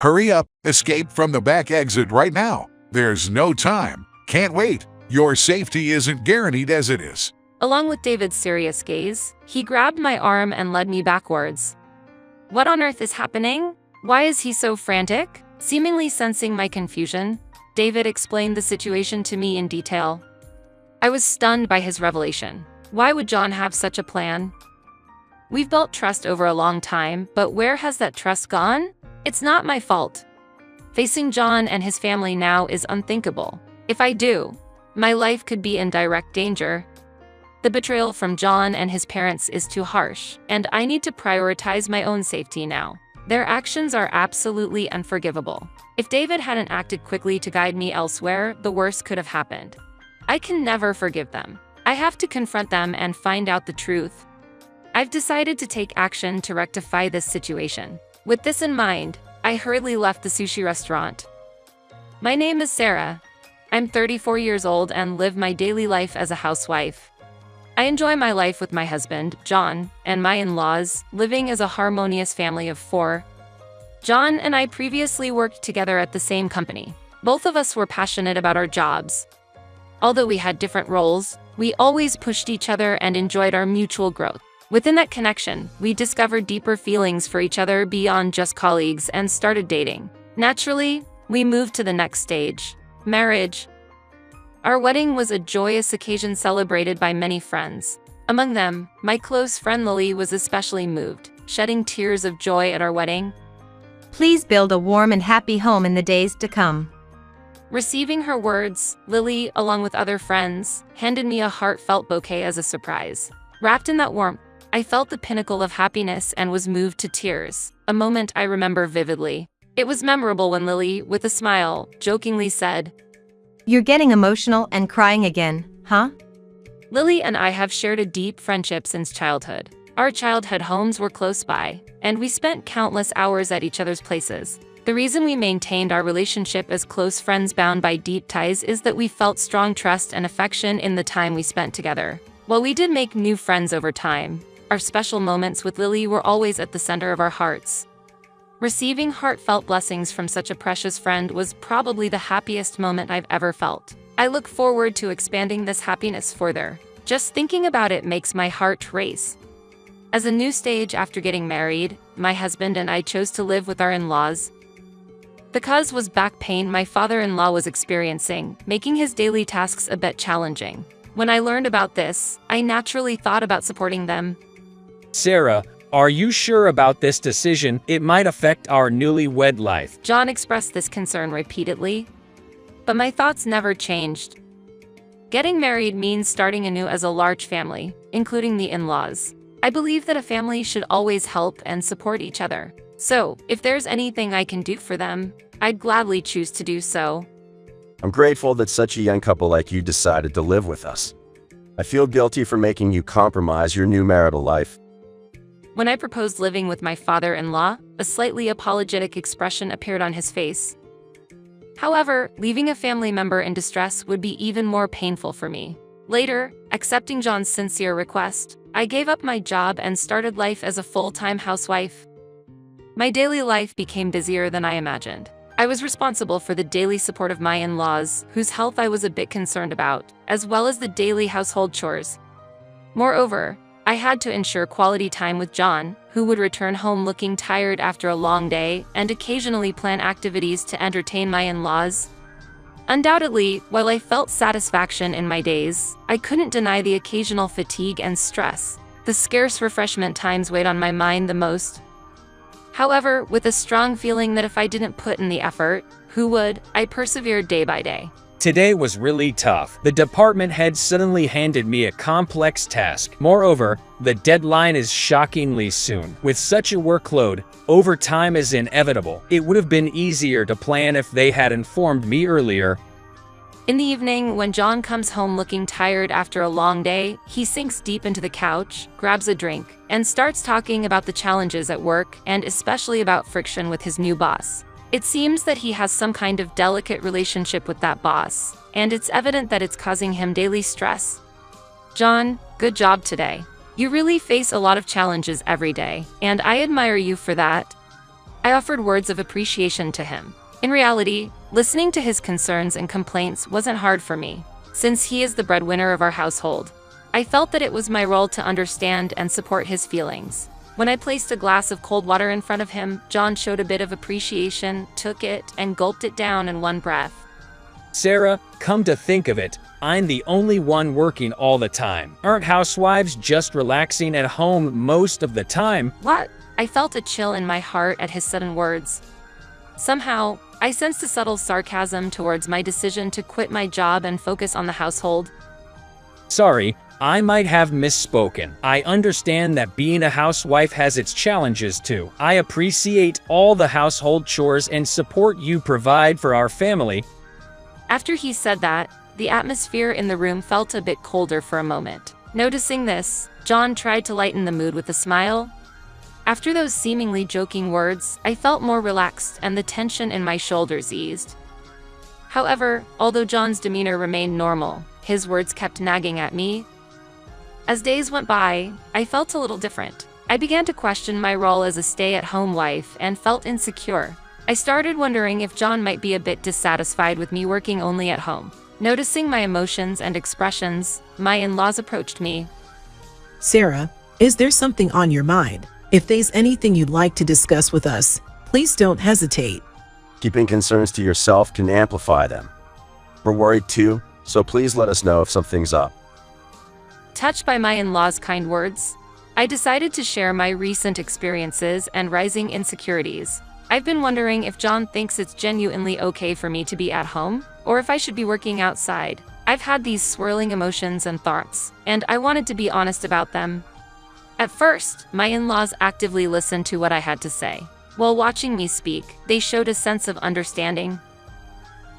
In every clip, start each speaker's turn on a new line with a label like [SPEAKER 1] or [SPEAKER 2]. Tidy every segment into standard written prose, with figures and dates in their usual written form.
[SPEAKER 1] Hurry up, escape from the back exit right now. There's no time. Can't wait. Your safety isn't guaranteed as it is.
[SPEAKER 2] Along with David's serious gaze, he grabbed my arm and led me backwards. What on earth is happening? Why is he so frantic? Seemingly sensing my confusion, David explained the situation to me in detail. I was stunned by his revelation. Why would John have such a plan? We've built trust over a long time, but where has that trust gone? It's not my fault. Facing John and his family now is unthinkable. If I do, my life could be in direct danger. The betrayal from John and his parents is too harsh, and I need to prioritize my own safety now. Their actions are absolutely unforgivable. If David hadn't acted quickly to guide me elsewhere, the worst could have happened. I can never forgive them. I have to confront them and find out the truth. I've decided to take action to rectify this situation. With this in mind, I hurriedly left the sushi restaurant. My name is Sarah. I'm 34 years old and live my daily life as a housewife. I enjoy my life with my husband, John, and my in-laws, living as a harmonious family of 4. John and I previously worked together at the same company. Both of us were passionate about our jobs. Although we had different roles, we always pushed each other and enjoyed our mutual growth. Within that connection, we discovered deeper feelings for each other beyond just colleagues and started dating. Naturally, we moved to the next stage, marriage. Our wedding was a joyous occasion celebrated by many friends. Among them, my close friend Lily was especially moved, shedding tears of joy at our wedding.
[SPEAKER 3] Please build a warm and happy home in the days to come.
[SPEAKER 2] Receiving her words, Lily, along with other friends, handed me a heartfelt bouquet as a surprise. Wrapped in that warmth, I felt the pinnacle of happiness and was moved to tears, a moment I remember vividly. It was memorable when Lily, with a smile, jokingly said,
[SPEAKER 3] "You're getting emotional and crying again, huh?"
[SPEAKER 2] Lily and I have shared a deep friendship since childhood. Our childhood homes were close by, and we spent countless hours at each other's places. The reason we maintained our relationship as close friends bound by deep ties is that we felt strong trust and affection in the time we spent together. While we did make new friends over time, our special moments with Lily were always at the center of our hearts. Receiving heartfelt blessings from such a precious friend was probably the happiest moment I've ever felt. I look forward to expanding this happiness further. Just thinking about it makes my heart race. As a new stage after getting married, my husband and I chose to live with our in-laws. The cause was back pain my father-in-law was experiencing, making his daily tasks a bit challenging. When I learned about this, I naturally thought about supporting them.
[SPEAKER 4] Sarah, are you sure about this decision? It might affect our newlywed life.
[SPEAKER 2] John expressed this concern repeatedly, but my thoughts never changed. Getting married means starting anew as a large family, including the in-laws. I believe that a family should always help and support each other. So, if there's anything I can do for them, I'd gladly choose to do so.
[SPEAKER 5] I'm grateful that such a young couple like you decided to live with us. I feel guilty for making you compromise your new marital life.
[SPEAKER 2] When I proposed living with my father-in-law, a slightly apologetic expression appeared on his face. However, leaving a family member in distress would be even more painful for me. Later, accepting John's sincere request, I gave up my job and started life as a full-time housewife. My daily life became busier than I imagined. I was responsible for the daily support of my in-laws, whose health I was a bit concerned about, as well as the daily household chores. Moreover, I had to ensure quality time with John, who would return home looking tired after a long day, and occasionally plan activities to entertain my in-laws. Undoubtedly, while I felt satisfaction in my days, I couldn't deny the occasional fatigue and stress. The scarce refreshment times weighed on my mind the most. However, with a strong feeling that if I didn't put in the effort, who would, I persevered day by day.
[SPEAKER 4] Today was really tough. The department head suddenly handed me a complex task. Moreover, the deadline is shockingly soon. With such a workload, overtime is inevitable. It would have been easier to plan if they had informed me earlier.
[SPEAKER 2] In the evening, when John comes home looking tired after a long day, he sinks deep into the couch, grabs a drink, and starts talking about the challenges at work and especially about friction with his new boss. It seems that he has some kind of delicate relationship with that boss, and it's evident that it's causing him daily stress. John, good job today. You really face a lot of challenges every day, and I admire you for that. I offered words of appreciation to him. In reality, listening to his concerns and complaints wasn't hard for me, since he is the breadwinner of our household. I felt that it was my role to understand and support his feelings. When I placed a glass of cold water in front of him, John showed a bit of appreciation, took it, and gulped it down in one breath.
[SPEAKER 4] Sarah, come to think of it, I'm the only one working all the time. Aren't housewives just relaxing at home most of the time?
[SPEAKER 2] What? I felt a chill in my heart at his sudden words. Somehow, I sensed a subtle sarcasm towards my decision to quit my job and focus on the household.
[SPEAKER 4] Sorry, I might have misspoken. I understand that being a housewife has its challenges too. I appreciate all the household chores and support you provide for our family.
[SPEAKER 2] After he said that, the atmosphere in the room felt a bit colder for a moment. Noticing this, John tried to lighten the mood with a smile. After those seemingly joking words, I felt more relaxed and the tension in my shoulders eased. However, although John's demeanor remained normal, his words kept nagging at me. As days went by, I felt a little different. I began to question my role as a stay-at-home wife and felt insecure. I started wondering if John might be a bit dissatisfied with me working only at home. Noticing my emotions and expressions, my in-laws approached me.
[SPEAKER 6] Sarah, is there something on your mind? If there's anything you'd like to discuss with us, please don't hesitate.
[SPEAKER 5] Keeping concerns to yourself can amplify them. We're worried too, so please let us know if something's up.
[SPEAKER 2] Touched by my in-laws' kind words, I decided to share my recent experiences and rising insecurities. I've been wondering if John thinks it's genuinely okay for me to be at home, or if I should be working outside. I've had these swirling emotions and thoughts, and I wanted to be honest about them. At first, my in-laws actively listened to what I had to say. While watching me speak, they showed a sense of understanding.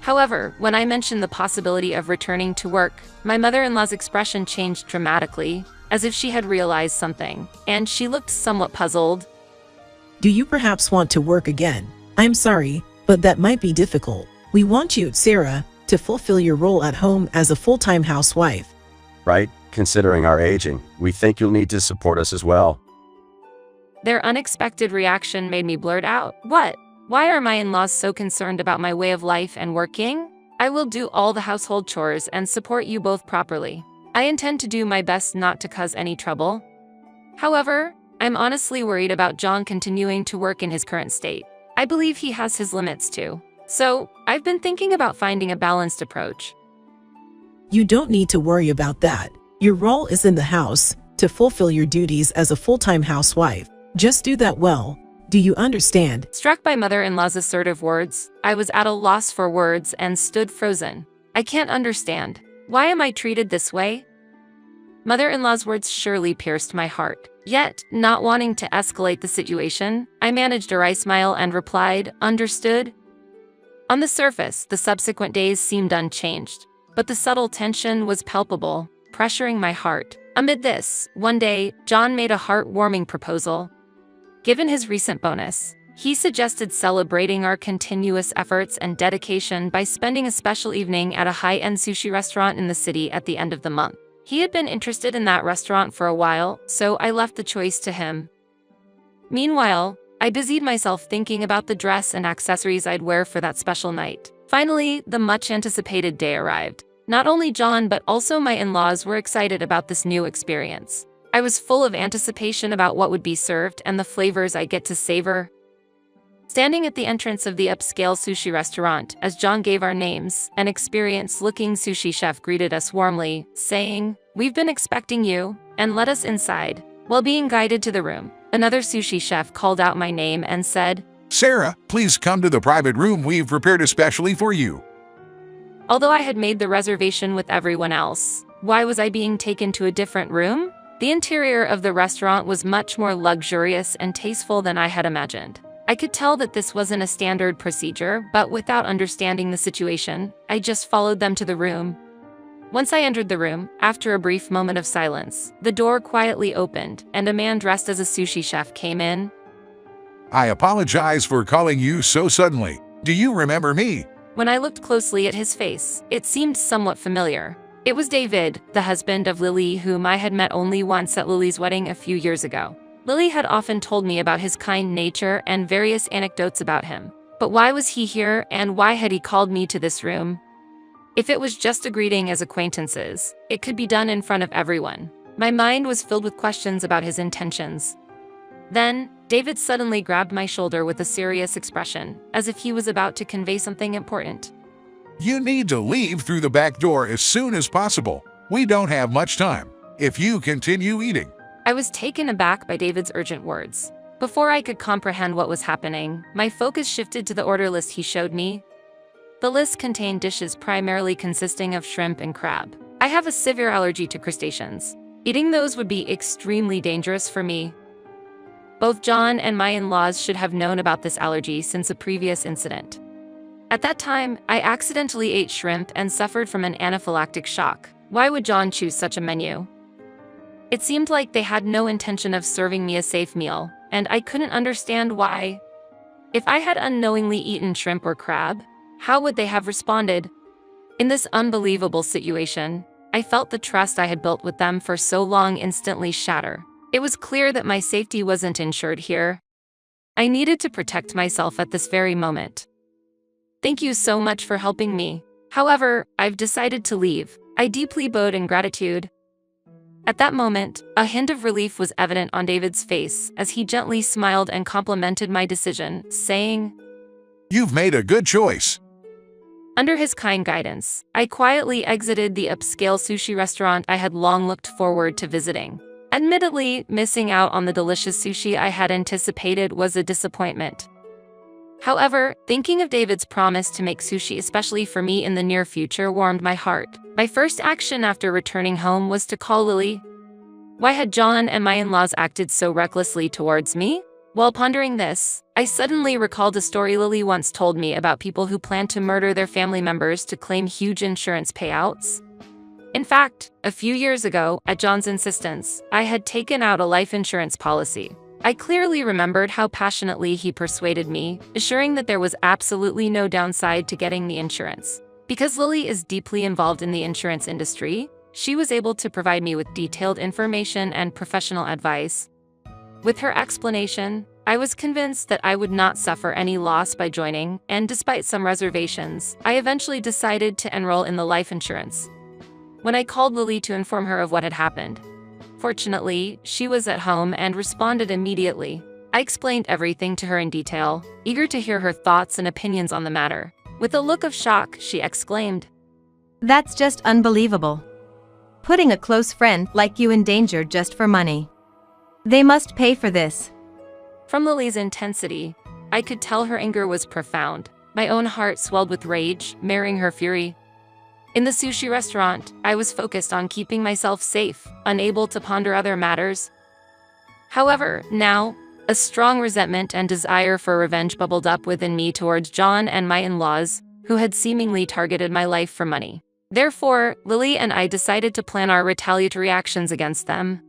[SPEAKER 2] However, when I mentioned the possibility of returning to work, my mother-in-law's expression changed dramatically, as if she had realized something, and she looked somewhat puzzled.
[SPEAKER 6] Do you perhaps want to work again? I'm sorry, but that might be difficult. We want you, Sarah, to fulfill your role at home as a full-time housewife.
[SPEAKER 5] Right? Considering our aging, we think you'll need to support us as well.
[SPEAKER 2] Their unexpected reaction made me blurt out, "What? Why are my in-laws so concerned about my way of life and working? I will do all the household chores and support you both properly. I intend to do my best not to cause any trouble." However, I'm honestly worried about John continuing to work in his current state. I believe he has his limits too. So, I've been thinking about finding a balanced approach.
[SPEAKER 6] You don't need to worry about that. Your role is in the house, to fulfill your duties as a full-time housewife. Just do that well. Do you understand?
[SPEAKER 2] Struck by mother-in-law's assertive words, I was at a loss for words and stood frozen. I can't understand. Why am I treated this way? Mother-in-law's words surely pierced my heart. Yet, not wanting to escalate the situation, I managed a wry smile and replied, "Understood." On the surface, the subsequent days seemed unchanged, but the subtle tension was palpable, pressuring my heart. Amid this, one day, John made a heartwarming proposal. Given his recent bonus, he suggested celebrating our continuous efforts and dedication by spending a special evening at a high-end sushi restaurant in the city at the end of the month. He had been interested in that restaurant for a while, so I left the choice to him. Meanwhile, I busied myself thinking about the dress and accessories I'd wear for that special night. Finally, the much-anticipated day arrived. Not only John but also my in-laws were excited about this new experience. I was full of anticipation about what would be served and the flavors I'd get to savor. Standing at the entrance of the upscale sushi restaurant, as John gave our names, an experienced-looking sushi chef greeted us warmly, saying, "We've been expecting you, and let us inside." While being guided to the room, another sushi chef called out my name and said,
[SPEAKER 1] Sarah, please come to the private room we've prepared especially for you.
[SPEAKER 2] Although I had made the reservation with everyone else, why was I being taken to a different room? The interior of the restaurant was much more luxurious and tasteful than I had imagined. I could tell that this wasn't a standard procedure, but without understanding the situation, I just followed them to the room. Once I entered the room, after a brief moment of silence, the door quietly opened, and a man dressed as a sushi chef came in.
[SPEAKER 1] I apologize for calling you so suddenly. Do you remember me?
[SPEAKER 2] When I looked closely at his face, it seemed somewhat familiar. It was David, the husband of Lily, whom I had met only once at Lily's wedding a few years ago. Lily had often told me about his kind nature and various anecdotes about him. But why was he here, and why had he called me to this room? If it was just a greeting as acquaintances, it could be done in front of everyone. My mind was filled with questions about his intentions. Then, David suddenly grabbed my shoulder with a serious expression, as if he was about to convey something important.
[SPEAKER 1] You need to leave through the back door as soon as possible. We don't have much time. If you continue eating.
[SPEAKER 2] I was taken aback by David's urgent words. Before I could comprehend what was happening, my focus shifted to the order list he showed me. The list contained dishes primarily consisting of shrimp and crab. I have a severe allergy to crustaceans. Eating those would be extremely dangerous for me. Both John and my in-laws should have known about this allergy since a previous incident. At that time, I accidentally ate shrimp and suffered from an anaphylactic shock. Why would John choose such a menu? It seemed like they had no intention of serving me a safe meal, and I couldn't understand why. If I had unknowingly eaten shrimp or crab, how would they have responded? In this unbelievable situation, I felt the trust I had built with them for so long instantly shatter. It was clear that my safety wasn't insured here. I needed to protect myself at this very moment. Thank you so much for helping me. However, I've decided to leave. I deeply bowed in gratitude. At that moment, a hint of relief was evident on David's face as he gently smiled and complimented my decision, saying,
[SPEAKER 1] You've made a good choice.
[SPEAKER 2] Under his kind guidance, I quietly exited the upscale sushi restaurant I had long looked forward to visiting. Admittedly, missing out on the delicious sushi I had anticipated was a disappointment. However, thinking of David's promise to make sushi especially for me in the near future warmed my heart. My first action after returning home was to call Lily. Why had John and my in-laws acted so recklessly towards me? While pondering this, I suddenly recalled a story Lily once told me about people who planned to murder their family members to claim huge insurance payouts. In fact, a few years ago, at John's insistence, I had taken out a life insurance policy. I clearly remembered how passionately he persuaded me, assuring that there was absolutely no downside to getting the insurance. Because Lily is deeply involved in the insurance industry, she was able to provide me with detailed information and professional advice. With her explanation, I was convinced that I would not suffer any loss by joining, and despite some reservations, I eventually decided to enroll in the life insurance. When I called Lily to inform her of what had happened, fortunately, she was at home and responded immediately. I explained everything to her in detail, eager to hear her thoughts and opinions on the matter. With a look of shock, she exclaimed,
[SPEAKER 3] That's just unbelievable. Putting a close friend like you in danger just for money. They must pay for this.
[SPEAKER 2] From Lily's intensity, I could tell her anger was profound. My own heart swelled with rage, mirroring her fury. In the sushi restaurant, I was focused on keeping myself safe, unable to ponder other matters. However, now, a strong resentment and desire for revenge bubbled up within me towards John and my in-laws, who had seemingly targeted my life for money. Therefore, Lily and I decided to plan our retaliatory actions against them.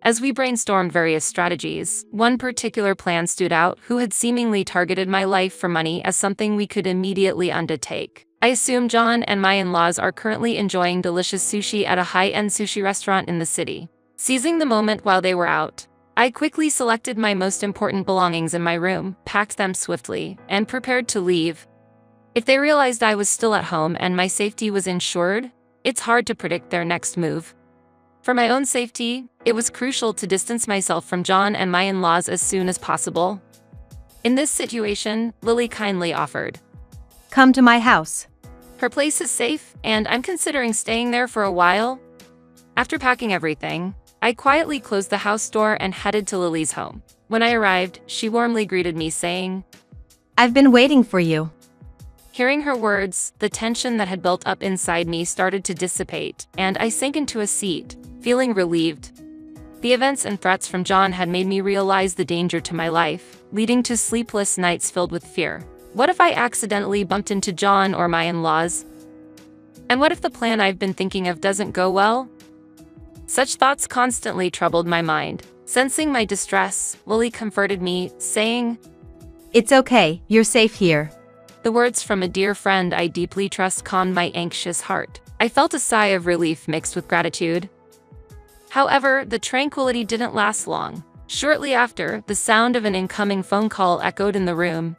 [SPEAKER 2] As we brainstormed various strategies, one particular plan stood out who had seemingly targeted my life for money as something we could immediately undertake. I assume John and my in-laws are currently enjoying delicious sushi at a high-end sushi restaurant in the city. Seizing the moment while they were out, I quickly selected my most important belongings in my room, packed them swiftly, and prepared to leave. If they realized I was still at home and my safety was insured, it's hard to predict their next move. For my own safety, it was crucial to distance myself from John and my in-laws as soon as possible. In this situation, Lily kindly offered,
[SPEAKER 3] Come to my house.
[SPEAKER 2] Her place is safe, and I'm considering staying there for a while. After packing everything, I quietly closed the house door and headed to Lily's home. When I arrived, she warmly greeted me, saying,
[SPEAKER 3] I've been waiting for you.
[SPEAKER 2] Hearing her words, the tension that had built up inside me started to dissipate, and I sank into a seat, feeling relieved. The events and threats from John had made me realize the danger to my life, leading to sleepless nights filled with fear. What if I accidentally bumped into John or my in-laws? And what if the plan I've been thinking of doesn't go well? Such thoughts constantly troubled my mind. Sensing my distress, Lily comforted me, saying,
[SPEAKER 3] It's okay, you're safe here.
[SPEAKER 2] The words from a dear friend I deeply trust calmed my anxious heart. I felt a sigh of relief mixed with gratitude. However, the tranquility didn't last long. Shortly after, the sound of an incoming phone call echoed in the room.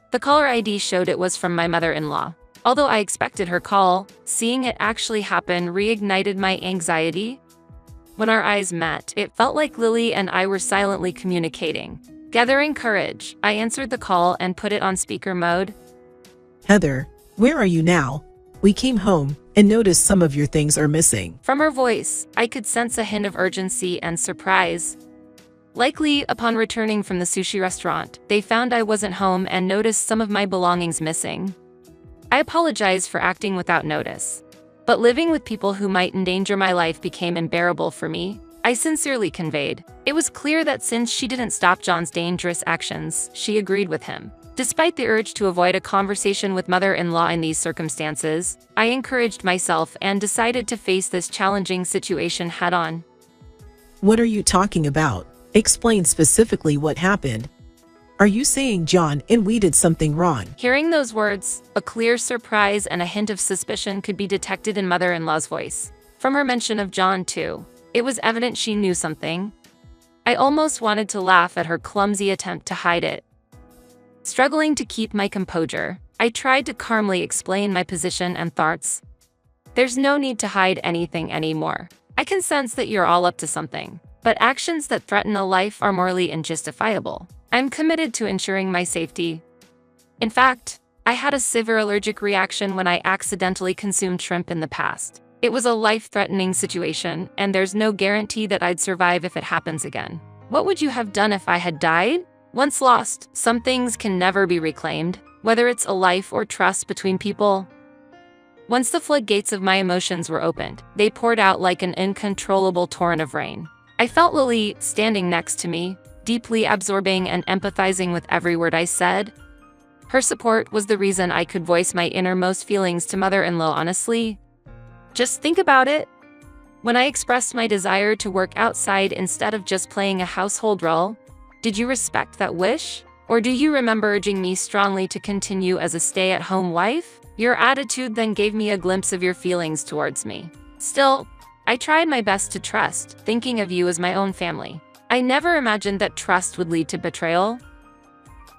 [SPEAKER 2] The caller ID showed it was from my mother-in-law. Although I expected her call, seeing it actually happen reignited my anxiety. When our eyes met, it felt like Lily and I were silently communicating. Gathering courage, I answered the call and put it on speaker mode.
[SPEAKER 6] Heather, where are you now? We came home and noticed some of your things are missing.
[SPEAKER 2] From her voice, I could sense a hint of urgency and surprise. Likely, upon returning from the sushi restaurant, they found I wasn't home and noticed some of my belongings missing. I apologized for acting without notice. But living with people who might endanger my life became unbearable for me. I sincerely conveyed. It was clear that since she didn't stop John's dangerous actions, she agreed with him. Despite the urge to avoid a conversation with mother-in-law in these circumstances, I encouraged myself and decided to face this challenging situation head-on.
[SPEAKER 6] What are you talking about? Explain specifically what happened. Are you saying John and we did something wrong?
[SPEAKER 2] Hearing those words, a clear surprise and a hint of suspicion could be detected in mother-in-law's voice. From her mention of John, too, it was evident she knew something. I almost wanted to laugh at her clumsy attempt to hide it. Struggling to keep my composure, I tried to calmly explain my position and thoughts. There's no need to hide anything anymore. I can sense that you're all up to something, but actions that threaten a life are morally unjustifiable. I'm committed to ensuring my safety. In fact, I had a severe allergic reaction when I accidentally consumed shrimp in the past. It was a life-threatening situation, and there's no guarantee that I'd survive if it happens again. What would you have done if I had died? Once lost, some things can never be reclaimed, whether it's a life or trust between people. Once the floodgates of my emotions were opened, they poured out like an uncontrollable torrent of rain. I felt Lily standing next to me, deeply absorbing and empathizing with every word I said. Her support was the reason I could voice my innermost feelings to mother-in-law honestly. Just think about it. When I expressed my desire to work outside instead of just playing a household role, did you respect that wish? Or do you remember urging me strongly to continue as a stay-at-home wife? Your attitude then gave me a glimpse of your feelings towards me. Still, I tried my best to trust, thinking of you as my own family. I never imagined that trust would lead to betrayal.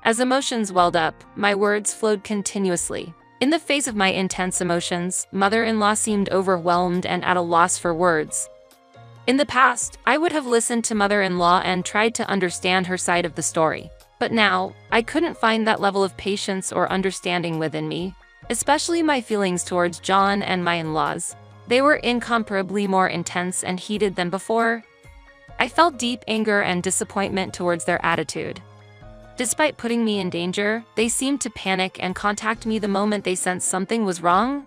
[SPEAKER 2] As emotions welled up, my words flowed continuously. In the face of my intense emotions, mother-in-law seemed overwhelmed and at a loss for words. In the past, I would have listened to mother-in-law and tried to understand her side of the story. But now, I couldn't find that level of patience or understanding within me, especially my feelings towards John and my in-laws. They were incomparably more intense and heated than before. I felt deep anger and disappointment towards their attitude. Despite putting me in danger, they seemed to panic and contact me the moment they sensed something was wrong.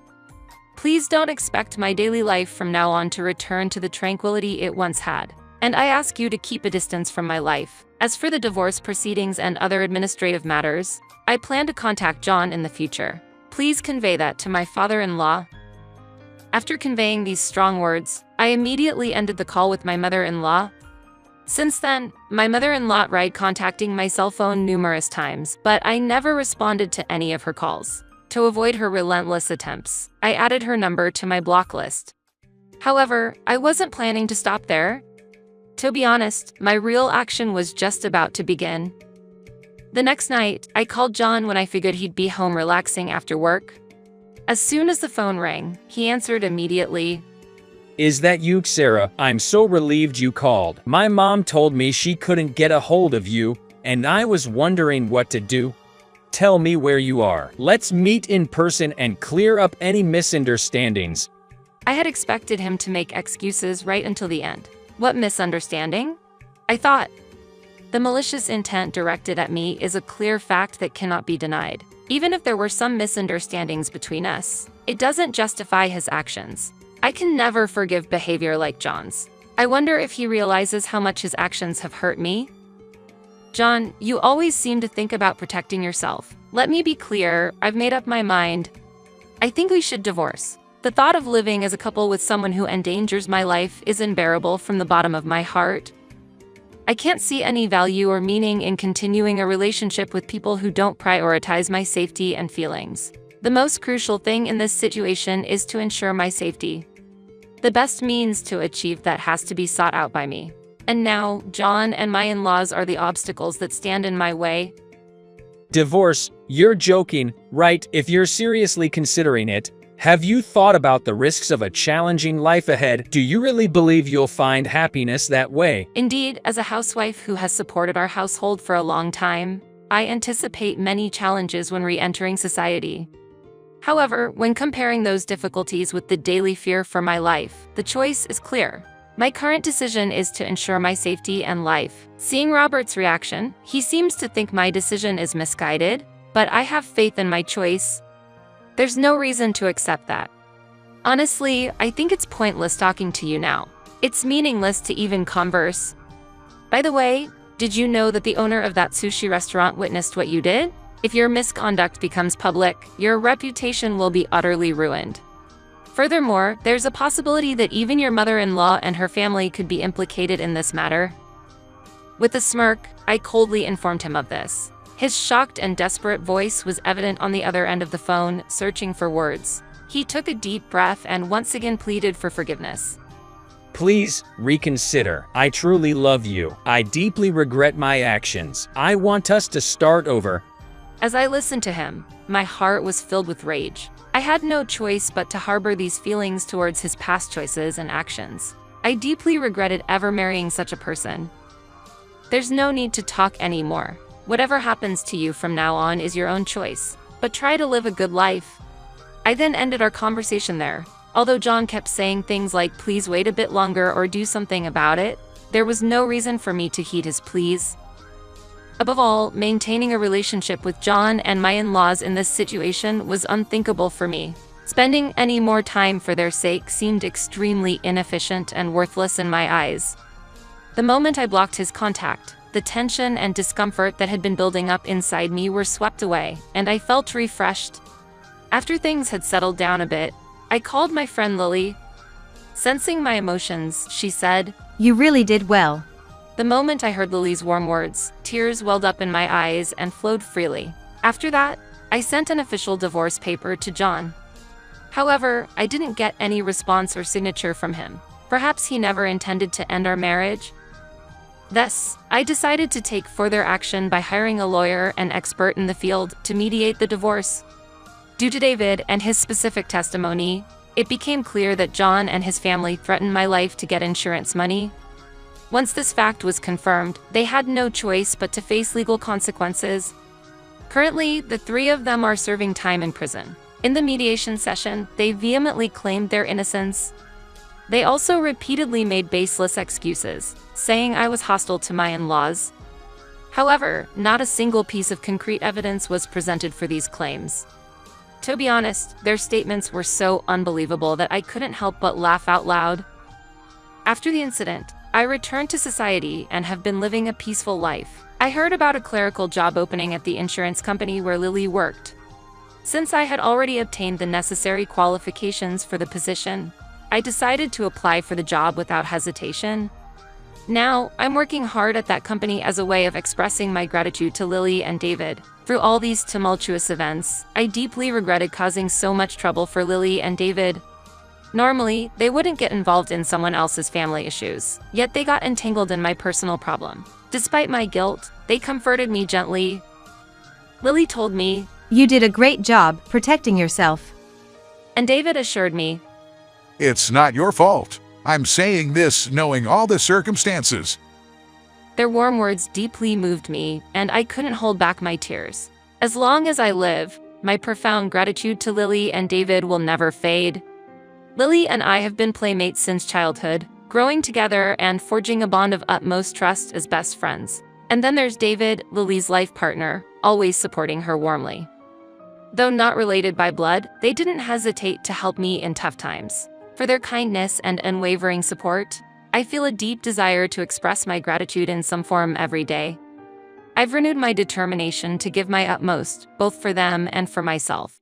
[SPEAKER 2] Please don't expect my daily life from now on to return to the tranquility it once had, and I ask you to keep a distance from my life. As for the divorce proceedings and other administrative matters, I plan to contact John in the future. Please convey that to my father-in-law. After conveying these strong words, I immediately ended the call with my mother-in-law. Since then, my mother-in-law tried contacting my cell phone numerous times, but I never responded to any of her calls. To avoid her relentless attempts, I added her number to my block list. However, I wasn't planning to stop there. To be honest, my real action was just about to begin. The next night, I called John when I figured he'd be home relaxing after work. As soon as the phone rang, he answered immediately.
[SPEAKER 4] Is that you, Sarah? I'm so relieved you called. My mom told me she couldn't get a hold of you, and I was wondering what to do. Tell me where you are. Let's meet in person and clear up any misunderstandings.
[SPEAKER 2] I had expected him to make excuses right until the end. What misunderstanding? I thought. The malicious intent directed at me is a clear fact that cannot be denied. Even if there were some misunderstandings between us, it doesn't justify his actions. I can never forgive behavior like John's. I wonder if he realizes how much his actions have hurt me. John, you always seem to think about protecting yourself. Let me be clear, I've made up my mind. I think we should divorce. The thought of living as a couple with someone who endangers my life is unbearable from the bottom of my heart. I can't see any value or meaning in continuing a relationship with people who don't prioritize my safety and feelings. The most crucial thing in this situation is to ensure my safety. The best means to achieve that has to be sought out by me. And now, John and my in-laws are the obstacles that stand in my way.
[SPEAKER 4] Divorce? You're joking, right? If you're seriously considering it, have you thought about the risks of a challenging life ahead? Do you really believe you'll find happiness that way?
[SPEAKER 2] Indeed, as a housewife who has supported our household for a long time, I anticipate many challenges when re-entering society. However, when comparing those difficulties with the daily fear for my life, the choice is clear. My current decision is to ensure my safety and life. Seeing Robert's reaction, he seems to think my decision is misguided, but I have faith in my choice. There's no reason to accept that. Honestly, I think it's pointless talking to you now. It's meaningless to even converse. By the way, did you know that the owner of that sushi restaurant witnessed what you did? If your misconduct becomes public, your reputation will be utterly ruined. Furthermore, there's a possibility that even your mother-in-law and her family could be implicated in this matter. With a smirk, I coldly informed him of this. His shocked and desperate voice was evident on the other end of the phone, searching for words. He took a deep breath and once again pleaded for forgiveness.
[SPEAKER 4] Please, reconsider. I truly love you. I deeply regret my actions. I want us to start over.
[SPEAKER 2] As I listened to him, my heart was filled with rage. I had no choice but to harbor these feelings towards his past choices and actions. I deeply regretted ever marrying such a person. There's no need to talk anymore. Whatever happens to you from now on is your own choice, but try to live a good life. I then ended our conversation there. Although John kept saying things like please wait a bit longer or do something about it, there was no reason for me to heed his pleas. Above all, maintaining a relationship with John and my in-laws in this situation was unthinkable for me. Spending any more time for their sake seemed extremely inefficient and worthless in my eyes. The moment I blocked his contact, the tension and discomfort that had been building up inside me were swept away, and I felt refreshed. After things had settled down a bit, I called my friend Lily. Sensing my emotions, she said,
[SPEAKER 3] "You really did well."
[SPEAKER 2] The moment I heard Lily's warm words, tears welled up in my eyes and flowed freely. After that, I sent an official divorce paper to John. However, I didn't get any response or signature from him. Perhaps he never intended to end our marriage. Thus, I decided to take further action by hiring a lawyer and expert in the field to mediate the divorce. Due to David and his specific testimony, it became clear that John and his family threatened my life to get insurance money. Once this fact was confirmed, they had no choice but to face legal consequences. Currently, the three of them are serving time in prison. In the mediation session, they vehemently claimed their innocence. They also repeatedly made baseless excuses, saying I was hostile to my in-laws. However, not a single piece of concrete evidence was presented for these claims. To be honest, their statements were so unbelievable that I couldn't help but laugh out loud. After the incident, I returned to society and have been living a peaceful life. I heard about a clerical job opening at the insurance company where Lily worked. Since I had already obtained the necessary qualifications for the position, I decided to apply for the job without hesitation. Now, I'm working hard at that company as a way of expressing my gratitude to Lily and David. Through all these tumultuous events, I deeply regretted causing so much trouble for Lily and David. Normally, they wouldn't get involved in someone else's family issues, yet they got entangled in my personal problem. Despite my guilt, they comforted me gently. Lily told me,
[SPEAKER 3] "You did a great job protecting yourself."
[SPEAKER 2] and David assured me,
[SPEAKER 1] It's not your fault. I'm saying this knowing all the circumstances.
[SPEAKER 2] Their warm words deeply moved me, and I couldn't hold back my tears. As long as I live, my profound gratitude to Lily and David will never fade. Lily and I have been playmates since childhood, growing together and forging a bond of utmost trust as best friends. And then there's David, Lily's life partner, always supporting her warmly. Though not related by blood, they didn't hesitate to help me in tough times. For their kindness and unwavering support, I feel a deep desire to express my gratitude in some form every day. I've renewed my determination to give my utmost, both for them and for myself.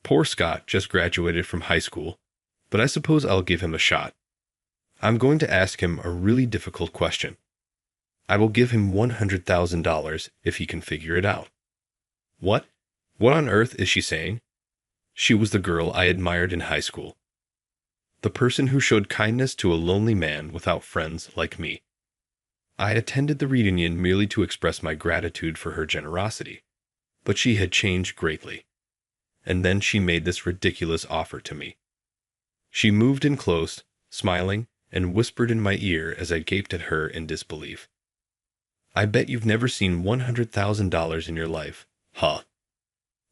[SPEAKER 7] Poor Scott just graduated from high school, but I suppose I'll give him a shot. I'm going to ask him a really difficult question. I will give him $100,000 if he can figure it out. What? What on earth is she saying? She was the girl I admired in high school. the person who showed kindness to a lonely man without friends like me. I attended the reunion merely to express my gratitude for her generosity, but she had changed greatly. And then she made this ridiculous offer to me. She moved in close, smiling, and whispered in my ear as I gaped at her in disbelief. "I bet you've never seen $100,000 in your life, huh?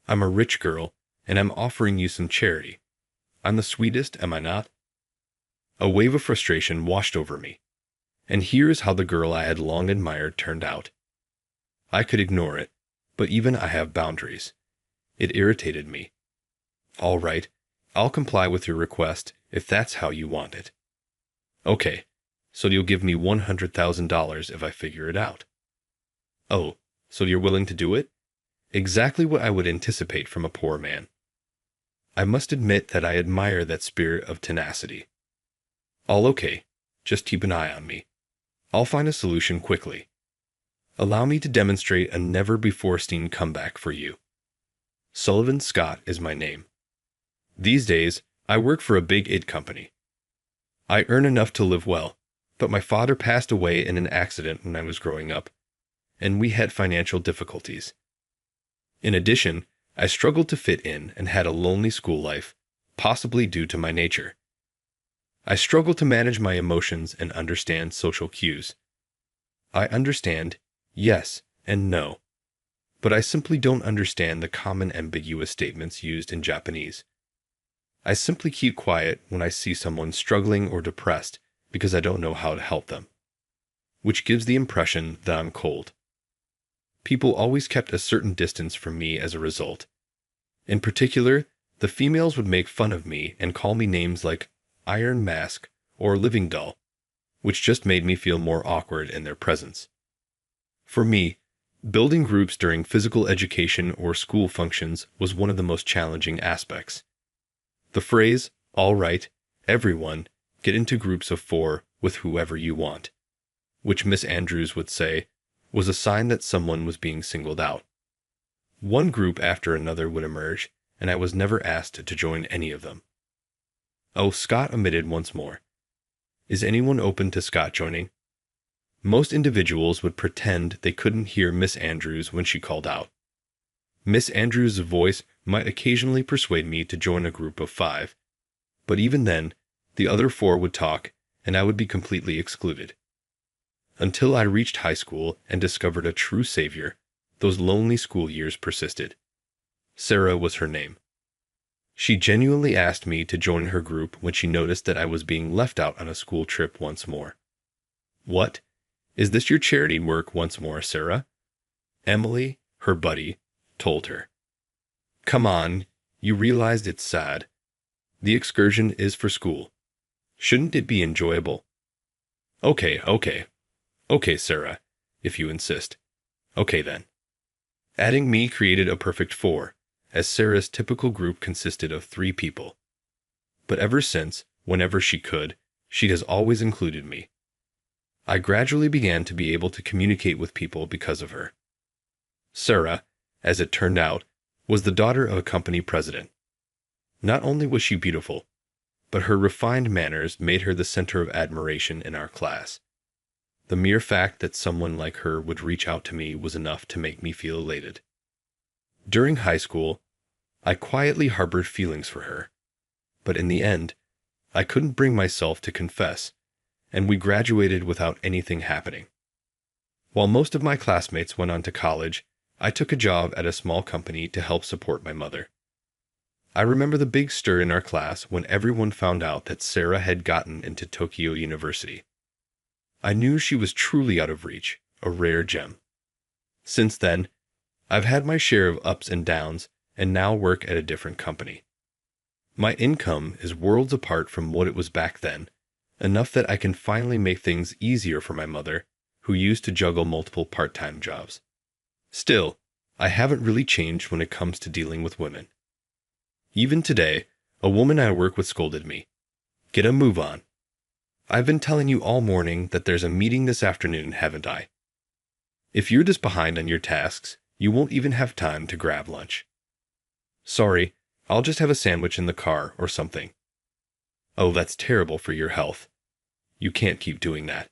[SPEAKER 7] I'm a rich girl, and I'm offering you some charity. I'm the sweetest, am I not?" A wave of frustration washed over me. And here is how the girl I had long admired turned out. I could ignore it, but even I have boundaries. It irritated me. "All right, I'll comply with your request if that's how you want it." "Okay, so you'll give me $100,000 if I figure it out." "Oh, so you're willing to do it?" Exactly what I would anticipate from a poor man. I must admit that I admire that spirit of tenacity. "All okay, just keep an eye on me. I'll find a solution quickly. Allow me to demonstrate a never-before-seen comeback for you. Sullivan Scott is my name. These days, I work for a big IT company. I earn enough to live well, but my father passed away in an accident when I was growing up, and we had financial difficulties. In addition, I struggled to fit in and had a lonely school life, possibly due to my nature. I struggle to manage my emotions and understand social cues. I understand, yes and no, but I simply don't understand the common ambiguous statements used in Japanese. I simply keep quiet when I see someone struggling or depressed because I don't know how to help them, which gives the impression that I'm cold. People always kept a certain distance from me as a result. In particular, the females would make fun of me and call me names like Iron Mask or Living Doll, which just made me feel more awkward in their presence. For me, building groups during physical education or school functions was one of the most challenging aspects. The phrase, "all right, everyone, get into groups of 4 with whoever you want," which Miss Andrews would say, was a sign that someone was being singled out. One group after another would emerge, and I was never asked to join any of them. Oh, Scott omitted once more. Is anyone open to Scott joining? Most individuals would pretend they couldn't hear Miss Andrews when she called out. Miss Andrews' voice might occasionally persuade me to join a group of 5, but even then, the other 4 would talk, and I would be completely excluded. Until I reached high school and discovered a true savior, those lonely school years persisted. Sarah was her name. She genuinely asked me to join her group when she noticed that I was being left out on a school trip once more. "What? Is this your charity work once more, Sarah?" Emily, her buddy, told her. "Come on, you realized it's sad. The excursion is for school. Shouldn't it be enjoyable?" Okay, Sarah, if you insist. Okay then." Adding me created a perfect 4, as Sarah's typical group consisted of 3 people. But ever since, whenever she could, she has always included me. I gradually began to be able to communicate with people because of her. Sarah, as it turned out, was the daughter of a company president. Not only was she beautiful, but her refined manners made her the center of admiration in our class. The mere fact that someone like her would reach out to me was enough to make me feel elated. During high school, I quietly harbored feelings for her, but in the end, I couldn't bring myself to confess, and we graduated without anything happening. While most of my classmates went on to college, I took a job at a small company to help support my mother. I remember the big stir in our class when everyone found out that Sarah had gotten into Tokyo University. I knew she was truly out of reach, a rare gem. Since then, I've had my share of ups and downs and now work at a different company. My income is worlds apart from what it was back then, enough that I can finally make things easier for my mother, who used to juggle multiple part-time jobs. Still, I haven't really changed when it comes to dealing with women. Even today, a woman I work with scolded me. "Get a move on. I've been telling you all morning that there's a meeting this afternoon, haven't I? If you're this behind on your tasks, you won't even have time to grab lunch. Sorry, I'll just have a sandwich in the car or something." Oh, that's terrible for your health. You can't keep doing that.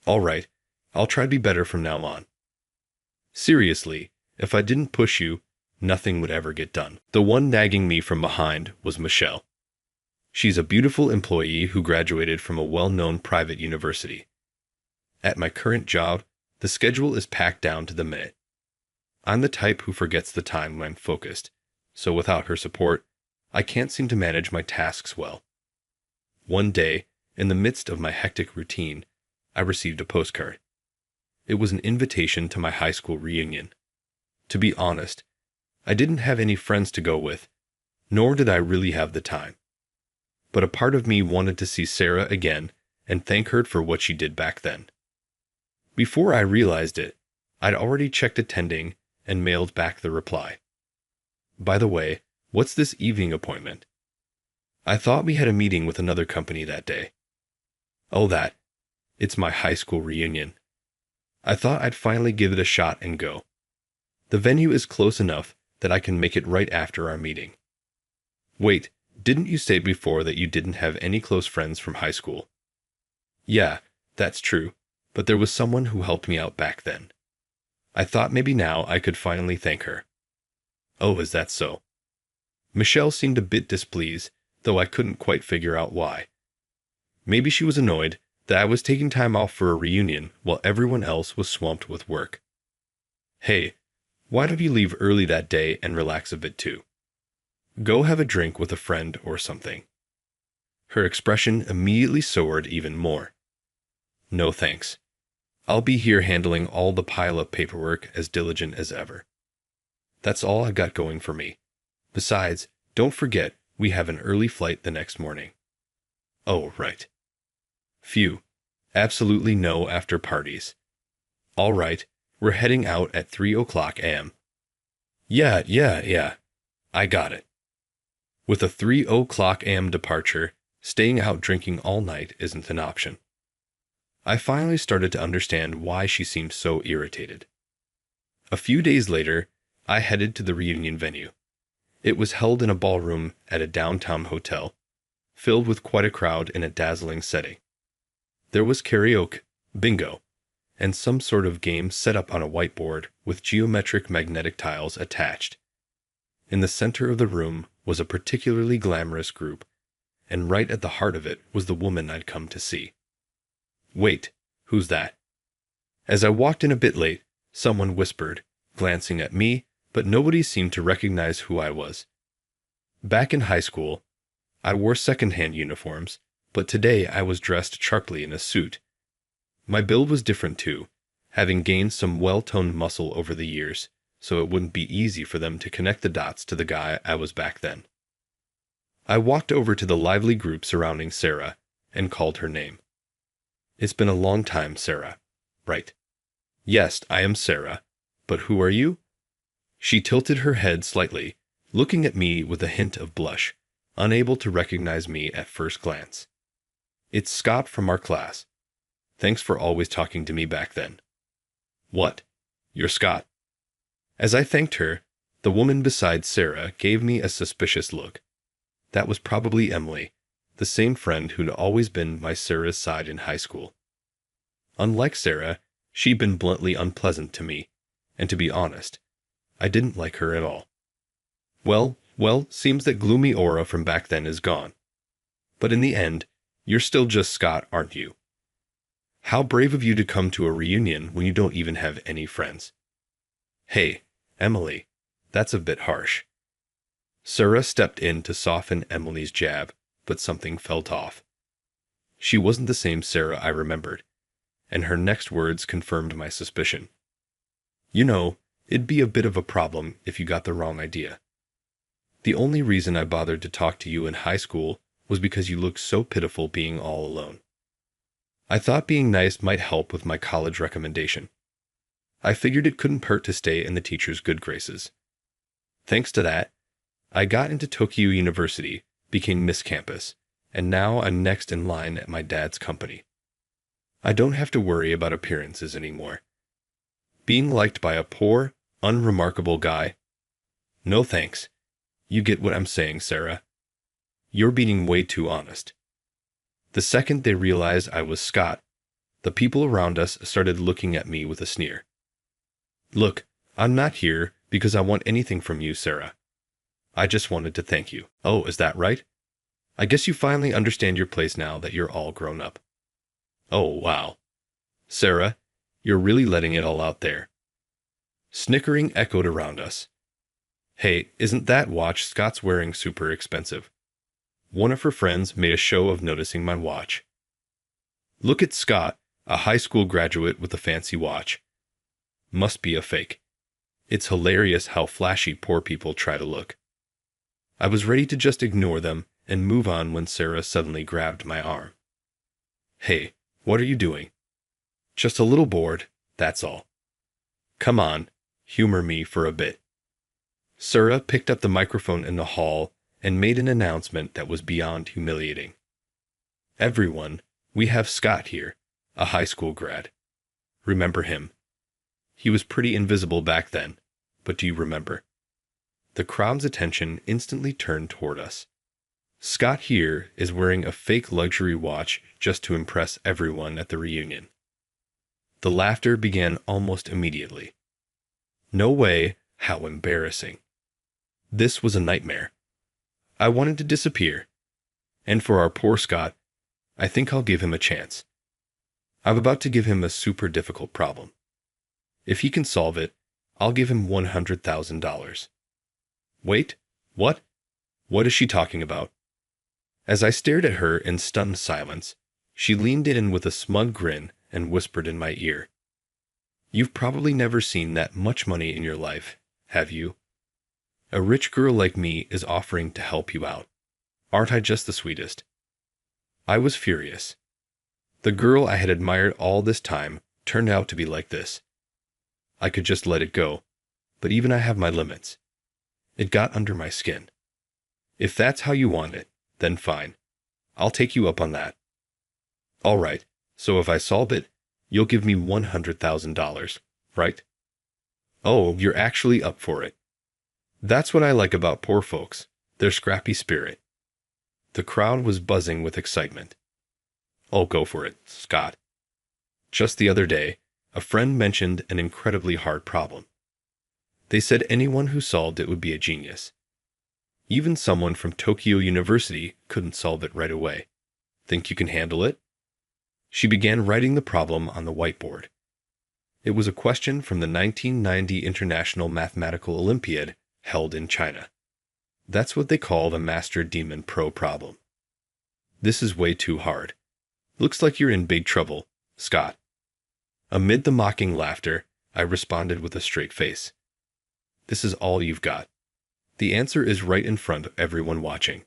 [SPEAKER 7] All right, I'll try to be better from now on. Seriously, if I didn't push you, nothing would ever get done. The one nagging me from behind was Michelle. She's a beautiful employee who graduated from a well-known private university. At my current job, the schedule is packed down to the minute. I'm the type who forgets the time when I'm focused, so without her support, I can't seem to manage my tasks well. One day, in the midst of my hectic routine, I received a postcard. It was an invitation to my high school reunion. To be honest, I didn't have any friends to go with, nor did I really have the time. But a part of me wanted to see Sarah again and thank her for what she did back then. Before I realized it, I'd already checked attending and mailed back the reply. By the way, what's this evening appointment? I thought we had a meeting with another company that day. Oh, that. It's my high school reunion. I thought I'd finally give it a shot and go. The venue is close enough that I can make it right after our meeting. Wait, didn't you say before that you didn't have any close friends from high school? Yeah, that's true, but there was someone who helped me out back then. I thought maybe now I could finally thank her. Oh, is that so? Michelle seemed a bit displeased, though I couldn't quite figure out why. Maybe she was annoyed that I was taking time off for a reunion while everyone else was swamped with work. Hey, why don't you leave early that day and relax a bit too? Go have a drink with a friend or something. Her expression immediately soured even more. No thanks. I'll be here handling all the pile-up paperwork as diligent as ever. That's all I got going for me. Besides, don't forget, we have an early flight the next morning. Oh, right. Phew. Absolutely no after parties. All right, we're heading out at 3:00 a.m. Yeah. I got it. With a 3:00 a.m. departure, staying out drinking all night isn't an option. I finally started to understand why she seemed so irritated. A few days later, I headed to the reunion venue. It was held in a ballroom at a downtown hotel, filled with quite a crowd in a dazzling setting. There was karaoke, bingo, and some sort of game set up on a whiteboard with geometric magnetic tiles attached. In the center of the room was a particularly glamorous group, and right at the heart of it was the woman I'd come to see. Wait, who's that? As I walked in a bit late, someone whispered, glancing at me, but nobody seemed to recognize who I was. Back in high school, I wore second-hand uniforms, but today I was dressed sharply in a suit. My build was different too, having gained some well-toned muscle over the years, so it wouldn't be easy for them to connect the dots to the guy I was back then. I walked over to the lively group surrounding Sarah and called her name. It's been a long time, Sarah. Right. Yes, I am Sarah. But who are you? She tilted her head slightly, looking at me with a hint of blush, unable to recognize me at first glance. It's Scott from our class. Thanks for always talking to me back then. What? You're Scott? As I thanked her, the woman beside Sarah gave me a suspicious look. That was probably Emily, the same friend who'd always been by Sarah's side in high school. Unlike Sarah, she'd been bluntly unpleasant to me, and to be honest, I didn't like her at all. Well, seems that gloomy aura from back then is gone. But in the end, you're still just Scott, aren't you? How brave of you to come to a reunion when you don't even have any friends. Hey, Emily, that's a bit harsh. Sarah stepped in to soften Emily's jab, but something felt off. She wasn't the same Sarah I remembered, and her next words confirmed my suspicion. You know, it'd be a bit of a problem if you got the wrong idea. The only reason I bothered to talk to you in high school was because you looked so pitiful being all alone. I thought being nice might help with my college recommendation. I figured it couldn't hurt to stay in the teacher's good graces. Thanks to that, I got into Tokyo University, became Miss Campus, and now I'm next in line at my dad's company. I don't have to worry about appearances anymore. Being liked by a poor, unremarkable guy? No thanks. You get what I'm saying, Sarah. You're being way too honest. The second they realized I was Scott, the people around us started looking at me with a sneer. Look, I'm not here because I want anything from you, Sarah. I just wanted to thank you. Oh, is that right? I guess you finally understand your place now that you're all grown up. Oh, wow. Sarah, you're really letting it all out there. Snickering echoed around us. Hey, isn't that watch Scott's wearing super expensive? One of her friends made a show of noticing my watch. Look at Scott, a high school graduate with a fancy watch. Must be a fake. It's hilarious how flashy poor people try to look. I was ready to just ignore them and move on when Sarah suddenly grabbed my arm. Hey, what are you doing? Just a little bored, that's all. Come on, humor me for a bit. Sarah picked up the microphone in the hall and made an announcement that was beyond humiliating. Everyone, we have Scott here, a high school grad. Remember him? He was pretty invisible back then, but do you remember? The crowd's attention instantly turned toward us. Scott here is wearing a fake luxury watch just to impress everyone at the reunion. The laughter began almost immediately. No way, how embarrassing. This was a nightmare. I wanted to disappear. And for our poor Scott, I think I'll give him a chance. I'm about to give him a super difficult problem. If he can solve it, I'll give him $100,000. Wait, what? What is she talking about? As I stared at her in stunned silence, she leaned in with a smug grin and whispered in my ear. You've probably never seen that much money in your life, have you? A rich girl like me is offering to help you out. Aren't I just the sweetest? I was furious. The girl I had admired all this time turned out to be like this. I could just let it go, but even I have my limits. It got under my skin. If that's how you want it, then fine. I'll take you up on that. All right, so if I solve it, you'll give me $100,000, right? Oh, you're actually up for it. That's what I like about poor folks, their scrappy spirit. The crowd was buzzing with excitement. Oh, go for it, Scott. Just the other day, a friend mentioned an incredibly hard problem. They said anyone who solved it would be a genius. Even someone from Tokyo University couldn't solve it right away. Think you can handle it? She began writing the problem on the whiteboard. It was a question from the 1990 International Mathematical Olympiad held in China. That's what they call the Master Demon Pro problem. This is way too hard. Looks like you're in big trouble, Scott. Amid the mocking laughter, I responded with a straight face. This is all you've got. The answer is right in front of everyone watching.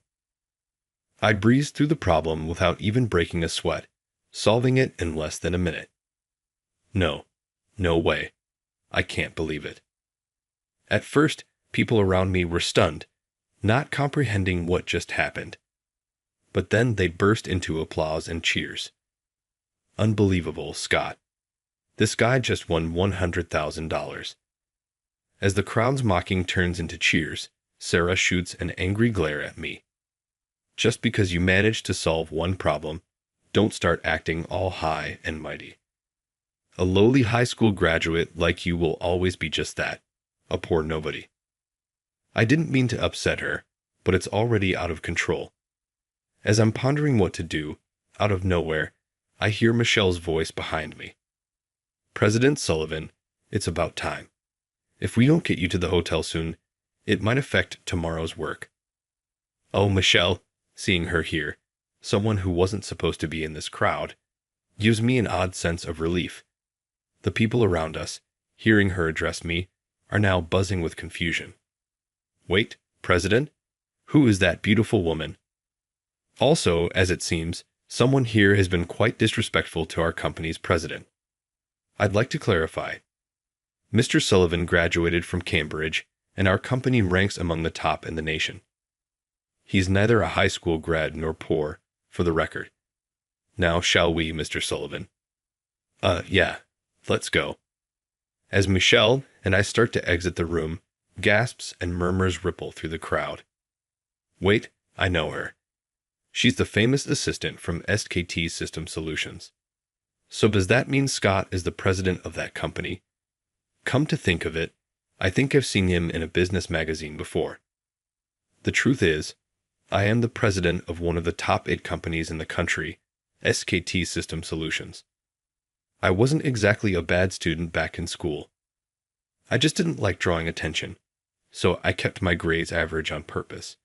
[SPEAKER 7] I breezed through the problem without even breaking a sweat, solving it in less than a minute. No way. I can't believe it. At first, people around me were stunned, not comprehending what just happened. But then they burst into applause and cheers. Unbelievable, Scott. This guy just won $100,000. As the crowd's mocking turns into cheers, Sarah shoots an angry glare at me. Just because you managed to solve one problem, don't start acting all high and mighty. A lowly high school graduate like you will always be just that, a poor nobody. I didn't mean to upset her, but it's already out of control. As I'm pondering what to do, out of nowhere, I hear Michelle's voice behind me. President Sullivan, it's about time. If we don't get you to the hotel soon, it might affect tomorrow's work. Oh, Michelle, seeing her here, someone who wasn't supposed to be in this crowd, gives me an odd sense of relief. The people around us, hearing her address me, are now buzzing with confusion. Wait, President? Who is that beautiful woman? Also, as it seems, someone here has been quite disrespectful to our company's president. I'd like to clarify. Mr. Sullivan graduated from Cambridge, and our company ranks among the top in the nation. He's neither a high school grad nor poor, for the record. Now shall we, Mr. Sullivan? Yeah, let's go. As Michelle and I start to exit the room, gasps and murmurs ripple through the crowd. Wait, I know her. She's the famous assistant from SKT System Solutions. So does that mean Scott is the president of that company? Come to think of it, I think I've seen him in a business magazine before. The truth is, I am the president of one of the top 8 companies in the country, SKT System Solutions. I wasn't exactly a bad student back in school. I just didn't like drawing attention, so I kept my grades average on purpose.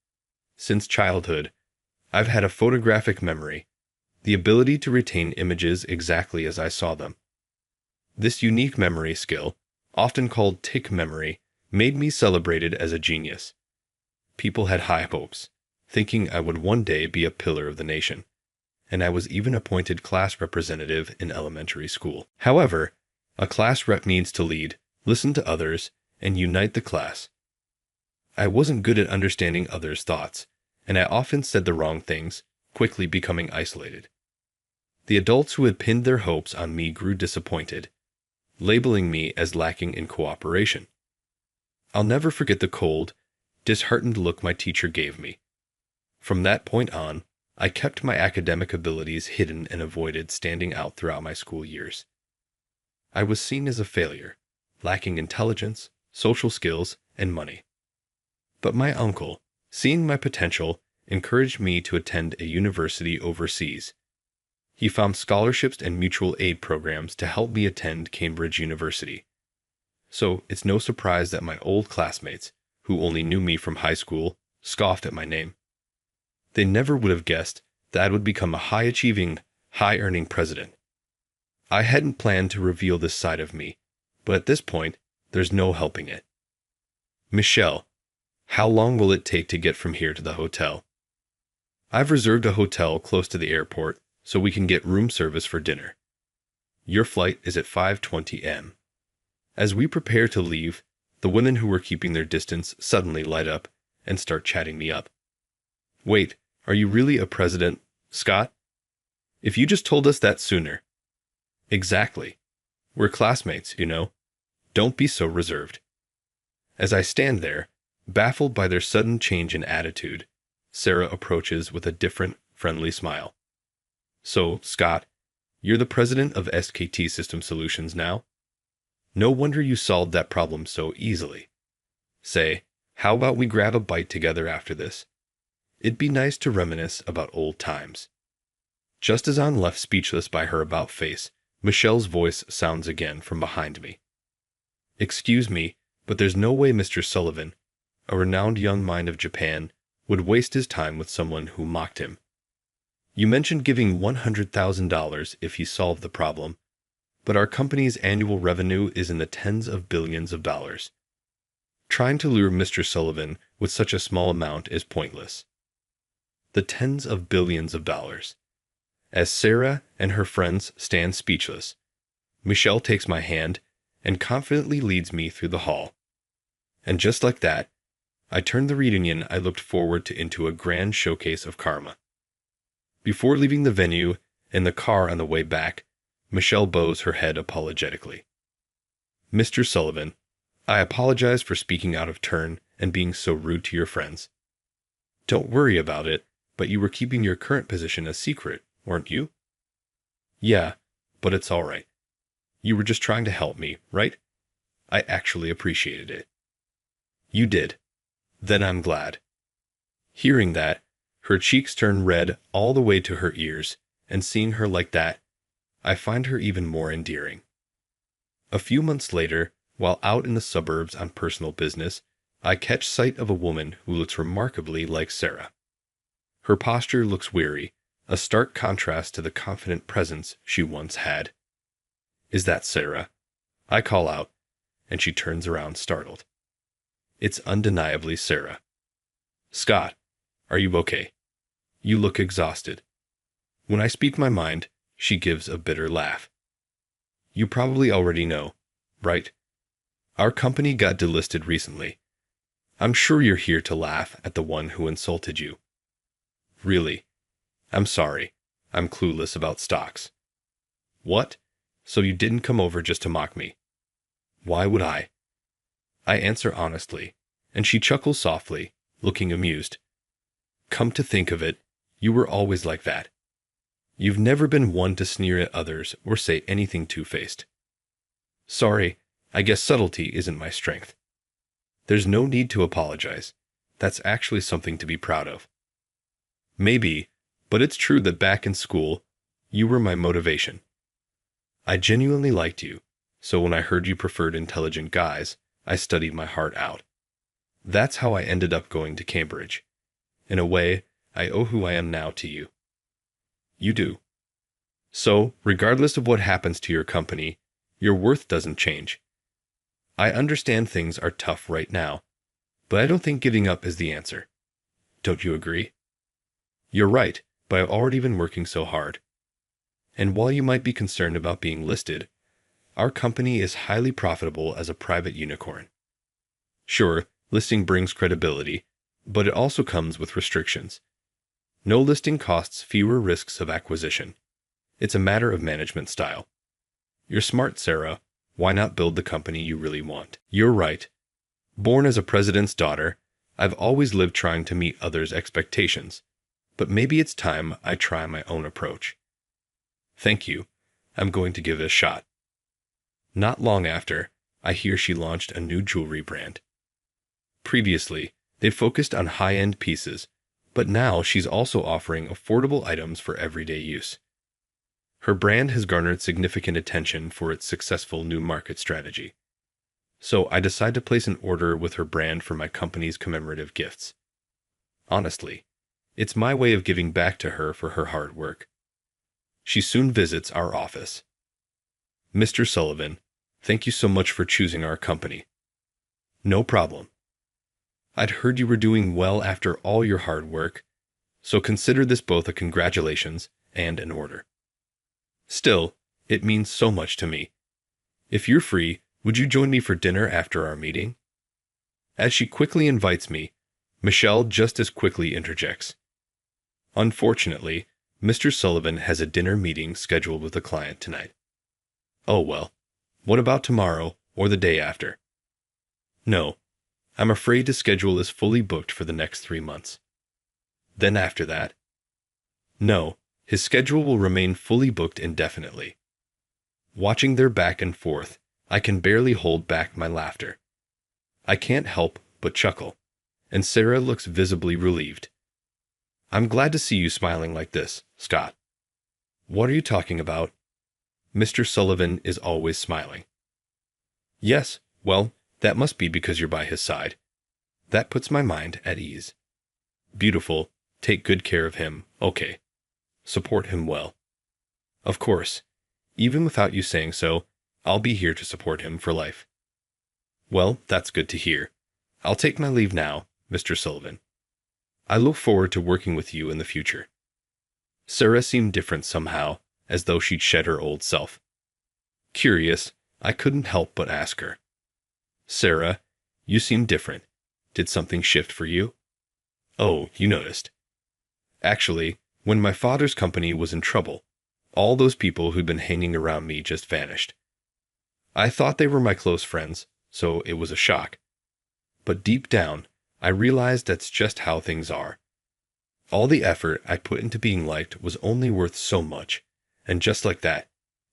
[SPEAKER 7] Since childhood, I've had a photographic memory, the ability to retain images exactly as I saw them. This unique memory skill, often called tick memory, made me celebrated as a genius. People had high hopes, thinking I would one day be a pillar of the nation, and I was even appointed class representative in elementary school. However, a class rep needs to lead, listen to others, and unite the class. I wasn't good at understanding others' thoughts, and I often said the wrong things, quickly becoming isolated. The adults who had pinned their hopes on me grew disappointed, labeling me as lacking in cooperation. I'll never forget the cold, disheartened look my teacher gave me. From that point on, I kept my academic abilities hidden and avoided standing out throughout my school years. I was seen as a failure, lacking intelligence, social skills, and money. But my uncle, seeing my potential, encouraged me to attend a university overseas. He found scholarships and mutual aid programs to help me attend Cambridge University. So it's no surprise that my old classmates, who only knew me from high school, scoffed at my name. They never would have guessed that I would become a high-achieving, high-earning president. I hadn't planned to reveal this side of me, but at this point, there's no helping it. Michelle, how long will it take to get from here to the hotel? I've reserved a hotel close to the airport so we can get room service for dinner. Your flight is at 5:20 am. As we prepare to leave, the women who were keeping their distance suddenly light up and start chatting me up. Wait, are you really a president, Scott? If you just told us that sooner. Exactly. We're classmates, you know. Don't be so reserved. As I stand there, baffled by their sudden change in attitude, Sarah approaches with a different, friendly smile. So, Scott, you're the president of SKT System Solutions now? No wonder you solved that problem so easily. Say, how about we grab a bite together after this? It'd be nice to reminisce about old times. Just as I'm left speechless by her about-face, Michelle's voice sounds again from behind me. Excuse me, but there's no way Mr. Sullivan, a renowned young mind of Japan, would waste his time with someone who mocked him. You mentioned giving $100,000 if he solved the problem, but our company's annual revenue is in the tens of billions of dollars. Trying to lure Mr. Sullivan with such a small amount is pointless. The tens of billions of dollars. As Sarah and her friends stand speechless, Michelle takes my hand and confidently leads me through the hall. And just like that, I turned the reunion I looked forward to into a grand showcase of karma. Before leaving the venue, in the car on the way back, Michelle bows her head apologetically. Mr. Sullivan, I apologize for speaking out of turn and being so rude to your friends. Don't worry about it, but you were keeping your current position a secret, weren't you? Yeah, but it's all right. You were just trying to help me, right? I actually appreciated it. You did. Then I'm glad. Hearing that, her cheeks turn red all the way to her ears, and seeing her like that, I find her even more endearing. A few months later, while out in the suburbs on personal business, I catch sight of a woman who looks remarkably like Sarah. Her posture looks weary, a stark contrast to the confident presence she once had. Is that Sarah? I call out, and she turns around startled. It's undeniably Sarah. Scott, are you okay? You look exhausted. When I speak my mind, she gives a bitter laugh. You probably already know, right? Our company got delisted recently. I'm sure you're here to laugh at the one who insulted you. Really? I'm sorry. I'm clueless about stocks. What? So you didn't come over just to mock me? Why would I? I answer honestly, and she chuckles softly, looking amused. Come to think of it, You were always like that. You've never been one to sneer at others or say anything two-faced. Sorry, I guess subtlety isn't my strength. There's no need to apologize. That's actually something to be proud of. Maybe, but it's true that back in school, you were my motivation. I genuinely liked you, so when I heard you preferred intelligent guys, I studied my heart out. That's how I ended up going to Cambridge. In a way, I owe who I am now to you. You do. So, regardless of what happens to your company, your worth doesn't change. I understand things are tough right now, but I don't think giving up is the answer. Don't you agree? You're right, but I've already been working so hard. And while you might be concerned about being listed, our company is highly profitable as a private unicorn. Sure, listing brings credibility, but it also comes with restrictions. No listing costs fewer risks of acquisition. It's a matter of management style. You're smart, Sarah. Why not build the company you really want? You're right. Born as a president's daughter, I've always lived trying to meet others' expectations. But maybe it's time I try my own approach. Thank you. I'm going to give it a shot. Not long after, I hear she launched a new jewelry brand. Previously, they focused on high-end pieces, but now she's also offering affordable items for everyday use. Her brand has garnered significant attention for its successful new market strategy. So I decide to place an order with her brand for my company's commemorative gifts. Honestly, it's my way of giving back to her for her hard work. She soon visits our office. Mr. Sullivan, thank you so much for choosing our company. No problem. I'd heard you were doing well after all your hard work, so consider this both a congratulations and an order. Still, it means so much to me. If you're free, would you join me for dinner after our meeting? As she quickly invites me, Michelle just as quickly interjects. Unfortunately, Mr. Sullivan has a dinner meeting scheduled with a client tonight. Oh well, what about tomorrow or the day after? No, I'm afraid his schedule is fully booked for the next 3 months. Then after that? No, his schedule will remain fully booked indefinitely. Watching their back and forth, I can barely hold back my laughter. I can't help but chuckle, and Sarah looks visibly relieved. I'm glad to see you smiling like this, Scott. What are you talking about? Mr. Sullivan is always smiling. Yes, well, that must be because you're by his side. That puts my mind at ease. Beautiful, take good care of him, okay. Support him well. Of course, even without you saying so, I'll be here to support him for life. Well, that's good to hear. I'll take my leave now, Mr. Sullivan. I look forward to working with you in the future. Sarah seemed different somehow, as though she'd shed her old self. Curious, I couldn't help but ask her. Sarah, you seem different. Did something shift for you? Oh, you noticed. Actually, when my father's company was in trouble, all those people who'd been hanging around me just vanished. I thought they were my close friends, so it was a shock. But deep down, I realized that's just how things are. All the effort I put into being liked was only worth so much, and just like that,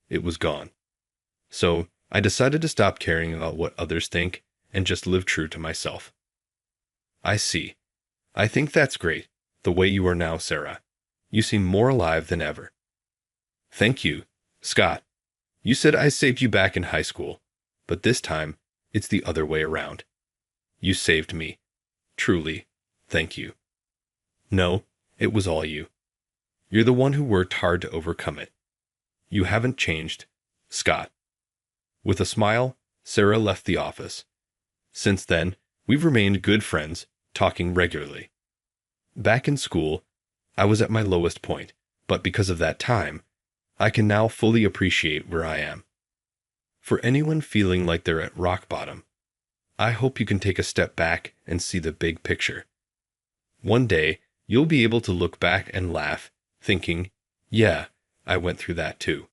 [SPEAKER 7] it was gone. So I decided to stop caring about what others think and just live true to myself. I see. I think that's great, the way you are now, Sarah. You seem more alive than ever. Thank you, Scott. You said I saved you back in high school, but this time, it's the other way around. You saved me. Truly, thank you. No, it was all you. You're the one who worked hard to overcome it. You haven't changed, Scott. With a smile, Sarah left the office. Since then, we've remained good friends, talking regularly. Back in school, I was at my lowest point, but because of that time, I can now fully appreciate where I am. For anyone feeling like they're at rock bottom, I hope you can take a step back and see the big picture. One day, you'll be able to look back and laugh, thinking, yeah, I went through that too.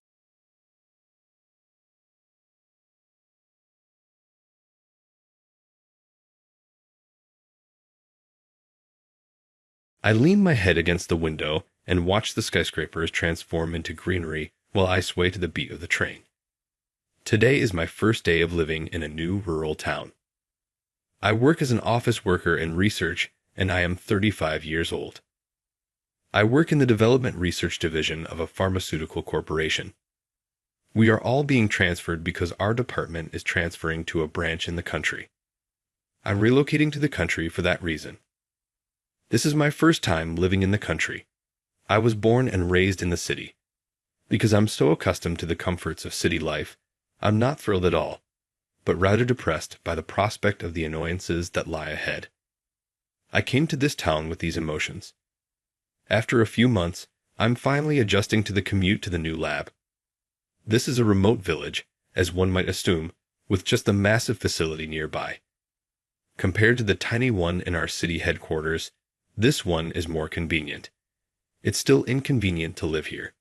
[SPEAKER 7] I lean my head against the window and watch the skyscrapers transform into greenery while I sway to the beat of the train. Today is my first day of living in a new rural town. I work as an office worker in research, and I am 35 years old. I work in the development research division of a pharmaceutical corporation. We are all being transferred because our department is transferring to a branch in the country. I'm relocating to the country for that reason. This is my first time living in the country. I was born and raised in the city. Because I'm so accustomed to the comforts of city life, I'm not thrilled at all, but rather depressed by the prospect of the annoyances that lie ahead. I came to this town with these emotions. After a few months, I'm finally adjusting to the commute to the new lab. This is a remote village, as one might assume, with just the massive facility nearby. Compared to the tiny one in our city headquarters, this one is more convenient. It's still inconvenient to live here.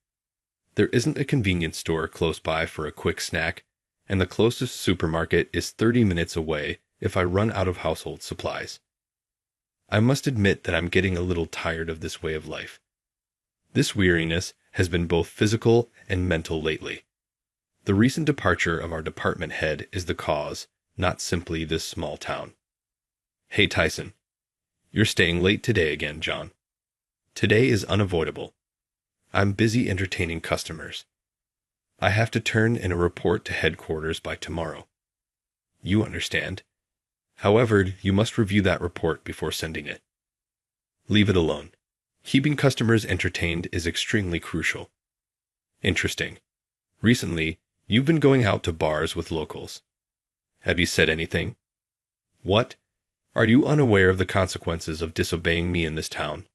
[SPEAKER 7] There isn't a convenience store close by for a quick snack, and the closest supermarket is 30 minutes away if I run out of household supplies. I must admit that I'm getting a little tired of this way of life. This weariness has been both physical and mental lately. The recent departure of our department head is the cause, not simply this small town. Hey Tyson. You're staying late today again, John. Today is unavoidable. I'm busy entertaining customers. I have to turn in a report to headquarters by tomorrow. You understand. However, you must review that report before sending it. Leave it alone. Keeping customers entertained is extremely crucial. Interesting. Recently, you've been going out to bars with locals. Have you said anything? What? Are you unaware of the consequences of disobeying me in this town?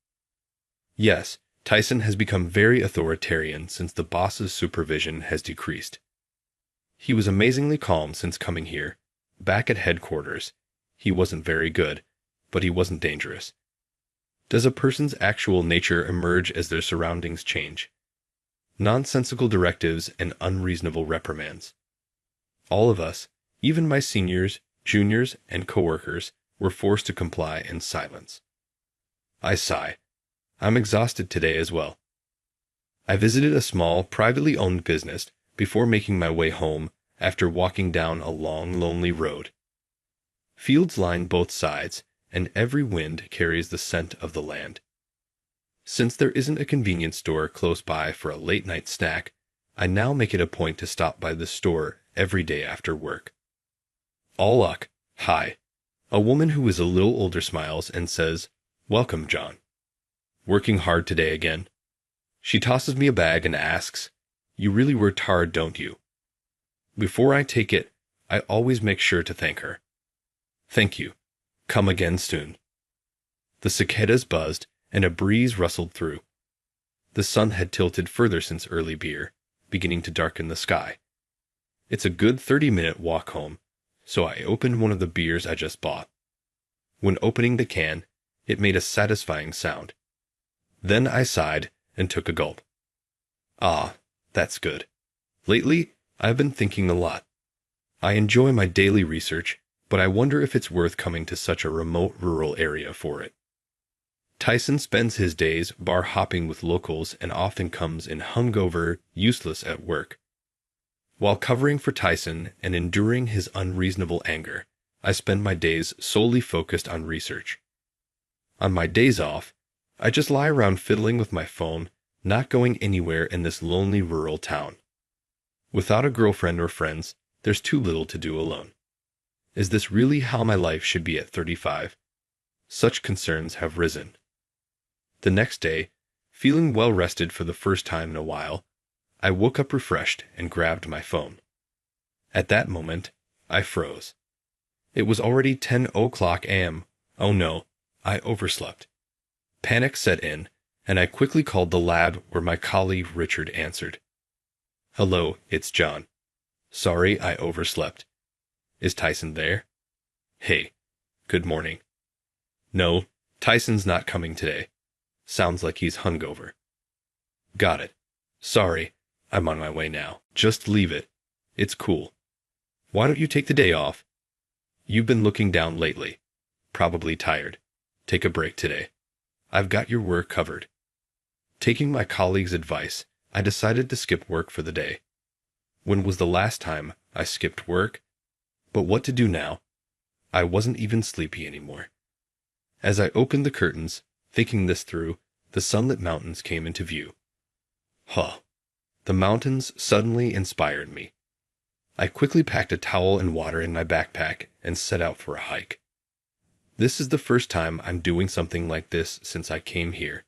[SPEAKER 7] Yes, Tyson has become very authoritarian since the boss's supervision has decreased. He was amazingly calm since coming here. Back at headquarters, he wasn't very good, but he wasn't dangerous. Does a person's actual nature emerge as their surroundings change? Nonsensical directives and unreasonable reprimands. All of us, even my seniors, juniors, and coworkers, were forced to comply in silence. I sigh. I'm exhausted today as well. I visited a small, privately owned business before making my way home after walking down a long, lonely road. Fields line both sides, and every wind carries the scent of the land. Since there isn't a convenience store close by for a late-night snack, I now make it a point to stop by the store every day after work. All luck. Hi. A woman who is a little older smiles and says, "Welcome, John. Working hard today again?" She tosses me a bag and asks, "You really worked hard, don't you?" Before I take it, I always make sure to thank her. "Thank you. Come again soon." The cicadas buzzed, and a breeze rustled through. The sun had tilted further since early beer, beginning to darken the sky. It's a good 30-minute walk home, so I opened one of the beers I just bought. When opening the can, it made a satisfying sound. Then I sighed and took a gulp. Ah, that's good. Lately, I've been thinking a lot. I enjoy my daily research, but I wonder if it's worth coming to such a remote rural area for it. Tyson spends his days bar hopping with locals and often comes in hungover, useless at work. While covering for Tyson and enduring his unreasonable anger, I spend my days solely focused on research. On my days off, I just lie around fiddling with my phone, not going anywhere in this lonely rural town. Without a girlfriend or friends, there's too little to do alone. Is this really how my life should be at 35? Such concerns have risen. The next day, feeling well rested for the first time in a while, I woke up refreshed and grabbed my phone. At that moment, I froze. It was already 10:00 a.m. Oh no, I overslept. Panic set in, and I quickly called the lab where my colleague Richard answered. "Hello, it's John. Sorry I overslept. Is Tyson there?" "Hey, good morning." "No, Tyson's not coming today. Sounds like he's hungover." "Got it. Sorry, I'm on my way now. Just leave it. It's cool. Why don't you take the day off? You've been looking down lately. Probably tired. Take a break today." I've got your work covered. Taking my colleague's advice, I decided to skip work for the day. When was the last time I skipped work? But what to do now? I wasn't even sleepy anymore. As I opened the curtains, thinking this through, the sunlit mountains came into view. Huh. The mountains suddenly inspired me. I quickly packed a towel and water in my backpack and set out for a hike. This is the first time I'm doing something like this since I came here.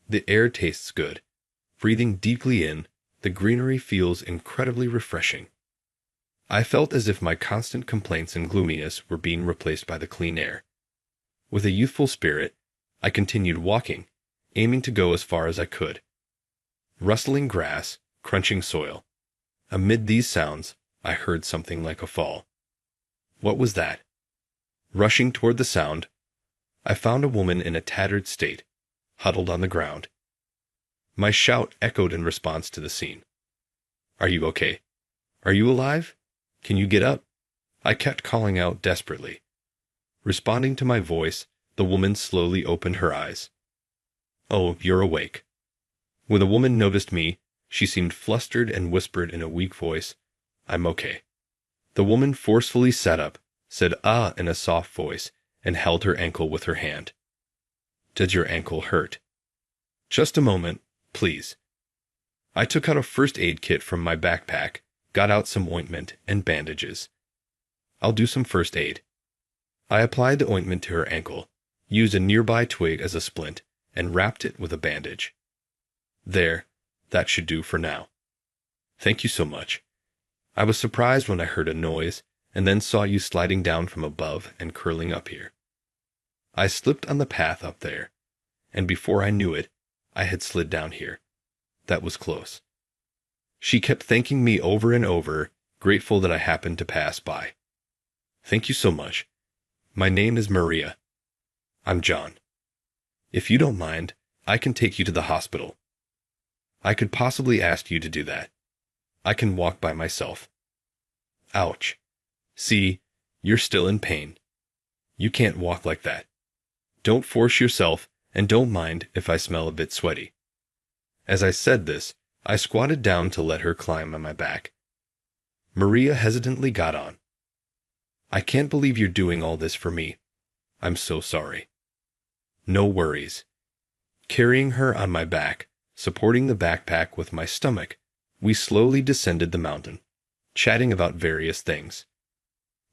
[SPEAKER 7] The air tastes good. Breathing deeply in, the greenery feels incredibly refreshing. I felt as if my constant complaints and gloominess were being replaced by the clean air. With a youthful spirit, I continued walking, aiming to go as far as I could. Rustling grass, crunching soil. Amid these sounds, I heard something like a fall. What was that? Rushing toward the sound, I found a woman in a tattered state, huddled on the ground. My shout echoed in response to the scene. Are you okay? Are you alive? Can you get up? I kept calling out desperately. Responding to my voice, the woman slowly opened her eyes. Oh, you're awake. When the woman noticed me, she seemed flustered and whispered in a weak voice, I'm okay. The woman forcefully sat up, said ah in a soft voice, and held her ankle with her hand. Does your ankle hurt? Just a moment, please. I took out a first aid kit from my backpack, got out some ointment and bandages. I'll do some first aid. I applied the ointment to her ankle, used a nearby twig as a splint, and wrapped it with a bandage. There, that should do for now. Thank you so much. I was surprised when I heard a noise, and then saw you sliding down from above and curling up here. I slipped on the path up there, and before I knew it, I had slid down here. That was close. She kept thanking me over and over, grateful that I happened to pass by. Thank you so much. My name is Maria. I'm John. If you don't mind, I can take you to the hospital. I could possibly ask you to do that. I can walk by myself. Ouch. See, you're still in pain. You can't walk like that. Don't force yourself, and don't mind if I smell a bit sweaty. As I said this, I squatted down to let her climb on my back. Maria hesitantly got on. I can't believe you're doing all this for me. I'm so sorry. No worries. Carrying her on my back, supporting the backpack with my stomach, we slowly descended the mountain, chatting about various things.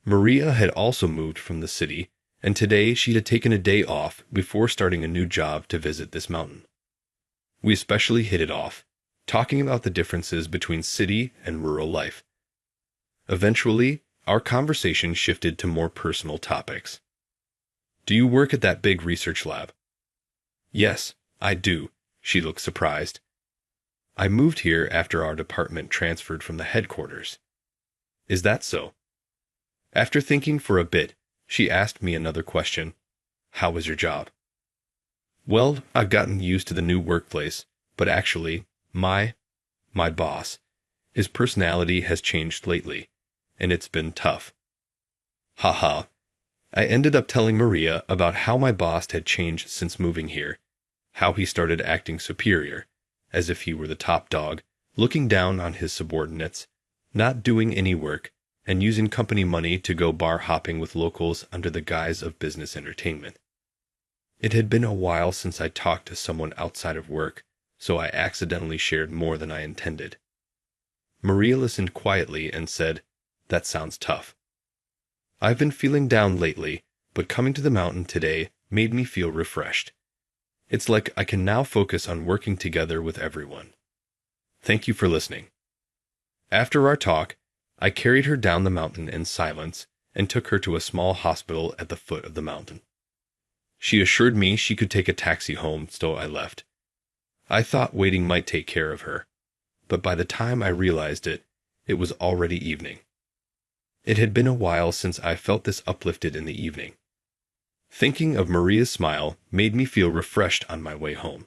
[SPEAKER 7] Maria had also moved from the city, and today she had taken a day off before starting a new job to visit this mountain. We especially hit it off, talking about the differences between city and rural life. Eventually, our conversation shifted to more personal topics. Do you work at that big research lab? Yes, I do. She looked surprised. I moved here after our department transferred from the headquarters. Is that so? After thinking for a bit, she asked me another question. How was your job? Well, I've gotten used to the new workplace, but actually, my boss, his personality has changed lately, and it's been tough. Haha. I ended up telling Maria about how my boss had changed since moving here, how he started acting superior, as if he were the top dog, looking down on his subordinates, not doing any work, and using company money to go bar hopping with locals under the guise of business entertainment. It had been a while since I talked to someone outside of work, so I accidentally shared more than I intended. Maria listened quietly and said, That sounds tough. I've been feeling down lately, but coming to the mountain today made me feel refreshed. It's like I can now focus on working together with everyone. Thank you for listening. After our talk, I carried her down the mountain in silence and took her to a small hospital at the foot of the mountain. She assured me she could take a taxi home, so I left. I thought waiting might take care of her, but by the time I realized it, it was already evening. It had been a while since I felt this uplifted in the evening. Thinking of Maria's smile made me feel refreshed on my way home.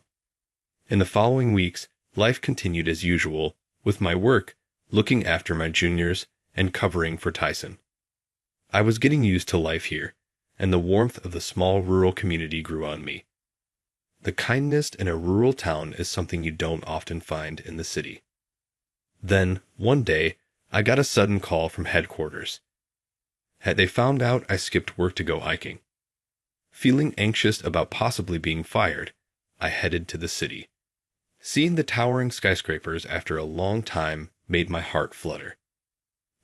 [SPEAKER 7] In the following weeks, life continued as usual, with my work, looking after my juniors, and covering for Tyson. I was getting used to life here, and the warmth of the small rural community grew on me. The kindness in a rural town is something you don't often find in the city. Then, one day, I got a sudden call from headquarters. Had they found out I skipped work to go hiking? Feeling anxious about possibly being fired, I headed to the city. Seeing the towering skyscrapers after a long time made my heart flutter.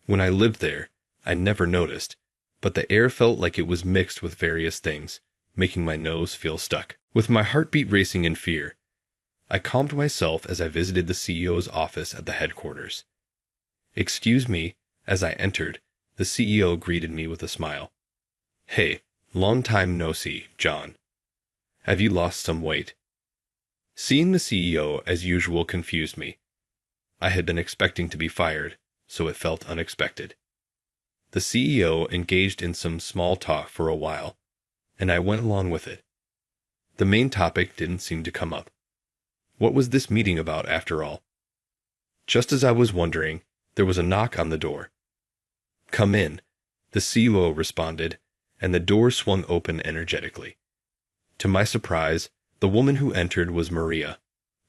[SPEAKER 7] When I lived there, I never noticed, but the air felt like it was mixed with various things, making my nose feel stuck. With my heartbeat racing in fear, I calmed myself as I visited the CEO's office at the headquarters. "Excuse me," as I entered, the CEO greeted me with a smile. "Hey, long time no see, John. Have you lost some weight?" Seeing the CEO as usual confused me. I had been expecting to be fired, so it felt unexpected. The CEO engaged in some small talk for a while, and I went along with it. The main topic didn't seem to come up. What was this meeting about after all? Just as I was wondering, there was a knock on the door. "Come in," the CEO responded, and the door swung open energetically. To my surprise, the woman who entered was Maria,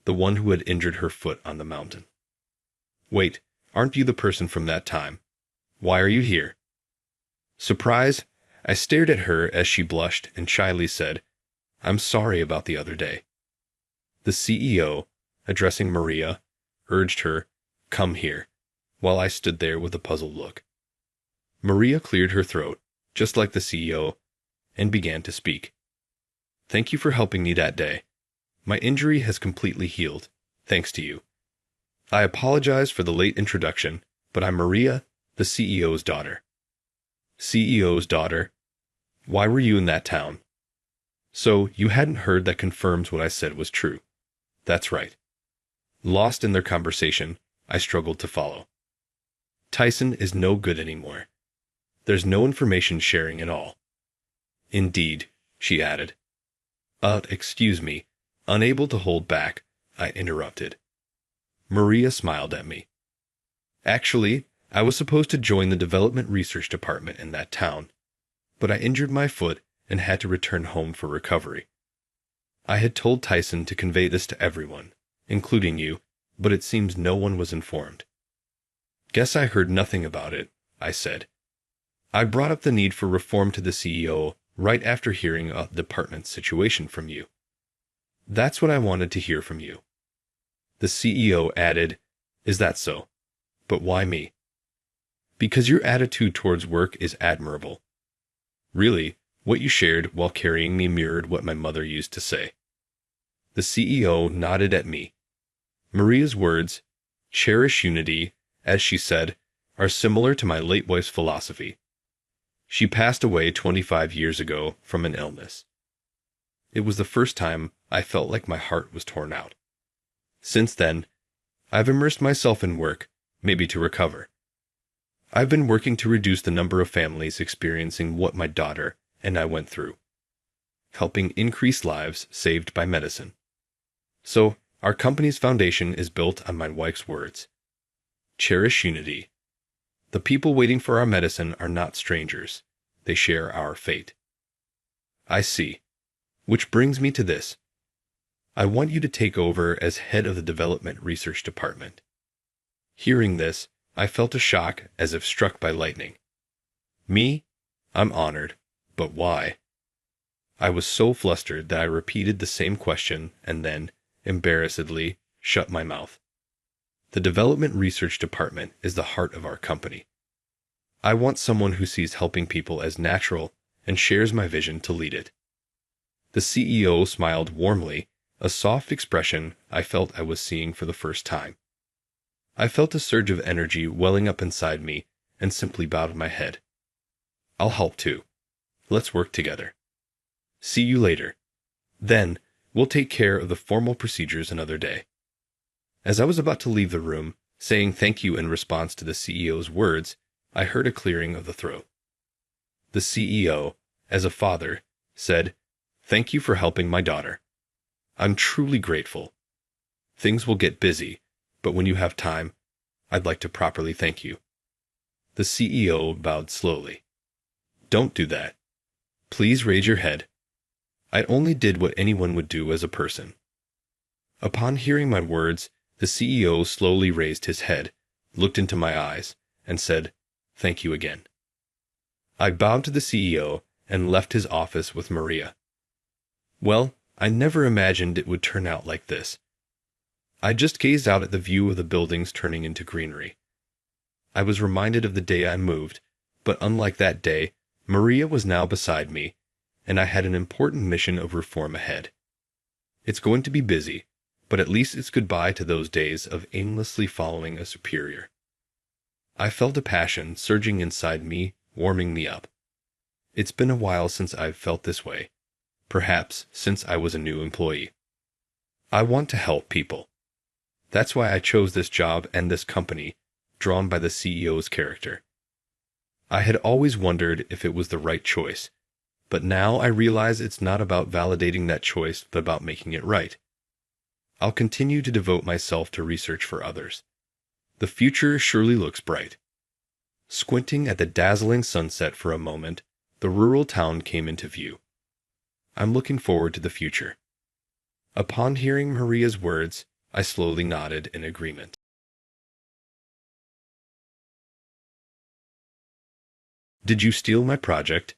[SPEAKER 7] the one who had injured her foot on the mountain. "Wait, aren't you the person from that time? Why are you here?" Surprised, I stared at her as she blushed and shyly said, "I'm sorry about the other day." The CEO, addressing Maria, urged her, "Come here," while I stood there with a puzzled look. Maria cleared her throat, just like the CEO, and began to speak. "Thank you for helping me that day. My injury has completely healed, thanks to you. I apologize for the late introduction, but I'm Maria, the CEO's daughter." "CEO's daughter? Why were you in that town?" "So, you hadn't heard that confirms what I said was true." "That's right." Lost in their conversation, I struggled to follow. "Tyson is no good anymore. There's no information sharing at all." "Indeed," she added. Excuse me." Unable to hold back, I interrupted. Maria smiled at me. "Actually, I was supposed to join the development research department in that town, but I injured my foot and had to return home for recovery. I had told Tyson to convey this to everyone, including you, but it seems no one was informed." "Guess I heard nothing about it," I said. "I brought up the need for reform to the CEO right after hearing a department situation from you. That's what I wanted to hear from you." The CEO added, "Is that so? But why me?" "Because your attitude towards work is admirable. Really, what you shared while carrying me mirrored what my mother used to say." The CEO nodded at me. Maria's words, "cherish unity," as she said, are similar to my late wife's philosophy. She passed away 25 years ago from an illness. It was the first time I felt like my heart was torn out. Since then, I've immersed myself in work, maybe to recover. I've been working to reduce the number of families experiencing what my daughter and I went through, helping increase lives saved by medicine. So, our company's foundation is built on my wife's words. Cherish unity. The people waiting for our medicine are not strangers. They share our fate. I see. Which brings me to this. I want you to take over as head of the Development Research Department. Hearing this, I felt a shock as if struck by lightning. Me? I'm honored. But why? I was so flustered that I repeated the same question and then, embarrassedly, shut my mouth. The Development Research Department is the heart of our company. I want someone who sees helping people as natural and shares my vision to lead it. The CEO smiled warmly, a soft expression I felt I was seeing for the first time. I felt a surge of energy welling up inside me and simply bowed my head. I'll help too. Let's work together. See you later. Then, we'll take care of the formal procedures another day. As I was about to leave the room, saying thank you in response to the CEO's words, I heard a clearing of the throat. The CEO, as a father, said, "Thank you for helping my daughter. I'm truly grateful. Things will get busy, but when you have time, I'd like to properly thank you." The CEO bowed slowly. "Don't do that. Please raise your head." I only did what anyone would do as a person. Upon hearing my words, the CEO slowly raised his head, looked into my eyes, and said, "Thank you again." I bowed to the CEO and left his office with Maria. Well, I never imagined it would turn out like this. I just gazed out at the view of the buildings turning into greenery. I was reminded of the day I moved, but unlike that day, Maria was now beside me, and I had an important mission of reform ahead. It's going to be busy, but at least it's goodbye to those days of aimlessly following a superior. I felt a passion surging inside me, warming me up. It's been a while since I've felt this way, perhaps since I was a new employee. I want to help people. That's why I chose this job and this company, drawn by the CEO's character. I had always wondered if it was the right choice, but now I realize it's not about validating that choice, but about making it right. I'll continue to devote myself to research for others. The future surely looks bright. Squinting at the dazzling sunset for a moment, the rural town came into view. I'm looking forward to the future. Upon hearing Maria's words, I slowly nodded in agreement. "Did you steal my project?"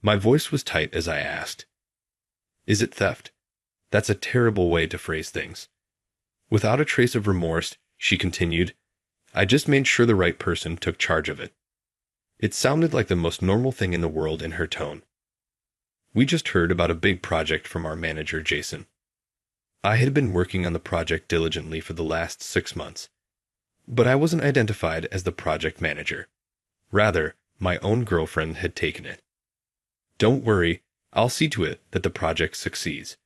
[SPEAKER 7] My voice was tight as I asked. "Is it theft?" That's a terrible way to phrase things. Without a trace of remorse, she continued, "I just made sure the right person took charge of it." It sounded like the most normal thing in the world in her tone. We just heard about a big project from our manager, Jason. I had been working on the project diligently for the last 6 months, but I wasn't identified as the project manager. Rather, my own girlfriend had taken it. "Don't worry, I'll see to it that the project succeeds.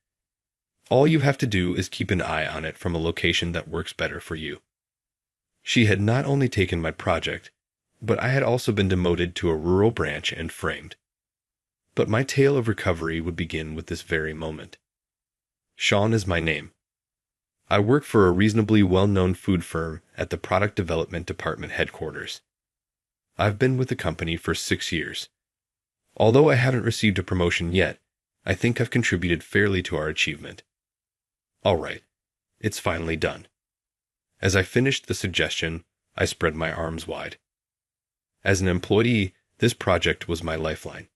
[SPEAKER 7] All you have to do is keep an eye on it from a location that works better for you." She had not only taken my project, but I had also been demoted to a rural branch and framed. But my tale of recovery would begin with this very moment. Sean is my name. I work for a reasonably well-known food firm at the product development department headquarters. I've been with the company for 6 years. Although I haven't received a promotion yet, I think I've contributed fairly to our achievement. All right, it's finally done. As I finished the suggestion, I spread my arms wide. As an employee, this project was my lifeline.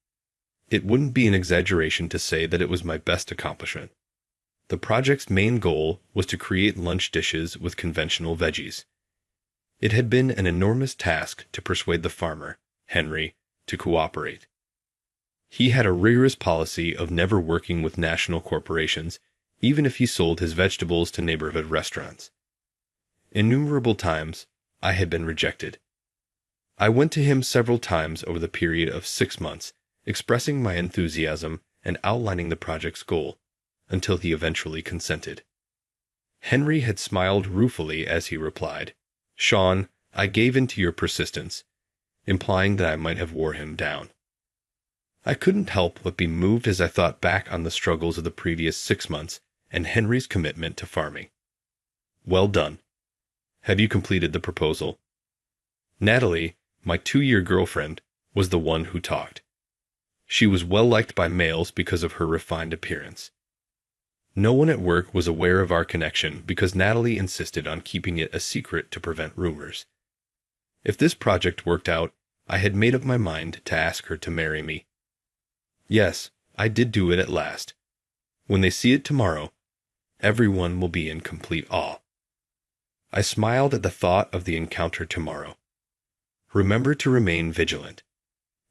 [SPEAKER 7] It wouldn't be an exaggeration to say that it was my best accomplishment. The project's main goal was to create lunch dishes with conventional veggies. It had been an enormous task to persuade the farmer, Henry, to cooperate. He had a rigorous policy of never working with national corporations, even if he sold his vegetables to neighborhood restaurants. Innumerable times, I had been rejected. I went to him several times over the period of 6 months, expressing my enthusiasm and outlining the project's goal, until he eventually consented. Henry had smiled ruefully as he replied, "Sean, I gave in to your persistence," implying that I might have wore him down. I couldn't help but be moved as I thought back on the struggles of the previous 6 months and Henry's commitment to farming. "Well done. Have you completed the proposal?" Natalie, my 2-year girlfriend, was the one who talked. She was well liked by males because of her refined appearance. No one at work was aware of our connection because Natalie insisted on keeping it a secret to prevent rumors. If this project worked out, I had made up my mind to ask her to marry me. Yes, I did do it at last. When they see it tomorrow, everyone will be in complete awe. I smiled at the thought of the encounter tomorrow. Remember to remain vigilant.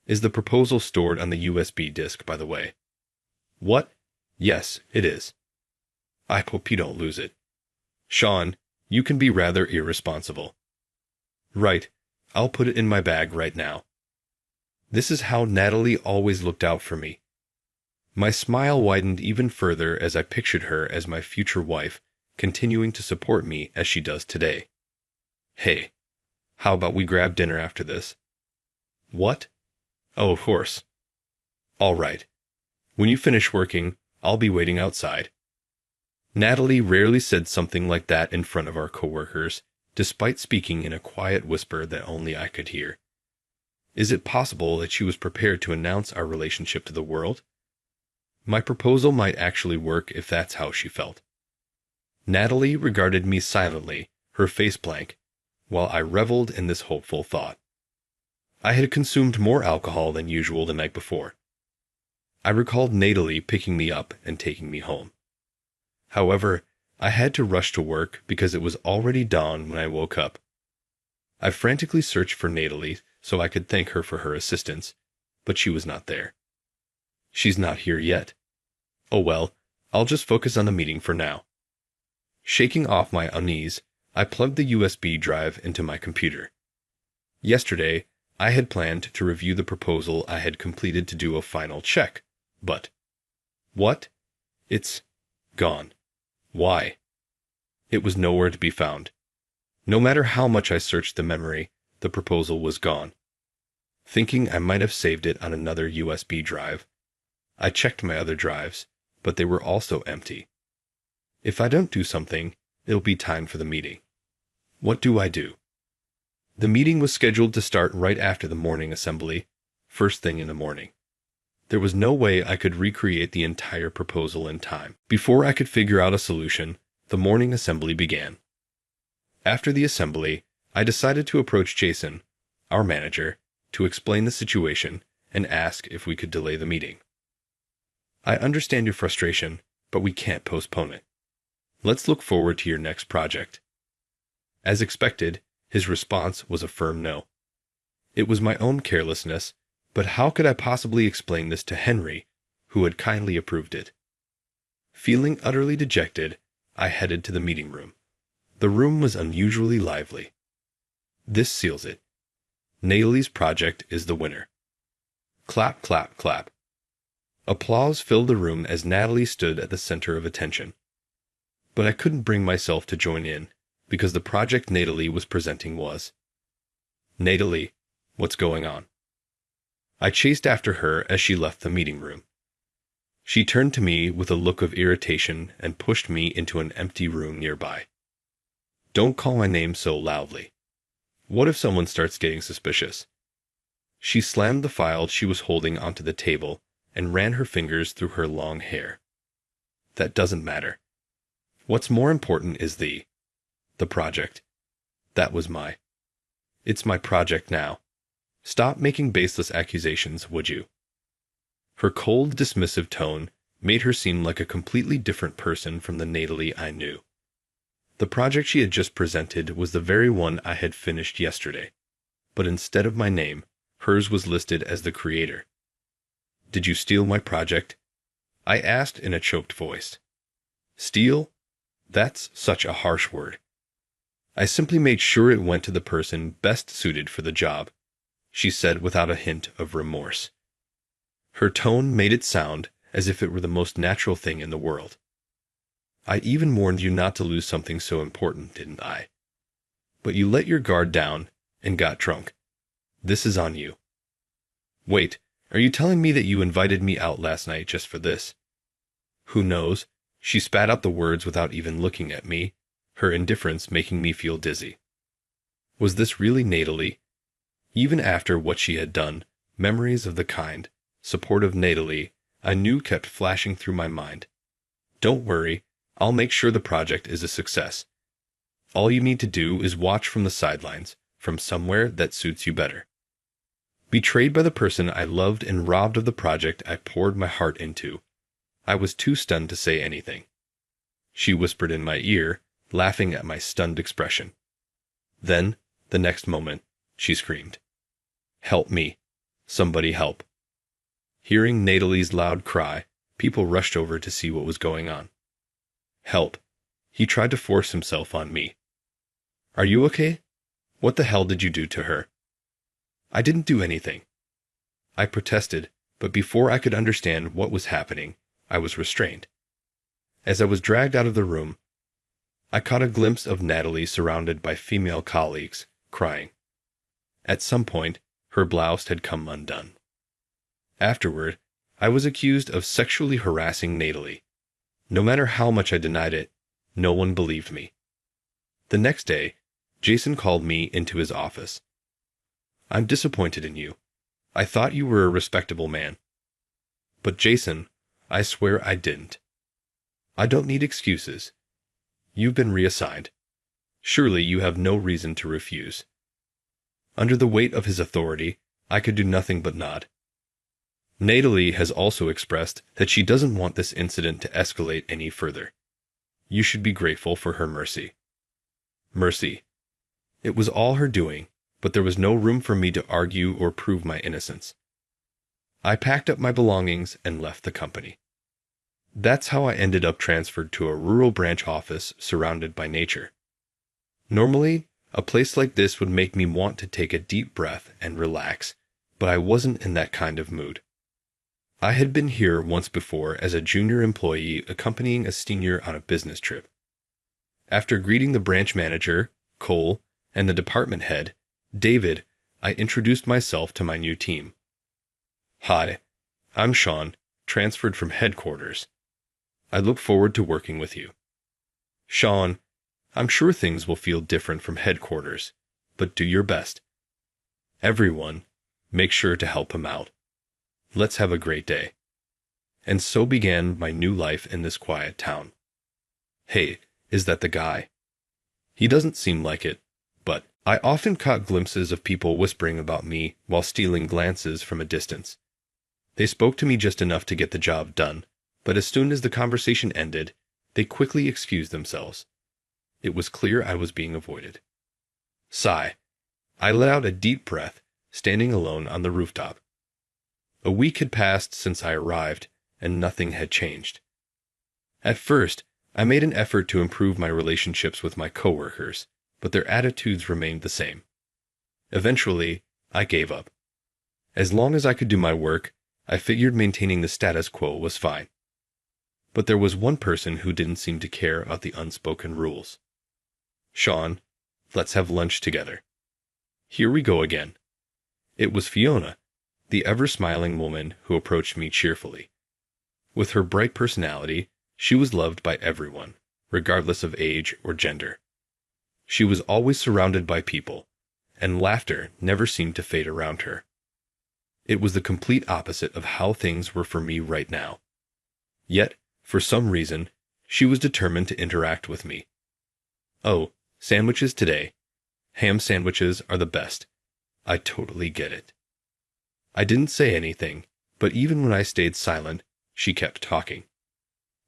[SPEAKER 7] Is the proposal stored on the USB disk, by the way? What? Yes, it is. I hope you don't lose it. Sean, you can be rather irresponsible. Right, I'll put it in my bag right now. This is how Natalie always looked out for me. My smile widened even further as I pictured her as my future wife, continuing to support me as she does today. Hey, how about we grab dinner after this? What? Oh, of course. All right. When you finish working, I'll be waiting outside. Natalie rarely said something like that in front of our coworkers, despite speaking in a quiet whisper that only I could hear. Is it possible that she was prepared to announce our relationship to the world? My proposal might actually work if that's how she felt. Natalie regarded me silently, her face blank, while I reveled in this hopeful thought. I had consumed more alcohol than usual the night before. I recalled Natalie picking me up and taking me home. However, I had to rush to work because it was already dawn when I woke up. I frantically searched for Natalie so I could thank her for her assistance, but she was not there. She's not here yet. Oh well, I'll just focus on the meeting for now. Shaking off my unease, I plugged the USB drive into my computer. Yesterday, I had planned to review the proposal I had completed to do a final check, but what? It's gone. Why? It was nowhere to be found. No matter how much I searched the memory, the proposal was gone. Thinking I might have saved it on another USB drive, I checked my other drives, but they were also empty. If I don't do something, it'll be time for the meeting. What do I do? The meeting was scheduled to start right after the morning assembly, first thing in the morning. There was no way I could recreate the entire proposal in time. Before I could figure out a solution, the morning assembly began. After the assembly, I decided to approach Jason, our manager, to explain the situation and ask if we could delay the meeting. I understand your frustration, but we can't postpone it. Let's look forward to your next project. As expected, his response was a firm no. It was my own carelessness, but how could I possibly explain this to Henry, who had kindly approved it? Feeling utterly dejected, I headed to the meeting room. The room was unusually lively. This seals it. Natalie's project is the winner. Clap, clap, clap. Applause filled the room as Natalie stood at the center of attention. But I couldn't bring myself to join in, because the project Natalie was presenting was. Natalie, what's going on? I chased after her as she left the meeting room. She turned to me with a look of irritation and pushed me into an empty room nearby. Don't call my name so loudly. What if someone starts getting suspicious? She slammed the file she was holding onto the table and ran her fingers through her long hair. That doesn't matter. What's more important is the project. That was It's my project now. Stop making baseless accusations, would you? Her cold, dismissive tone made her seem like a completely different person from the Natalie I knew. The project she had just presented was the very one I had finished yesterday, but instead of my name, hers was listed as the creator. Did you steal my project? I asked in a choked voice. Steal? That's such a harsh word. I simply made sure it went to the person best suited for the job, she said without a hint of remorse. Her tone made it sound as if it were the most natural thing in the world. I even warned you not to lose something so important, didn't I? But you let your guard down and got drunk. This is on you. Wait, are you telling me that you invited me out last night just for this? Who knows? She spat out the words without even looking at me, her indifference making me feel dizzy. Was this really Natalie? Even after what she had done, memories of the kind, supportive Natalie I knew kept flashing through my mind. Don't worry, I'll make sure the project is a success. All you need to do is watch from the sidelines, from somewhere that suits you better. Betrayed by the person I loved and robbed of the project I poured my heart into, I was too stunned to say anything. She whispered in my ear, laughing at my stunned expression. Then, the next moment, she screamed. Help me. Somebody help. Hearing Natalie's loud cry, people rushed over to see what was going on. Help. He tried to force himself on me. Are you okay? What the hell did you do to her? I didn't do anything. I protested, but before I could understand what was happening, I was restrained. As I was dragged out of the room, I caught a glimpse of Natalie surrounded by female colleagues, crying. At some point, her blouse had come undone. Afterward, I was accused of sexually harassing Natalie. No matter how much I denied it, no one believed me. The next day, Jason called me into his office. I'm disappointed in you. I thought you were a respectable man. But Jason, I swear I didn't. I don't need excuses. You've been reassigned. Surely you have no reason to refuse. Under the weight of his authority, I could do nothing but nod. Natalie has also expressed that she doesn't want this incident to escalate any further. You should be grateful for her mercy. Mercy. It was all her doing, but there was no room for me to argue or prove my innocence. I packed up my belongings and left the company. That's how I ended up transferred to a rural branch office surrounded by nature. Normally, a place like this would make me want to take a deep breath and relax, but I wasn't in that kind of mood. I had been here once before as a junior employee accompanying a senior on a business trip. After greeting the branch manager, Cole, and the department head, David, I introduced myself to my new team. Hi, I'm Sean, transferred from headquarters. I look forward to working with you. Sean, I'm sure things will feel different from headquarters, but do your best. Everyone, make sure to help him out. Let's have a great day. And so began my new life in this quiet town. Hey, is that the guy? He doesn't seem like it, but I often caught glimpses of people whispering about me while stealing glances from a distance. They spoke to me just enough to get the job done, but as soon as the conversation ended, they quickly excused themselves. It was clear I was being avoided. Sigh. I let out a deep breath, standing alone on the rooftop. A week had passed since I arrived, and nothing had changed. At first, I made an effort to improve my relationships with my coworkers, but their attitudes remained the same. Eventually, I gave up. As long as I could do my work, I figured maintaining the status quo was fine. But there was one person who didn't seem to care about the unspoken rules. Sean, let's have lunch together. Here we go again. It was Fiona, the ever-smiling woman who approached me cheerfully. With her bright personality, she was loved by everyone, regardless of age or gender. She was always surrounded by people, and laughter never seemed to fade around her. It was the complete opposite of how things were for me right now. Yet, for some reason, she was determined to interact with me. Oh, sandwiches today. Ham sandwiches are the best. I totally get it. I didn't say anything, but even when I stayed silent, she kept talking.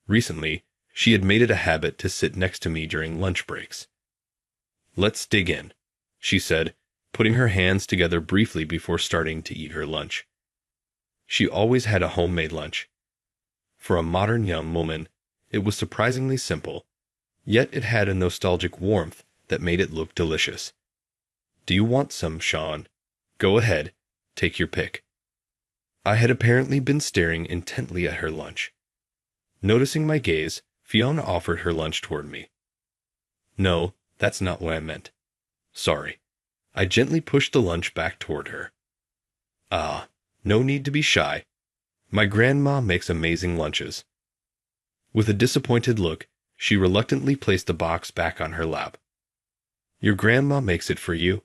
[SPEAKER 7] Recently, she had made it a habit to sit next to me during lunch breaks. Let's dig in, she said, putting her hands together briefly before starting to eat her lunch. She always had a homemade lunch. For a modern young woman, it was surprisingly simple, yet it had a nostalgic warmth that made it look delicious. Do you want some, Sean? Go ahead, take your pick. I had apparently been staring intently at her lunch. Noticing my gaze, Fiona offered her lunch toward me. No, that's not what I meant. Sorry. I gently pushed the lunch back toward her. Ah, no need to be shy. My grandma makes amazing lunches. With a disappointed look, she reluctantly placed the box back on her lap. Your grandma makes it for you?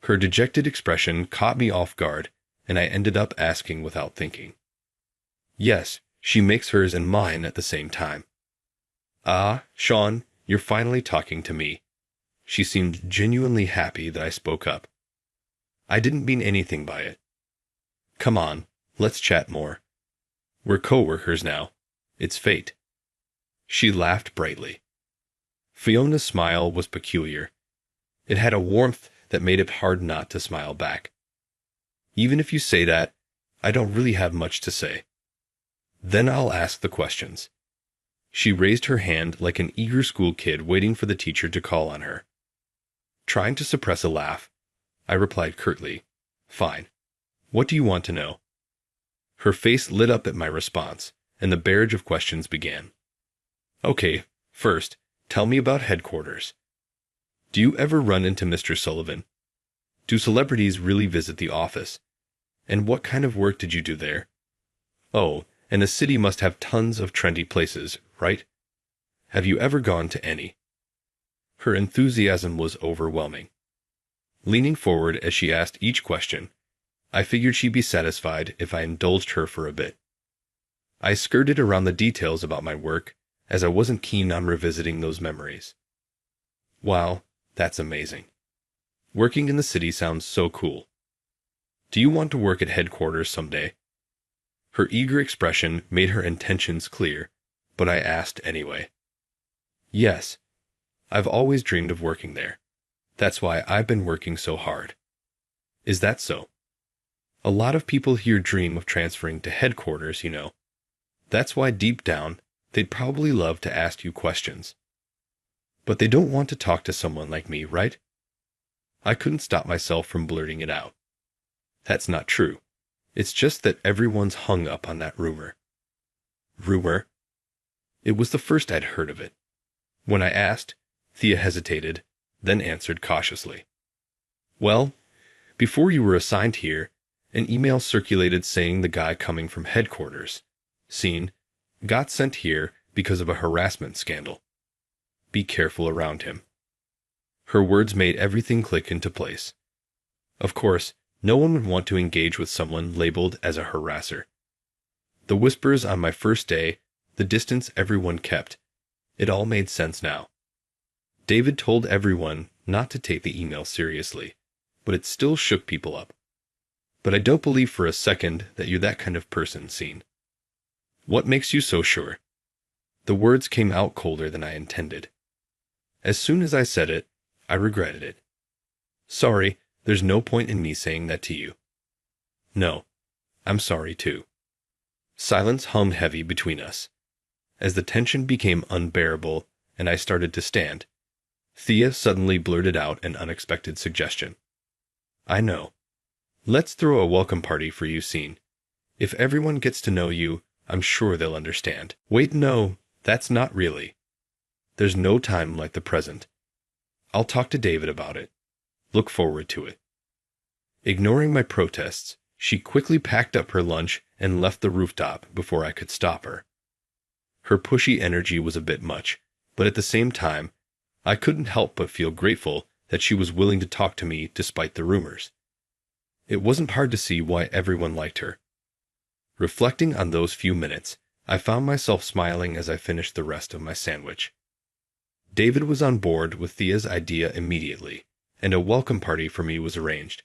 [SPEAKER 7] Her dejected expression caught me off guard, and I ended up asking without thinking. Yes, she makes hers and mine at the same time. Ah, Sean, you're finally talking to me. She seemed genuinely happy that I spoke up. I didn't mean anything by it. Come on, let's chat more. We're co-workers now. It's fate. She laughed brightly. Fiona's smile was peculiar. It had a warmth that made it hard not to smile back. Even if you say that, I don't really have much to say. Then I'll ask the questions. She raised her hand like an eager school kid waiting for the teacher to call on her. Trying to suppress a laugh, I replied curtly, Fine. What do you want to know? Her face lit up at my response, and the barrage of questions began. Okay, first, tell me about headquarters. Do you ever run into Mr. Sullivan? Do celebrities really visit the office? And what kind of work did you do there? Oh, and the city must have tons of trendy places, right? Have you ever gone to any? Her enthusiasm was overwhelming. Leaning forward as she asked each question, I figured she'd be satisfied if I indulged her for a bit. I skirted around the details about my work, as I wasn't keen on revisiting those memories. Wow, that's amazing. Working in the city sounds so cool. Do you want to work at headquarters someday? Her eager expression made her intentions clear, but I asked anyway. Yes, I've always dreamed of working there. That's why I've been working so hard. Is that so? A lot of people here dream of transferring to headquarters, you know. That's why deep down, they'd probably love to ask you questions. But they don't want to talk to someone like me, right? I couldn't stop myself from blurting it out. That's not true. It's just that everyone's hung up on that rumor. Rumor? It was the first I'd heard of it. When I asked, Thea hesitated, then answered cautiously. Well, before you were assigned here, an email circulated saying the guy coming from headquarters, seen, got sent here because of a harassment scandal. Be careful around him. Her words made everything click into place. Of course, no one would want to engage with someone labeled as a harasser. The whispers on my first day, the distance everyone kept, it all made sense now. David told everyone not to take the email seriously, but it still shook people up. But I don't believe for a second that you're that kind of person, Scene. What makes you so sure? The words came out colder than I intended. As soon as I said it, I regretted it. Sorry, there's no point in me saying that to you. No, I'm sorry too. Silence hummed heavy between us. As the tension became unbearable and I started to stand, Thea suddenly blurted out an unexpected suggestion. I know. Let's throw a welcome party for you, Scene. If everyone gets to know you, I'm sure they'll understand. Wait, no, that's not really. There's no time like the present. I'll talk to David about it. Look forward to it. Ignoring my protests, she quickly packed up her lunch and left the rooftop before I could stop her. Her pushy energy was a bit much, but at the same time, I couldn't help but feel grateful that she was willing to talk to me despite the rumors. It wasn't hard to see why everyone liked her. Reflecting on those few minutes, I found myself smiling as I finished the rest of my sandwich. David was on board with Thea's idea immediately, and a welcome party for me was arranged.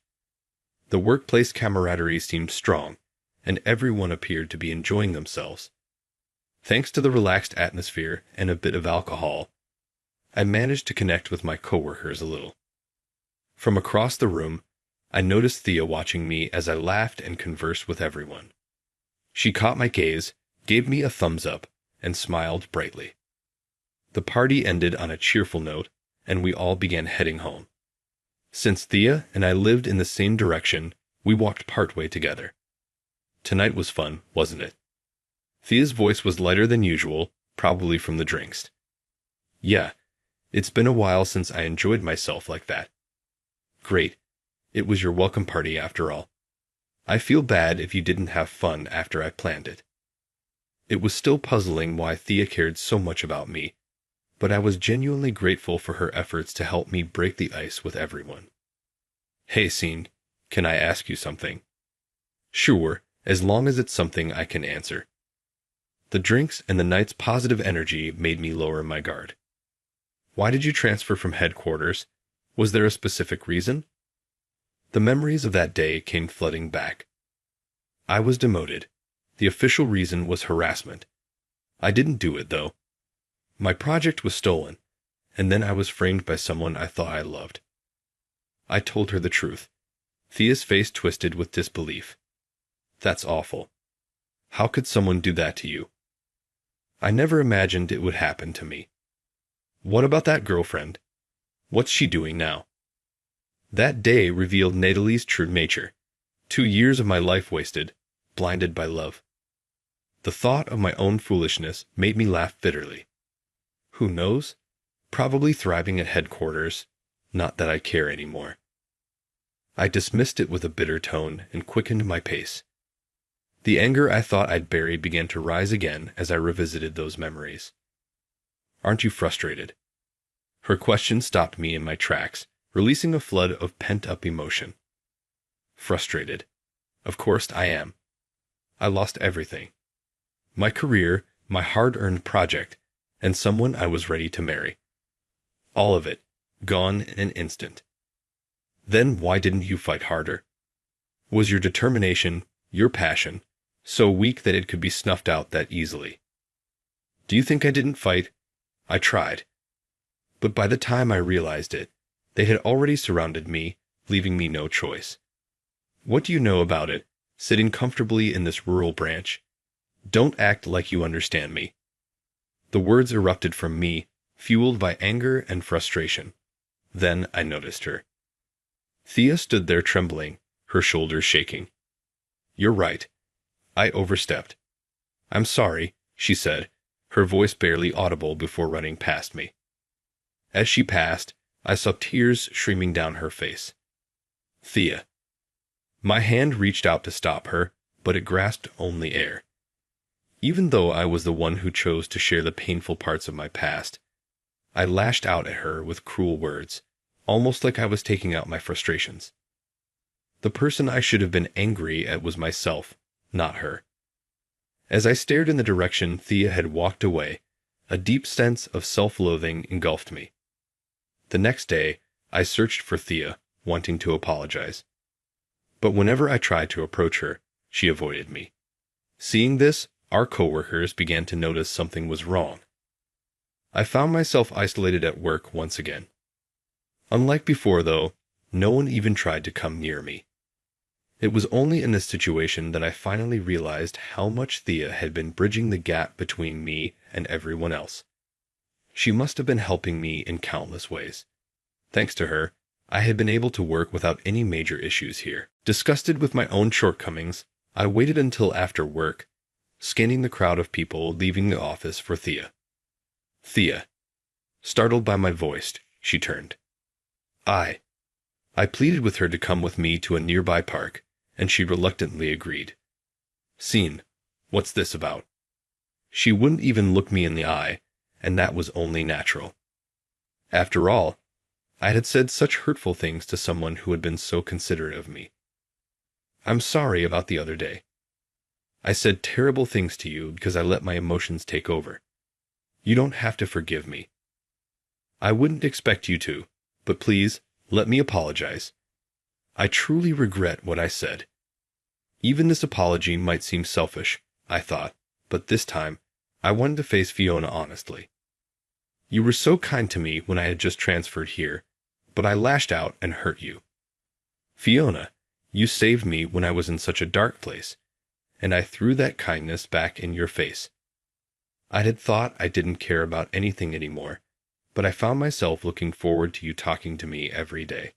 [SPEAKER 7] The workplace camaraderie seemed strong, and everyone appeared to be enjoying themselves. Thanks to the relaxed atmosphere and a bit of alcohol, I managed to connect with my coworkers a little. From across the room, I noticed Thea watching me as I laughed and conversed with everyone. She caught my gaze, gave me a thumbs up, and smiled brightly. The party ended on a cheerful note, and we all began heading home. Since Thea and I lived in the same direction, we walked partway together. Tonight was fun, wasn't it? Thea's voice was lighter than usual, probably from the drinks. Yeah, it's been a while since I enjoyed myself like that. Great. It was your welcome party after all. I feel bad if you didn't have fun after I planned it. It was still puzzling why Thea cared so much about me, but I was genuinely grateful for her efforts to help me break the ice with everyone. Hey, Scene, can I ask you something? Sure, as long as it's something I can answer. The drinks and the night's positive energy made me lower my guard. Why did you transfer from headquarters? Was there a specific reason? The memories of that day came flooding back. I was demoted. The official reason was harassment. I didn't do it, though. My project was stolen, and then I was framed by someone I thought I loved. I told her the truth. Thea's face twisted with disbelief. That's awful. How could someone do that to you? I never imagined it would happen to me. What about that girlfriend? What's she doing now? That day revealed Natalie's true nature. 2 years of my life wasted, blinded by love. The thought of my own foolishness made me laugh bitterly. Who knows? Probably thriving at headquarters. Not that I care anymore. I dismissed it with a bitter tone and quickened my pace. The anger I thought I'd buried began to rise again as I revisited those memories. Aren't you frustrated? Her question stopped me in my tracks, releasing a flood of pent-up emotion. Frustrated. Of course I am. I lost everything. my career, my hard-earned project, and someone I was ready to marry. All of it, gone in an instant. Then why didn't you fight harder? Was your determination, your passion, so weak that it could be snuffed out that easily? Do you think I didn't fight? I tried. But by the time I realized it, they had already surrounded me, leaving me no choice. What do you know about it, sitting comfortably in this rural branch? Don't act like you understand me. The words erupted from me, fueled by anger and frustration. Then I noticed her. Thea stood there trembling, her shoulders shaking. You're right. I overstepped. I'm sorry, she said, her voice barely audible before running past me. As she passed, I saw tears streaming down her face. Thea. My hand reached out to stop her, but it grasped only air. Even though I was the one who chose to share the painful parts of my past, I lashed out at her with cruel words, almost like I was taking out my frustrations. The person I should have been angry at was myself, not her. As I stared in the direction Thea had walked away, a deep sense of self-loathing engulfed me. The next day, I searched for Thea, wanting to apologize. But whenever I tried to approach her, she avoided me. Seeing this, our coworkers began to notice something was wrong. I found myself isolated at work once again. Unlike before, though, no one even tried to come near me. It was only in this situation that I finally realized how much Thea had been bridging the gap between me and everyone else. She must have been helping me in countless ways. Thanks to her, I had been able to work without any major issues here. Disgusted with my own shortcomings, I waited until after work, scanning the crowd of people leaving the office for Thea. Thea. Startled by my voice, she turned. I pleaded with her to come with me to a nearby park, and she reluctantly agreed. Scene. What's this about? She wouldn't even look me in the eye, and that was only natural. After all, I had said such hurtful things to someone who had been so considerate of me. I'm sorry about the other day. I said terrible things to you because I let my emotions take over. You don't have to forgive me. I wouldn't expect you to, but please, let me apologize. I truly regret what I said. Even this apology might seem selfish, I thought, but this time, I wanted to face Fiona honestly. You were so kind to me when I had just transferred here, but I lashed out and hurt you. Fiona, you saved me when I was in such a dark place, and I threw that kindness back in your face. I had thought I didn't care about anything anymore, but I found myself looking forward to you talking to me every day.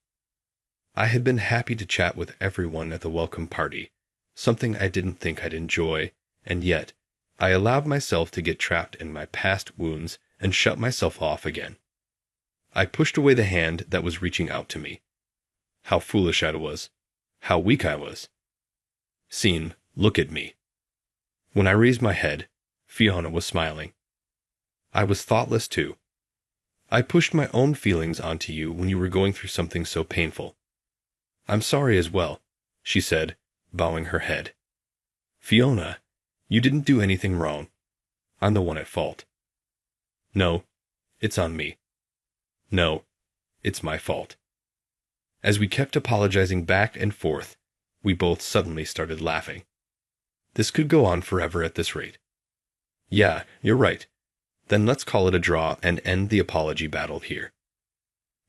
[SPEAKER 7] I had been happy to chat with everyone at the welcome party, something I didn't think I'd enjoy, and yet I allowed myself to get trapped in my past wounds and shut myself off again. I pushed away the hand that was reaching out to me. How foolish I was. How weak I was. Scene, look at me. When I raised my head, Fiona was smiling. I was thoughtless too. I pushed my own feelings onto you when you were going through something so painful. I'm sorry as well, she said, bowing her head. Fiona, you didn't do anything wrong. I'm the one at fault. No, it's on me. No, it's my fault. As we kept apologizing back and forth, we both suddenly started laughing. This could go on forever at this rate. Yeah, you're right. Then let's call it a draw and end the apology battle here.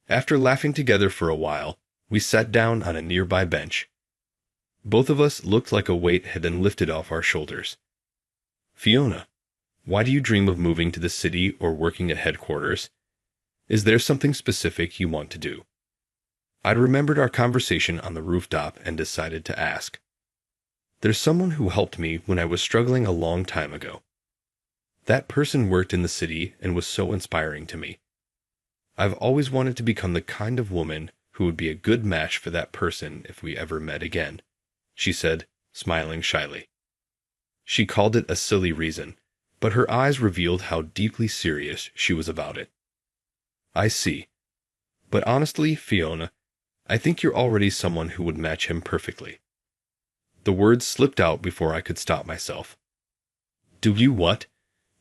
[SPEAKER 7] After laughing together for a while, we sat down on a nearby bench. Both of us looked like a weight had been lifted off our shoulders. Fiona, why do you dream of moving to the city or working at headquarters? Is there something specific you want to do? I'd remembered our conversation on the rooftop and decided to ask. There's someone who helped me when I was struggling a long time ago. That person worked in the city and was so inspiring to me. I've always wanted to become the kind of woman who would be a good match for that person if we ever met again, she said, smiling shyly. She called it a silly reason, but her eyes revealed how deeply serious she was about it. I see. But honestly, Fiona, I think you're already someone who would match him perfectly. The words slipped out before I could stop myself. Do you what?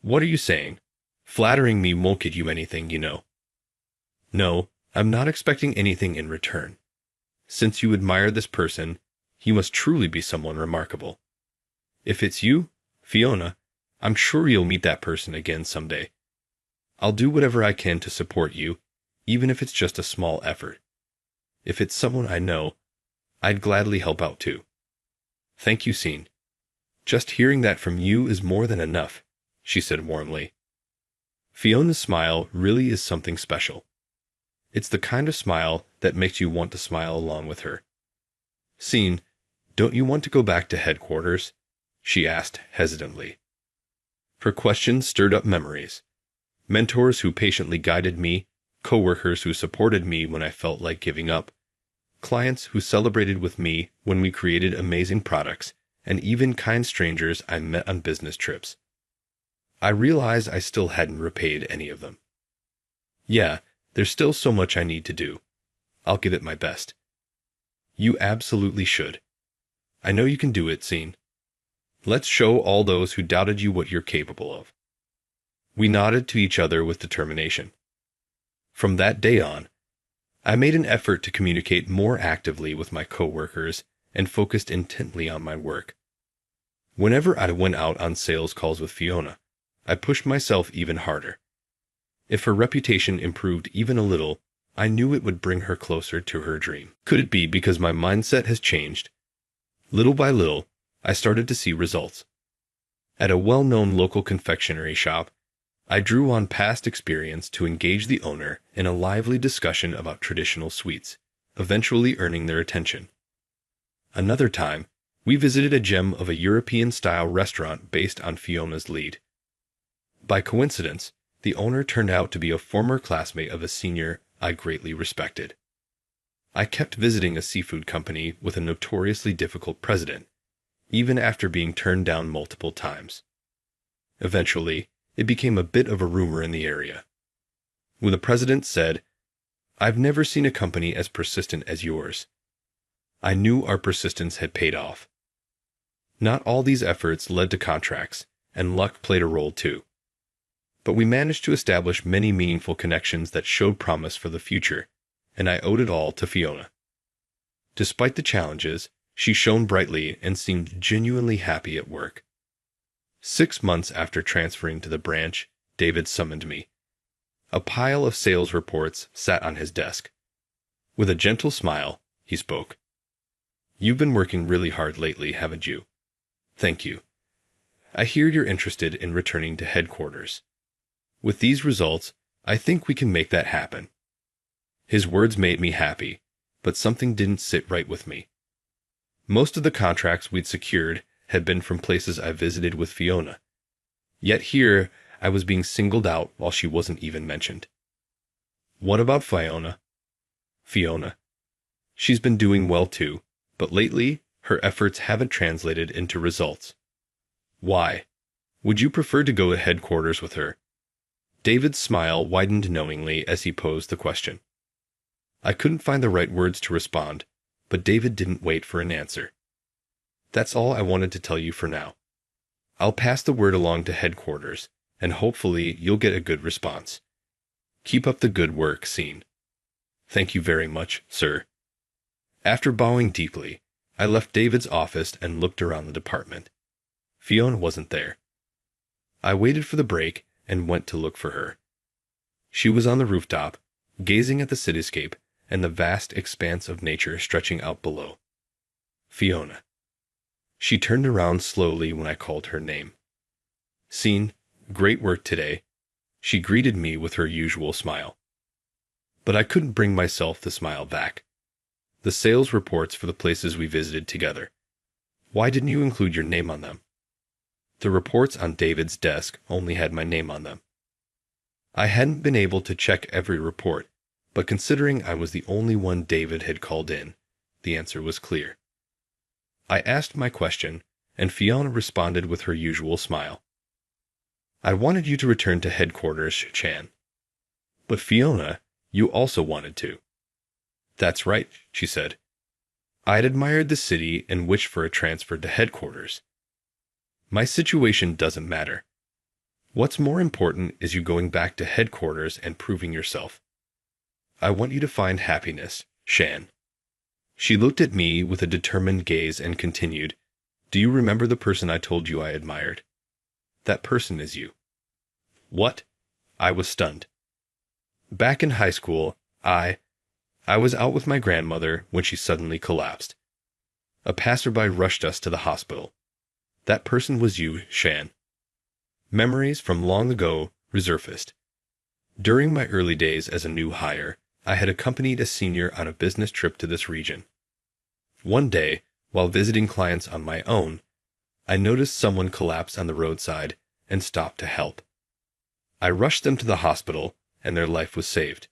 [SPEAKER 7] What are you saying? Flattering me won't get you anything, you know. No, I'm not expecting anything in return. Since you admire this person, he must truly be someone remarkable. If it's you, Fiona, I'm sure you'll meet that person again someday. I'll do whatever I can to support you, even if it's just a small effort. If it's someone I know, I'd gladly help out too. Thank you, Scene. Just hearing that from you is more than enough, she said warmly. Fiona's smile really is something special. It's the kind of smile that makes you want to smile along with her. Scene, don't you want to go back to headquarters? She asked hesitantly. Her question stirred up memories. Mentors who patiently guided me, coworkers who supported me when I felt like giving up, clients who celebrated with me when we created amazing products, and even kind strangers I met on business trips. I realized I still hadn't repaid any of them. Yeah, there's still so much I need to do. I'll give it my best. You absolutely should. I know you can do it, Scene. Let's show all those who doubted you what you're capable of. We nodded to each other with determination. From that day on, I made an effort to communicate more actively with my coworkers and focused intently on my work. Whenever I went out on sales calls with Fiona, I pushed myself even harder. If her reputation improved even a little, I knew it would bring her closer to her dream. Could it be because my mindset has changed? Little by little, I started to see results. At a well-known local confectionery shop, I drew on past experience to engage the owner in a lively discussion about traditional sweets, eventually earning their attention. Another time, we visited a gem of a European-style restaurant based on Fiona's lead. By coincidence, the owner turned out to be a former classmate of a senior I greatly respected. I kept visiting a seafood company with a notoriously difficult president, even after being turned down multiple times. Eventually, it became a bit of a rumor in the area. When the president said, "I've never seen a company as persistent as yours," I knew our persistence had paid off. Not all these efforts led to contracts, and luck played a role too. But we managed to establish many meaningful connections that showed promise for the future, and I owed it all to Fiona. Despite the challenges, she shone brightly and seemed genuinely happy at work. 6 months after transferring to the branch, David summoned me. A pile of sales reports sat on his desk. With a gentle smile, he spoke. "You've been working really hard lately, haven't you? Thank you. I hear you're interested in returning to headquarters. With these results, I think we can make that happen." His words made me happy, but something didn't sit right with me. Most of the contracts we'd secured had been from places I visited with Fiona. Yet here, I was being singled out while she wasn't even mentioned. What about Fiona? Fiona. She's been doing well too, but lately, her efforts haven't translated into results. Why? Would you prefer to go to headquarters with her? David's smile widened knowingly as he posed the question. I couldn't find the right words to respond, but David didn't wait for an answer. That's all I wanted to tell you for now. I'll pass the word along to headquarters, and hopefully you'll get a good response. Keep up the good work, Scene. Thank you very much, sir. After bowing deeply, I left David's office and looked around the department. Fiona wasn't there. I waited for the break and went to look for her. She was on the rooftop, gazing at the cityscape and the vast expanse of nature stretching out below. Fiona. She turned around slowly when I called her name. Scene, great work today. She greeted me with her usual smile. But I couldn't bring myself to smile back. The sales reports for the places we visited together. Why didn't you include your name on them? The reports on David's desk only had my name on them. I hadn't been able to check every report, but considering I was the only one David had called in, the answer was clear. I asked my question, and Fiona responded with her usual smile. I wanted you to return to headquarters, Chan. But Fiona, you also wanted to. That's right, she said. I'd admired the city and wished for a transfer to headquarters. My situation doesn't matter. What's more important is you going back to headquarters and proving yourself. I want you to find happiness, Shan. She looked at me with a determined gaze and continued, Do you remember the person I told you I admired? That person is you. What? I was stunned. Back in high school, I was out with my grandmother when she suddenly collapsed. A passerby rushed us to the hospital. That person was you, Shan. Memories from long ago resurfaced. During my early days as a new hire, I had accompanied a senior on a business trip to this region. One day, while visiting clients on my own, I noticed someone collapse on the roadside and stopped to help. I rushed them to the hospital, and their life was saved.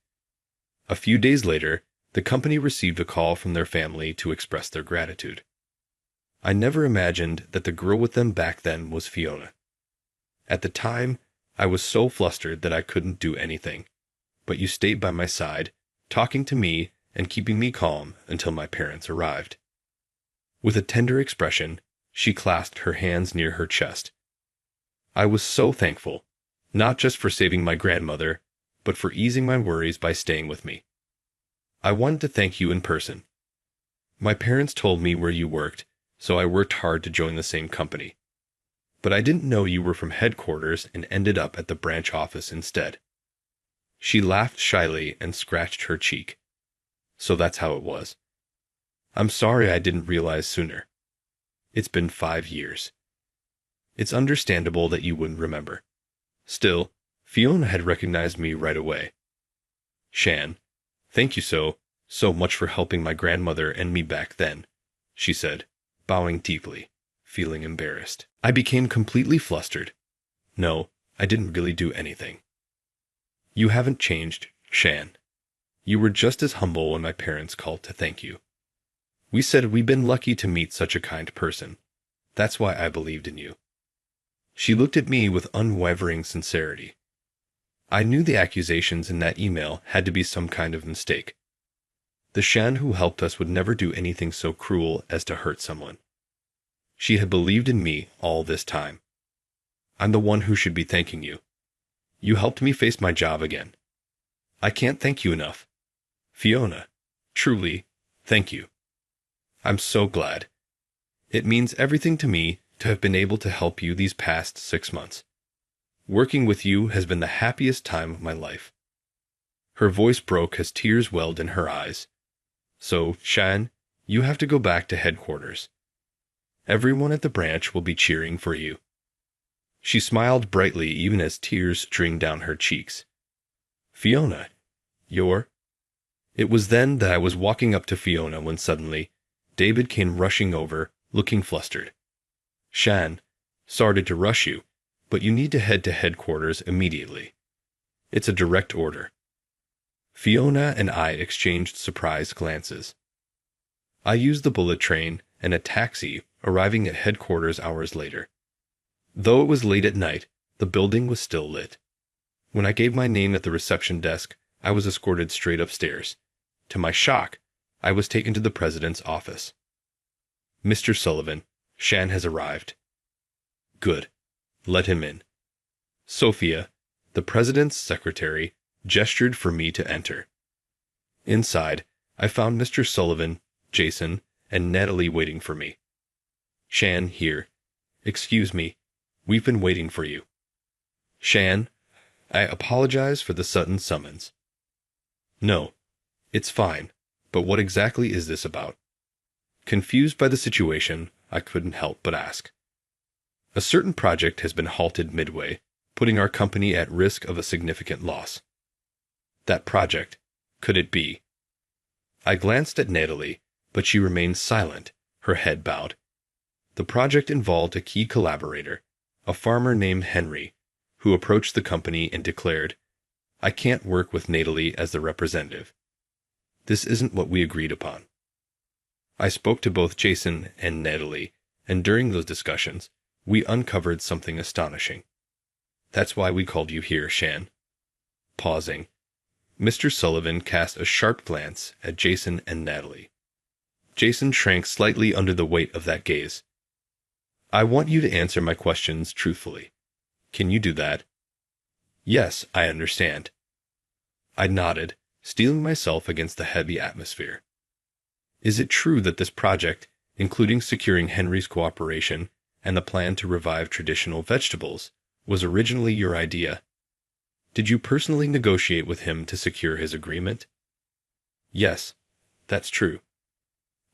[SPEAKER 7] A few days later, the company received a call from their family to express their gratitude. I never imagined that the girl with them back then was Fiona. At the time, I was so flustered that I couldn't do anything, but you stayed by my side, talking to me and keeping me calm until my parents arrived. With a tender expression, she clasped her hands near her chest. I was so thankful, not just for saving my grandmother, but for easing my worries by staying with me. I wanted to thank you in person. My parents told me where you worked, so I worked hard to join the same company. But I didn't know you were from headquarters and ended up at the branch office instead. She laughed shyly and scratched her cheek. So that's how it was. I'm sorry I didn't realize sooner. It's been 5 years. It's understandable that you wouldn't remember. Still, Fiona had recognized me right away. Shan, thank you so much for helping my grandmother and me back then, she said, bowing deeply, feeling embarrassed. I became completely flustered. No, I didn't really do anything. You haven't changed, Shan. You were just as humble when my parents called to thank you. We said we'd been lucky to meet such a kind person. That's why I believed in you. She looked at me with unwavering sincerity. I knew the accusations in that email had to be some kind of mistake. The Shan who helped us would never do anything so cruel as to hurt someone. She had believed in me all this time. I'm the one who should be thanking you. You helped me face my job again. I can't thank you enough. Fiona, truly, thank you. I'm so glad. It means everything to me to have been able to help you these past 6 months. Working with you has been the happiest time of my life. Her voice broke as tears welled in her eyes. So, Shan, you have to go back to headquarters. Everyone at the branch will be cheering for you. She smiled brightly even as tears streamed down her cheeks. Fiona, you're... It was then that I was walking up to Fiona when suddenly, David came rushing over, looking flustered. Shan, sorry to rush you, but you need to head to headquarters immediately. It's a direct order. Fiona and I exchanged surprised glances. I used the bullet train and a taxi, arriving at headquarters hours later. Though it was late at night, the building was still lit. When I gave my name at the reception desk, I was escorted straight upstairs. To my shock, I was taken to the president's office. Mr. Sullivan, Shan has arrived. Good. Let him in. Sophia, the president's secretary, gestured for me to enter. Inside, I found Mr. Sullivan, Jason, and Natalie waiting for me. Shan here. Excuse me, we've been waiting for you. Shan, I apologize for the sudden summons. No, it's fine, but what exactly is this about? Confused by the situation, I couldn't help but ask. A certain project has been halted midway, putting our company at risk of a significant loss. That project, could it be? I glanced at Natalie, but she remained silent, her head bowed. The project involved a key collaborator, a farmer named Henry, who approached the company and declared, I can't work with Natalie as the representative. This isn't what we agreed upon. I spoke to both Jason and Natalie, and during those discussions, we uncovered something astonishing. That's why we called you here, Shan. Pausing, Mr. Sullivan cast a sharp glance at Jason and Natalie. Jason shrank slightly under the weight of that gaze. I want you to answer my questions truthfully. Can you do that? Yes, I understand. I nodded, steeling myself against the heavy atmosphere. Is it true that this project, including securing Henry's cooperation and the plan to revive traditional vegetables, was originally your idea? Did you personally negotiate with him to secure his agreement? Yes, that's true.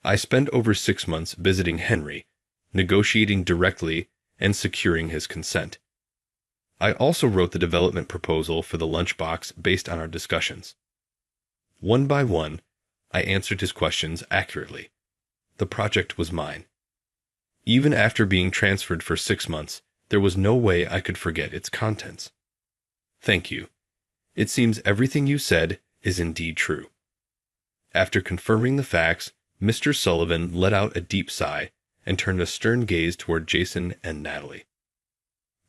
[SPEAKER 7] I spent over 6 months visiting Henry, negotiating directly and securing his consent. I also wrote the development proposal for the lunchbox based on our discussions. One by one, I answered his questions accurately. The project was mine. Even after being transferred for 6 months, there was no way I could forget its contents. Thank you. It seems everything you said is indeed true. After confirming the facts, Mr. Sullivan let out a deep sigh and turned a stern gaze toward Jason and Natalie.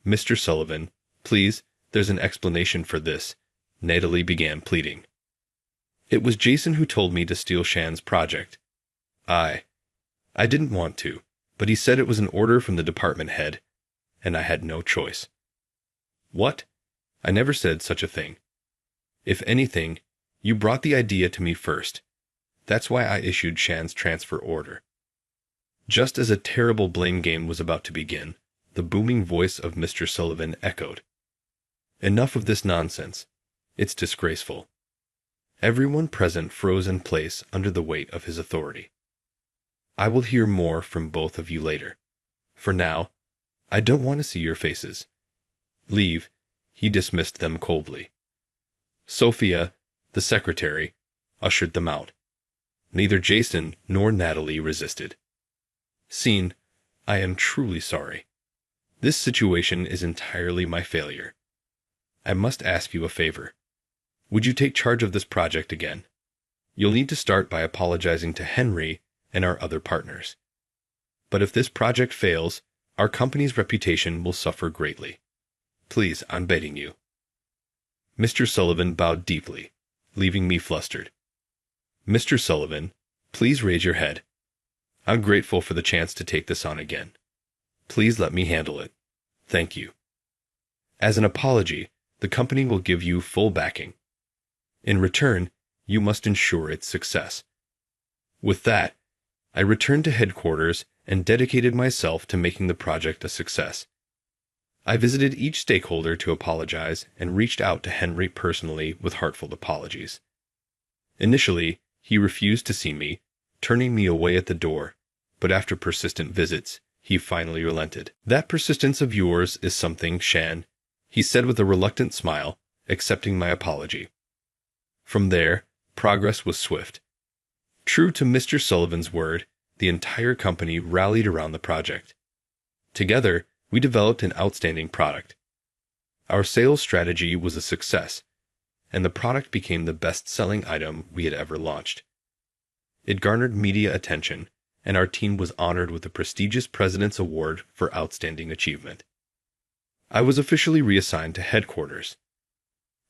[SPEAKER 7] Mr. Sullivan, please, there's an explanation for this, Natalie began pleading. It was Jason who told me to steal Shan's project. I didn't want to, but he said it was an order from the department head, and I had no choice. What? I never said such a thing. If anything, you brought the idea to me first. That's why I issued Shan's transfer order. Just as a terrible blame game was about to begin, the booming voice of Mr. Sullivan echoed. Enough of this nonsense. It's disgraceful. Everyone present froze in place under the weight of his authority. I will hear more from both of you later. For now, I don't want to see your faces. Leave. He dismissed them coldly. Sophia, the secretary, ushered them out. Neither Jason nor Natalie resisted. Scene, I am truly sorry. This situation is entirely my failure. I must ask you a favor. Would you take charge of this project again? You'll need to start by apologizing to Henry and our other partners. But if this project fails, our company's reputation will suffer greatly. Please, I'm begging you. Mr. Sullivan bowed deeply, leaving me flustered. Mr. Sullivan, please raise your head. I'm grateful for the chance to take this on again. Please let me handle it. Thank you. As an apology, the company will give you full backing. In return, you must ensure its success. With that, I returned to headquarters and dedicated myself to making the project a success. I visited each stakeholder to apologize and reached out to Henry personally with heartfelt apologies. Initially, he refused to see me, turning me away at the door, but after persistent visits, he finally relented. That persistence of yours is something, Shan, he said with a reluctant smile, accepting my apology. From there, progress was swift. True to Mr. Sullivan's word, the entire company rallied around the project. Together, we developed an outstanding product. Our sales strategy was a success, and the product became the best-selling item we had ever launched. It garnered media attention, and our team was honored with the prestigious President's Award for Outstanding Achievement. I was officially reassigned to headquarters.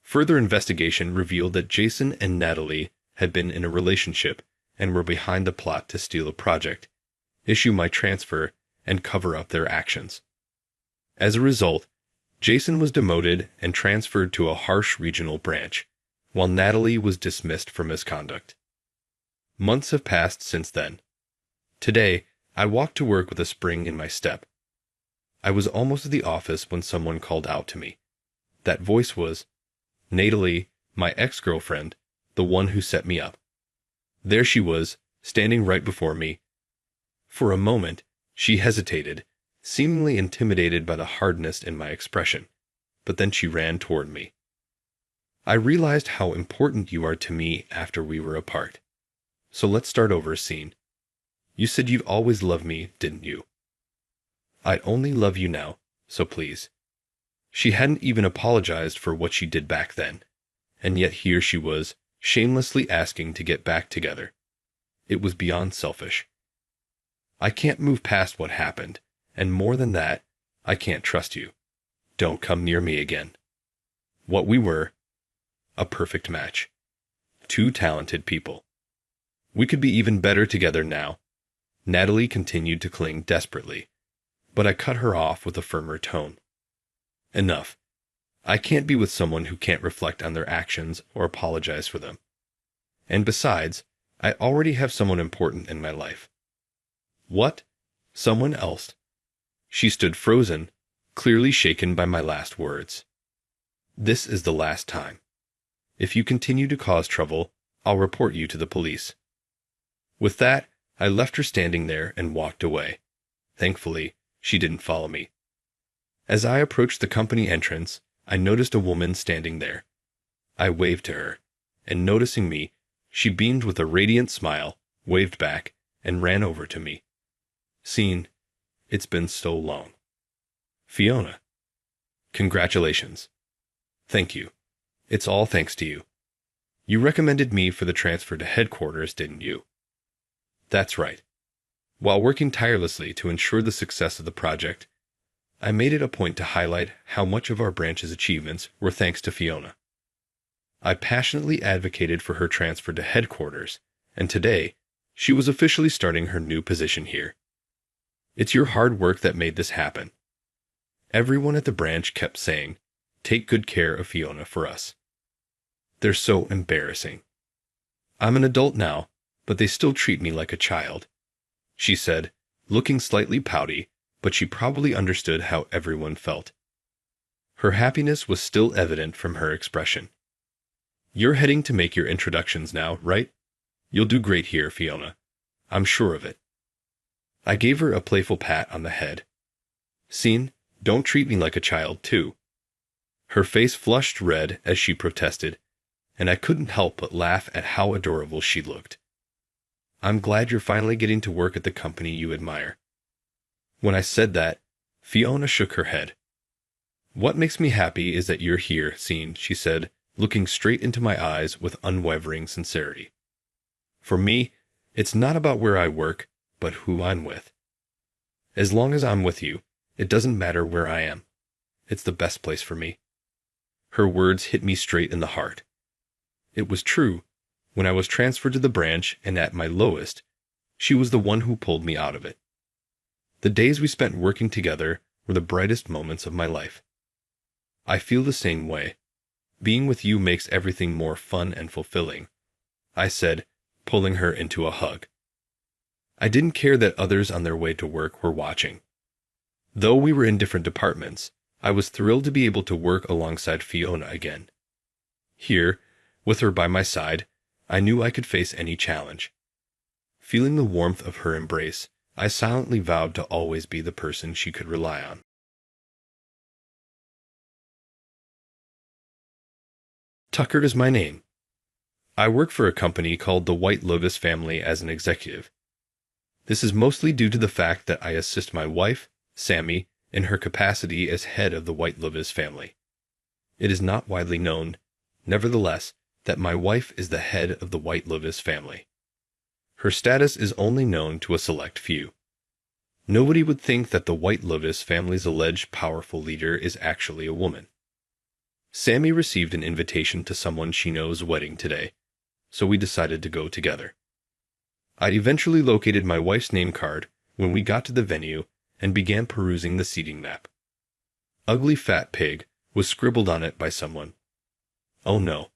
[SPEAKER 7] Further investigation revealed that Jason and Natalie had been in a relationship and were behind the plot to steal a project, issue my transfer, and cover up their actions. As a result, Jason was demoted and transferred to a harsh regional branch, while Natalie was dismissed for misconduct. Months have passed since then. Today, I walked to work with a spring in my step. I was almost at the office when someone called out to me. That voice was Natalie, my ex-girlfriend, the one who set me up. There she was, standing right before me. For a moment, she hesitated, seemingly intimidated by the hardness in my expression, but then she ran toward me. I realized how important you are to me after we were apart. So let's start over, Scene. You said you'd always love me, didn't you? I'd only love you now, so please. She hadn't even apologized for what she did back then, and yet here she was, shamelessly asking to get back together. It was beyond selfish. I can't move past what happened, and more than that, I can't trust you. Don't come near me again. What we were, a perfect match. Two talented people. We could be even better together now. Natalie continued to cling desperately. but I cut her off with a firmer tone. Enough. I can't be with someone who can't reflect on their actions or apologize for them. And besides, I already have someone important in my life. What? Someone else? She stood frozen, clearly shaken by my last words. This is the last time. If you continue to cause trouble, I'll report you to the police. With that, I left her standing there and walked away. Thankfully, she didn't follow me. As I approached the company entrance, I noticed a woman standing there. I waved to her, and noticing me, she beamed with a radiant smile, waved back, and ran over to me. Scene, it's been so long. Fiona. Congratulations. Thank you. It's all thanks to you. You recommended me for the transfer to headquarters, didn't you? That's right. While working tirelessly to ensure the success of the project, I made it a point to highlight how much of our branch's achievements were thanks to Fiona. I passionately advocated for her transfer to headquarters, and today, she was officially starting her new position here. It's your hard work that made this happen. Everyone at the branch kept saying, "Take good care of Fiona for us." They're so embarrassing. I'm an adult now, but they still treat me like a child, she said, looking slightly pouty, but she probably understood how everyone felt. Her happiness was still evident from her expression. You're heading to make your introductions now, right? You'll do great here, Fiona. I'm sure of it. I gave her a playful pat on the head. Scene, don't treat me like a child, too. Her face flushed red as she protested, and I couldn't help but laugh at how adorable she looked. I'm glad you're finally getting to work at the company you admire. When I said that, Fiona shook her head. What makes me happy is that you're here, Scene, she said, looking straight into my eyes with unwavering sincerity. For me, it's not about where I work, but who I'm with. As long as I'm with you, it doesn't matter where I am. It's the best place for me. Her words hit me straight in the heart. It was true. When I was transferred to the branch and at my lowest, she was the one who pulled me out of it. The days we spent working together were the brightest moments of my life. I feel the same way. Being with you makes everything more fun and fulfilling, I said, pulling her into a hug. I didn't care that others on their way to work were watching. Though we were in different departments, I was thrilled to be able to work alongside Fiona again. Here, with her by my side, I knew I could face any challenge. Feeling the warmth of her embrace, I silently vowed to always be the person she could rely on. Tucker is my name. I work for a company called the White Lotus Family as an executive. This is mostly due to the fact that I assist my wife, Sammy, in her capacity as head of the White Lotus family. It is not widely known, nevertheless, that my wife is the head of the White Lotus family. Her status is only known to a select few. Nobody would think that the White Lotus family's alleged powerful leader is actually a woman. Sammy received an invitation to someone she knows' wedding today, so we decided to go together. I eventually located my wife's name card when we got to the venue and began perusing the seating map. Ugly Fat Pig was scribbled on it by someone. Oh no.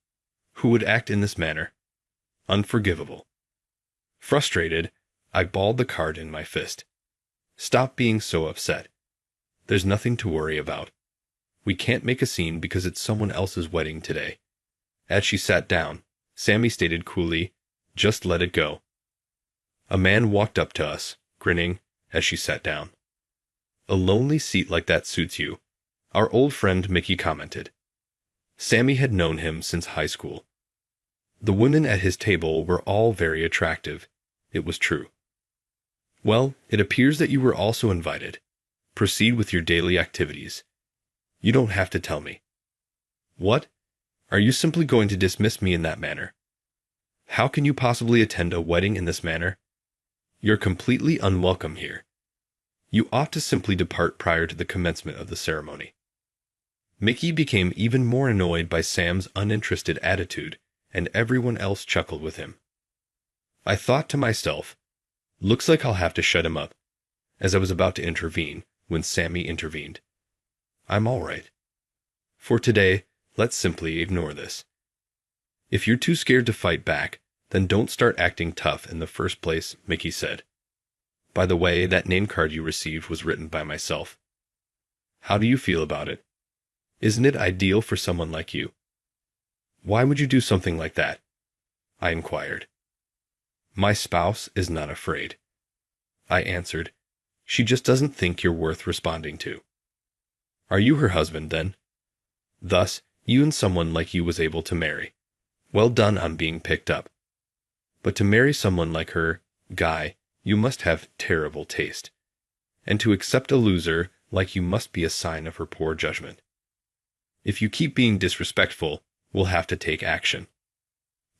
[SPEAKER 7] Who would act in this manner? Unforgivable. Frustrated, I balled the card in my fist. Stop being so upset. There's nothing to worry about. We can't make a scene because it's someone else's wedding today. As she sat down, Sammy stated coolly, "Just let it go." A man walked up to us, grinning, as she sat down. "A lonely seat like that suits you," our old friend Mickey commented. Sammy had known him since high school. The women at his table were all very attractive. It was true. Well, it appears that you were also invited. Proceed with your daily activities. You don't have to tell me. What? Are you simply going to dismiss me in that manner? How can you possibly attend a wedding in this manner? You're completely unwelcome here. You ought to simply depart prior to the commencement of the ceremony. Mickey became even more annoyed by Sam's uninterested attitude, and everyone else chuckled with him. I thought to myself, looks like I'll have to shut him up. As I was about to intervene, when Sammy intervened. I'm all right. For today, let's simply ignore this. If you're too scared to fight back, then don't start acting tough in the first place, Mickey said. By the way, that name card you received was written by myself. How do you feel about it? Isn't it ideal for someone like you? Why would you do something like that? I inquired. My spouse is not afraid. I answered. She just doesn't think you're worth responding to. Are you her husband, then? Thus, you and someone like you was able to marry. Well done on being picked up. But to marry someone like her, Guy, you must have terrible taste. And to accept a loser like you must be a sign of her poor judgment. If you keep being disrespectful, we'll have to take action.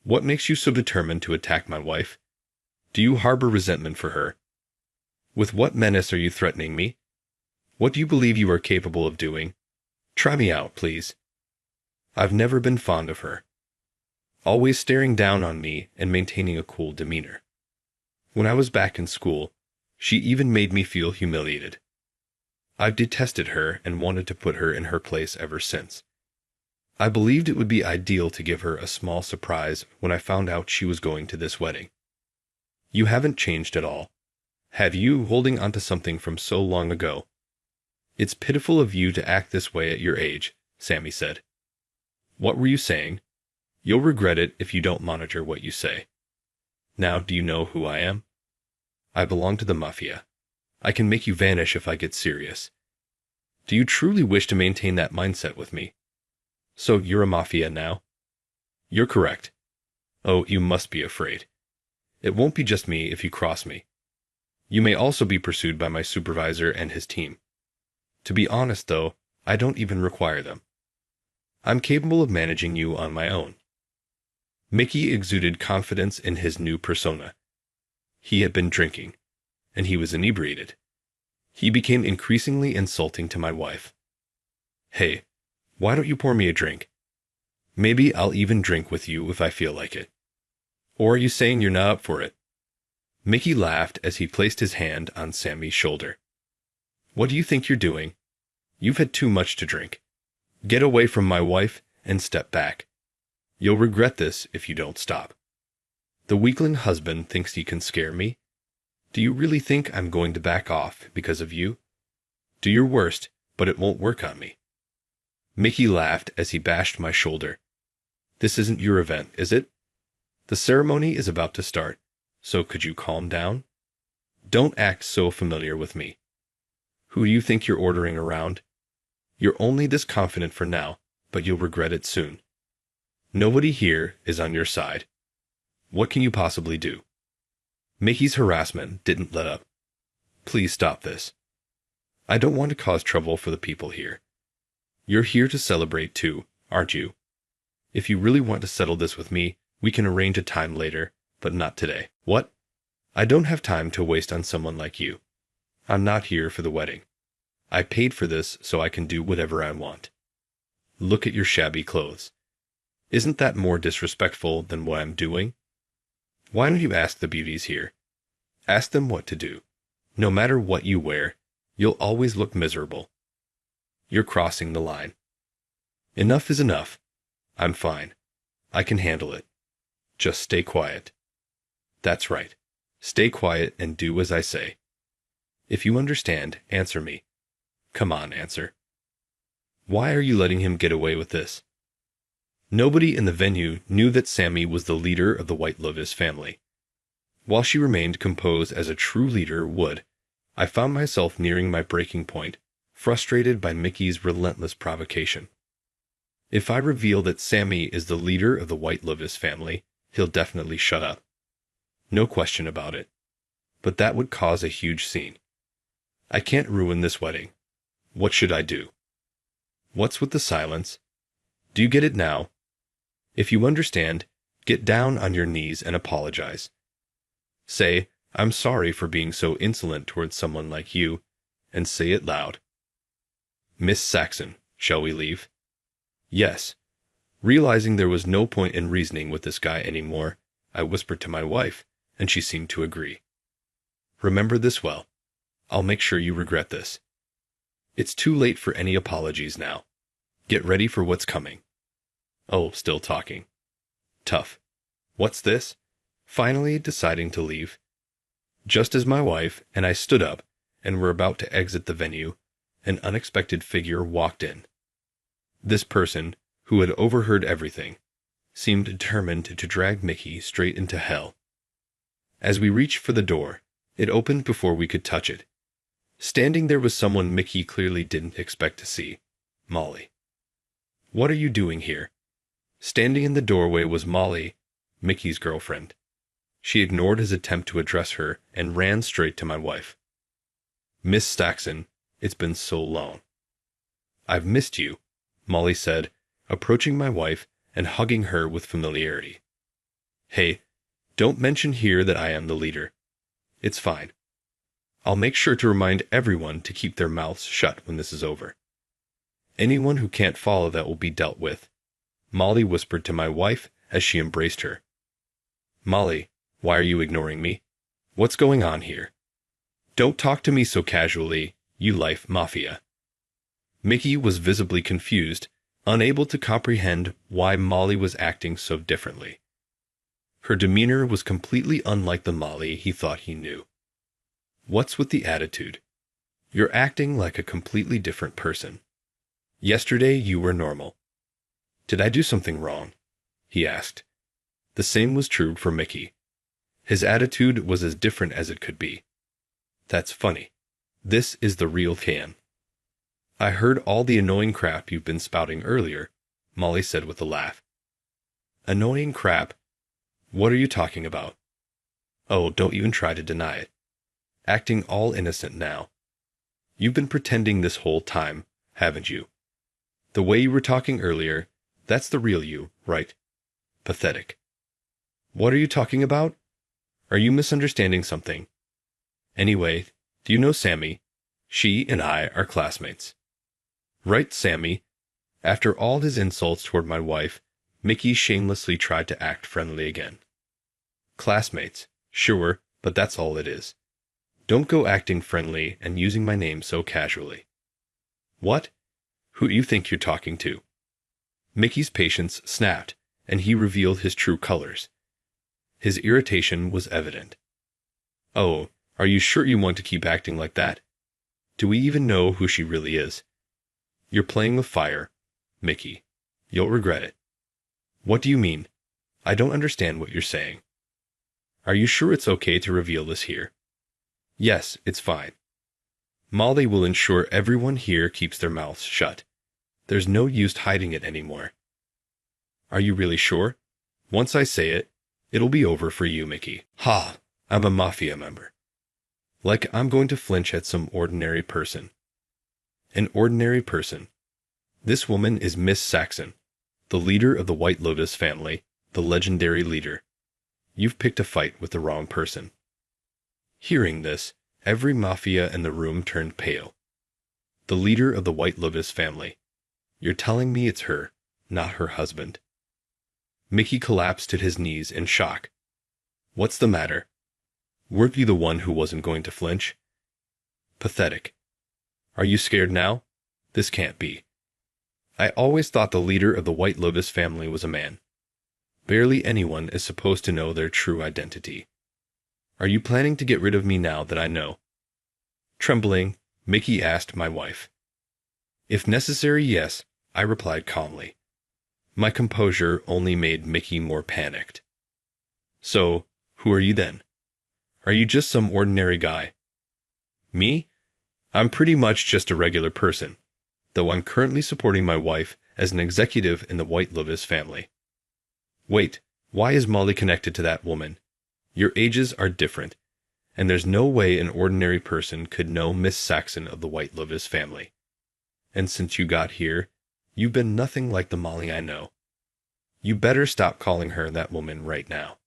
[SPEAKER 7] What makes you so determined to attack my wife? Do you harbor resentment for her? With what menace are you threatening me? What do you believe you are capable of doing? Try me out, please. I've never been fond of her. Always staring down on me and maintaining a cool demeanor. When I was back in school, she even made me feel humiliated. I've detested her and wanted to put her in her place ever since. I believed it would be ideal to give her a small surprise when I found out she was going to this wedding. You haven't changed at all, have you, holding onto something from so long ago? It's pitiful of you to act this way at your age, Sammy said. What were you saying? You'll regret it if you don't monitor what you say. Now, do you know who I am? I belong to the mafia. I can make you vanish if I get serious. Do you truly wish to maintain that mindset with me? So you're a mafia now? You're correct. Oh, you must be afraid. It won't be just me if you cross me. You may also be pursued by my supervisor and his team. To be honest, though, I don't even require them. I'm capable of managing you on my own. Mickey exuded confidence in his new persona. He had been drinking, and he was inebriated. He became increasingly insulting to my wife. Hey, why don't you pour me a drink? Maybe I'll even drink with you if I feel like it. Or are you saying you're not up for it? Mickey laughed as he placed his hand on Sammy's shoulder. What do you think you're doing? You've had too much to drink. Get away from my wife and step back. You'll regret this if you don't stop. The weakling husband thinks he can scare me? Do you really think I'm going to back off because of you? Do your worst, but it won't work on me. Mickey laughed as he bashed my shoulder. This isn't your event, is it? The ceremony is about to start, so could you calm down? Don't act so familiar with me. Who do you think you're ordering around? You're only this confident for now, but you'll regret it soon. Nobody here is on your side. What can you possibly do? Mickey's harassment didn't let up. Please stop this. I don't want to cause trouble for the people here. You're here to celebrate too, aren't you? If you really want to settle this with me, we can arrange a time later, but not today. What? I don't have time to waste on someone like you. I'm not here for the wedding. I paid for this so I can do whatever I want. Look at your shabby clothes. Isn't that more disrespectful than what I'm doing? Why don't you ask the beauties here? Ask them what to do. No matter what you wear, you'll always look miserable. You're crossing the line. Enough is enough. I'm fine. I can handle it. Just stay quiet. That's right. Stay quiet and do as I say. If you understand, answer me. Come on, answer. Why are you letting him get away with this? Nobody in the venue knew that Sammy was the leader of the White Lotus family. While she remained composed as a true leader would, I found myself nearing my breaking point, frustrated by Mickey's relentless provocation. If I reveal that Sammy is the leader of the White Lotus family, he'll definitely shut up. No question about it. But that would cause a huge scene. I can't ruin this wedding. What should I do? What's with the silence? Do you get it now? If you understand, get down on your knees and apologize. Say, I'm sorry for being so insolent towards someone like you, and say it loud. Miss Saxon, shall we leave? Yes. Realizing there was no point in reasoning with this guy anymore, I whispered to my wife, and she seemed to agree. Remember this well. I'll make sure you regret this. It's too late for any apologies now. Get ready for what's coming. Oh, still talking. Tough. What's this? Finally deciding to leave. Just as my wife and I stood up and were about to exit the venue, an unexpected figure walked in. This person, who had overheard everything, seemed determined to drag Mickey straight into hell. As we reached for the door, it opened before we could touch it. Standing there was someone Mickey clearly didn't expect to see, Molly. What are you doing here? Standing in the doorway was Molly, Mickey's girlfriend. She ignored his attempt to address her and ran straight to my wife. Miss Saxon, it's been so long. I've missed you, Molly said, approaching my wife and hugging her with familiarity. Hey, don't mention here that I am the leader. It's fine. I'll make sure to remind everyone to keep their mouths shut when this is over. Anyone who can't follow that will be dealt with, Molly whispered to my wife as she embraced her. Molly, why are you ignoring me? What's going on here? Don't talk to me so casually, you life mafia. Mickey was visibly confused, unable to comprehend why Molly was acting so differently. Her demeanor was completely unlike the Molly he thought he knew. What's with the attitude? You're acting like a completely different person. Yesterday you were normal. Did I do something wrong? He asked. The same was true for Mickey. His attitude was as different as it could be. That's funny. This is the real Can. I heard all the annoying crap you've been spouting earlier, Molly said with a laugh. Annoying crap? What are you talking about? Oh, don't even try to deny it. Acting all innocent now. You've been pretending this whole time, haven't you? The way you were talking earlier, that's the real you, right? Pathetic. What are you talking about? Are you misunderstanding something? Anyway, do you know Sammy? She and I are classmates. Right, Sammy? After all his insults toward my wife, Mickey shamelessly tried to act friendly again. Classmates, sure, but that's all it is. Don't go acting friendly and using my name so casually. What? Who do you think you're talking to? Mickey's patience snapped, and he revealed his true colors. His irritation was evident. Oh, are you sure you want to keep acting like that? Do we even know who she really is? You're playing with fire, Mickey. You'll regret it. What do you mean? I don't understand what you're saying. Are you sure it's okay to reveal this here? Yes, it's fine. Molly will ensure everyone here keeps their mouths shut. There's no use hiding it anymore. Are you really sure? Once I say it, it'll be over for you, Mickey. Ha! I'm a mafia member. Like I'm going to flinch at some ordinary person. An ordinary person. This woman is Miss Saxon, the leader of the White Lotus family, the legendary leader. You've picked a fight with the wrong person. Hearing this, every mafia in the room turned pale. The leader of the White Lotus family. You're telling me it's her, not her husband. Mickey collapsed at his knees in shock. What's the matter? Weren't you the one who wasn't going to flinch? Pathetic. Are you scared now? This can't be. I always thought the leader of the White Lotus family was a man. Barely anyone is supposed to know their true identity. Are you planning to get rid of me now that I know? Trembling, Mickey asked my wife. If necessary, yes, I replied calmly. My composure only made Mickey more panicked. So, who are you then? Are you just some ordinary guy? Me? I'm pretty much just a regular person, though I'm currently supporting my wife as an executive in the White Lotus family. Wait, why is Molly connected to that woman? Your ages are different, and there's no way an ordinary person could know Miss Saxon of the White Lotus family. And since you got here, you've been nothing like the Molly I know. You better stop calling her that woman right now.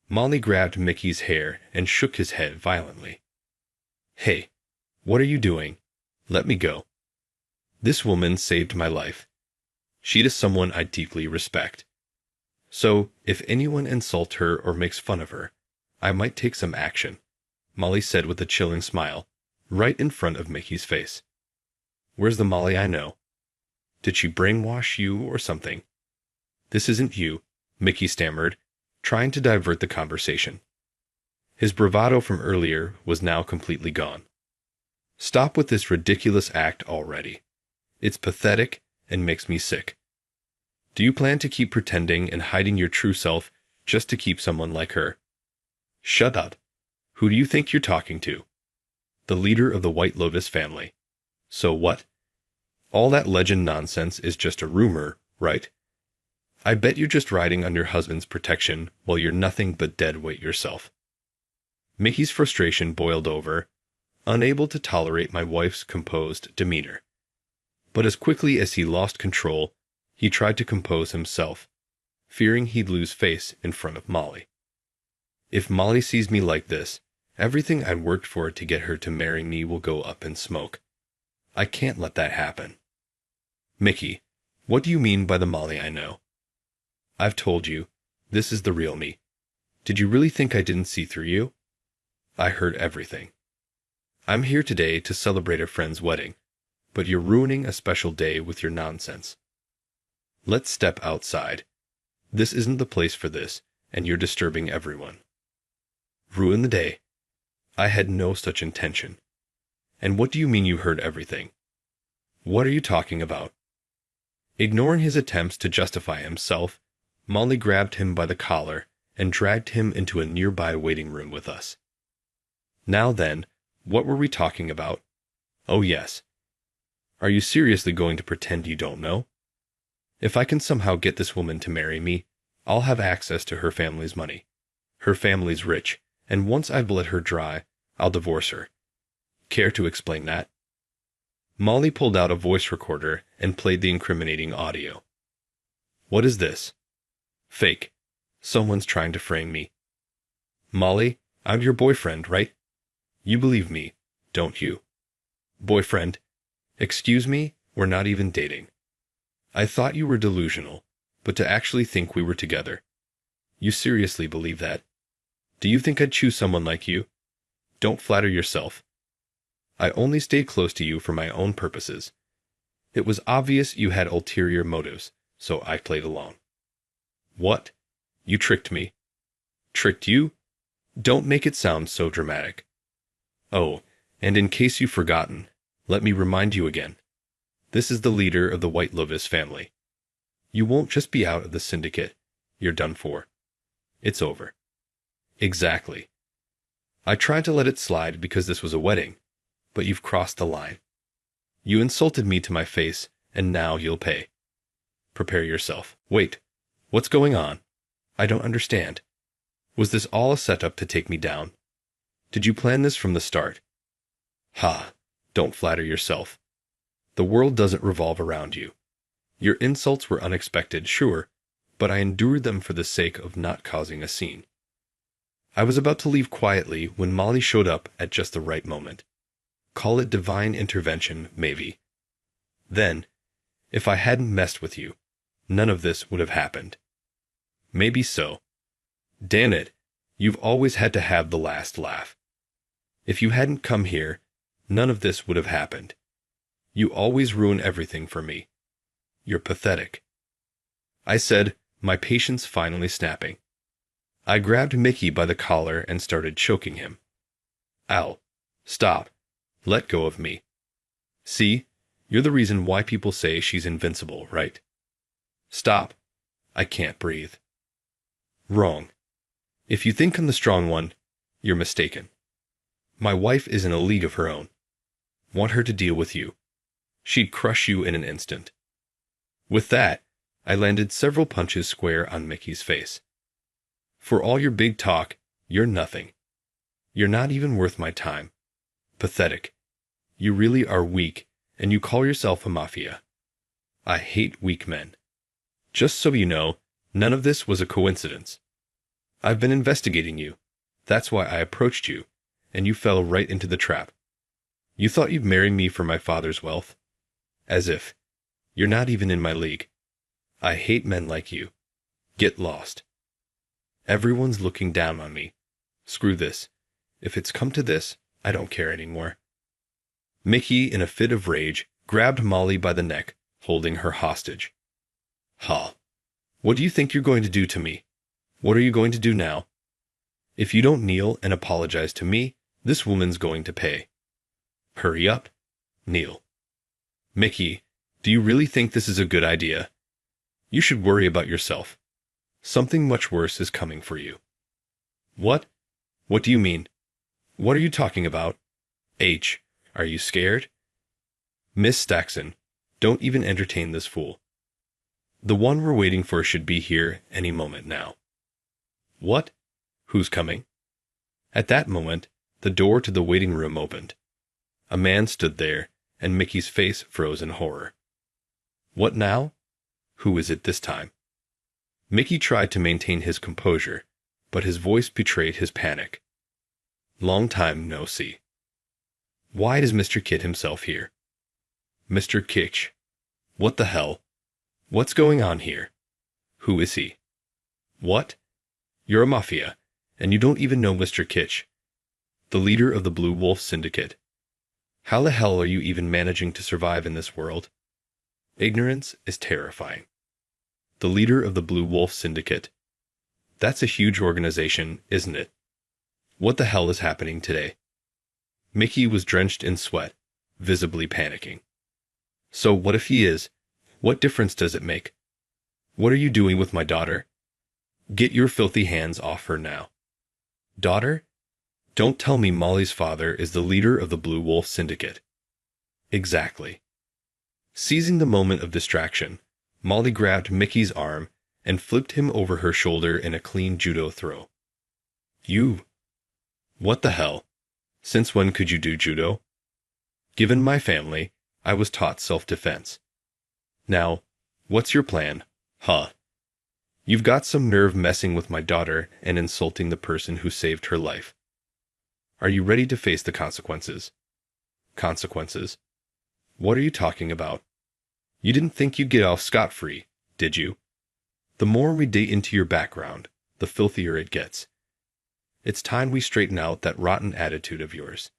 [SPEAKER 7] Molly grabbed Mickey's hair and shook his head violently. Hey, what are you doing? Let me go. This woman saved my life. She is someone I deeply respect. So, if anyone insults her or makes fun of her, I might take some action, Molly said with a chilling smile, right in front of Mickey's face. Where's the Molly I know? Did she brainwash you or something? This isn't you, Mickey stammered, trying to divert the conversation. His bravado from earlier was now completely gone. Stop with this ridiculous act already. It's pathetic and makes me sick. Do you plan to keep pretending and hiding your true self just to keep someone like her? Shut up. Who do you think you're talking to? The leader of the White Lotus family. So what? All that legend nonsense is just a rumor, right? I bet you're just riding on your husband's protection while you're nothing but dead weight yourself. Mickey's frustration boiled over, unable to tolerate my wife's composed demeanor. But as quickly as he lost control, he tried to compose himself, fearing he'd lose face in front of Molly. If Molly sees me like this, everything I'd worked for to get her to marry me will go up in smoke. I can't let that happen. Mickey, what do you mean by the Molly I know? I've told you, this is the real me. Did you really think I didn't see through you? I heard everything. I'm here today to celebrate a friend's wedding, but you're ruining a special day with your nonsense. Let's step outside. This isn't the place for this, and you're disturbing everyone. Ruin the day. I had no such intention. And what do you mean you heard everything? What are you talking about? Ignoring his attempts to justify himself, Molly grabbed him by the collar and dragged him into a nearby waiting room with us. Now then, what were we talking about? Oh yes. Are you seriously going to pretend you don't know? If I can somehow get this woman to marry me, I'll have access to her family's money. Her family's rich, and once I've bled her dry, I'll divorce her. Care to explain that? Molly pulled out a voice recorder and played the incriminating audio. What is this? Fake. Someone's trying to frame me. Molly, I'm your boyfriend, right? You believe me, don't you? Boyfriend? Excuse me, we're not even dating. I thought you were delusional, but to actually think we were together. You seriously believe that? Do you think I'd choose someone like you? Don't flatter yourself. I only stayed close to you for my own purposes. It was obvious you had ulterior motives, so I played along. What? You tricked me. Tricked you? Don't make it sound so dramatic. Oh, and in case you've forgotten, let me remind you again. This is the leader of the White Lotus family. You won't just be out of the syndicate. You're done for. It's over. Exactly. I tried to let it slide because this was a wedding, but you've crossed the line. You insulted me to my face, and now you'll pay. Prepare yourself. Wait, what's going on? I don't understand. Was this all a setup to take me down? Did you plan this from the start? Ha, don't flatter yourself. The world doesn't revolve around you. Your insults were unexpected, sure, but I endured them for the sake of not causing a scene. I was about to leave quietly when Molly showed up at just the right moment. Call it divine intervention, maybe. Then, if I hadn't messed with you, none of this would have happened. Maybe so. Damn it, you've always had to have the last laugh. If you hadn't come here, none of this would have happened. You always ruin everything for me. You're pathetic. I said, my patience finally snapping. I grabbed Mickey by the collar and started choking him. Ow. Stop. Let go of me. See, you're the reason why people say she's invincible, right? Stop. I can't breathe. Wrong. If you think I'm the strong one, you're mistaken. My wife is in a league of her own. Want her to deal with you. She'd crush you in an instant. With that, I landed several punches square on Mickey's face. For all your big talk, you're nothing. You're not even worth my time. Pathetic. You really are weak, and you call yourself a mafia. I hate weak men. Just so you know, none of this was a coincidence. I've been investigating you. That's why I approached you, and you fell right into the trap. You thought you'd marry me for my father's wealth? As if. You're not even in my league. I hate men like you. Get lost. Everyone's looking down on me. Screw this. If it's come to this, I don't care anymore. Mickey, in a fit of rage, grabbed Molly by the neck, holding her hostage. "Ha! What do you think you're going to do to me? What are you going to do now? If you don't kneel and apologize to me, this woman's going to pay. Hurry up. Kneel." "Mickey, do you really think this is a good idea? You should worry about yourself. Something much worse is coming for you." "What? What do you mean? What are you talking about? Are you scared?" "Miss Saxon, don't even entertain this fool. The one we're waiting for should be here any moment now." "What? Who's coming?" At that moment, the door to the waiting room opened. A man stood there, and Mickey's face froze in horror. "What now? Who is it this time?" Mickey tried to maintain his composure, but his voice betrayed his panic. "Long time no see. Why is Mr. Kit himself here?" "Mr. Kitch? What the hell? What's going on here? Who is he?" "What? You're a mafia, and you don't even know Mr. Kitch, the leader of the Blue Wolf Syndicate. How the hell are you even managing to survive in this world? Ignorance is terrifying. The leader of the Blue Wolf Syndicate. That's a huge organization, isn't it? What the hell is happening today?" Mickey was drenched in sweat, visibly panicking. "So what if he is? What difference does it make? What are you doing with my daughter? Get your filthy hands off her now." "Daughter? Don't tell me Molly's father is the leader of the Blue Wolf Syndicate." "Exactly." Seizing the moment of distraction, Molly grabbed Mickey's arm and flipped him over her shoulder in a clean judo throw. "You? What the hell? Since when could you do judo?" "Given my family, I was taught self-defense. Now, what's your plan, huh? You've got some nerve messing with my daughter and insulting the person who saved her life. Are you ready to face the consequences?" "Consequences? What are you talking about? You didn't think you'd get off scot-free, did you? The more we dig into your background, the filthier it gets. It's time we straighten out that rotten attitude of yours."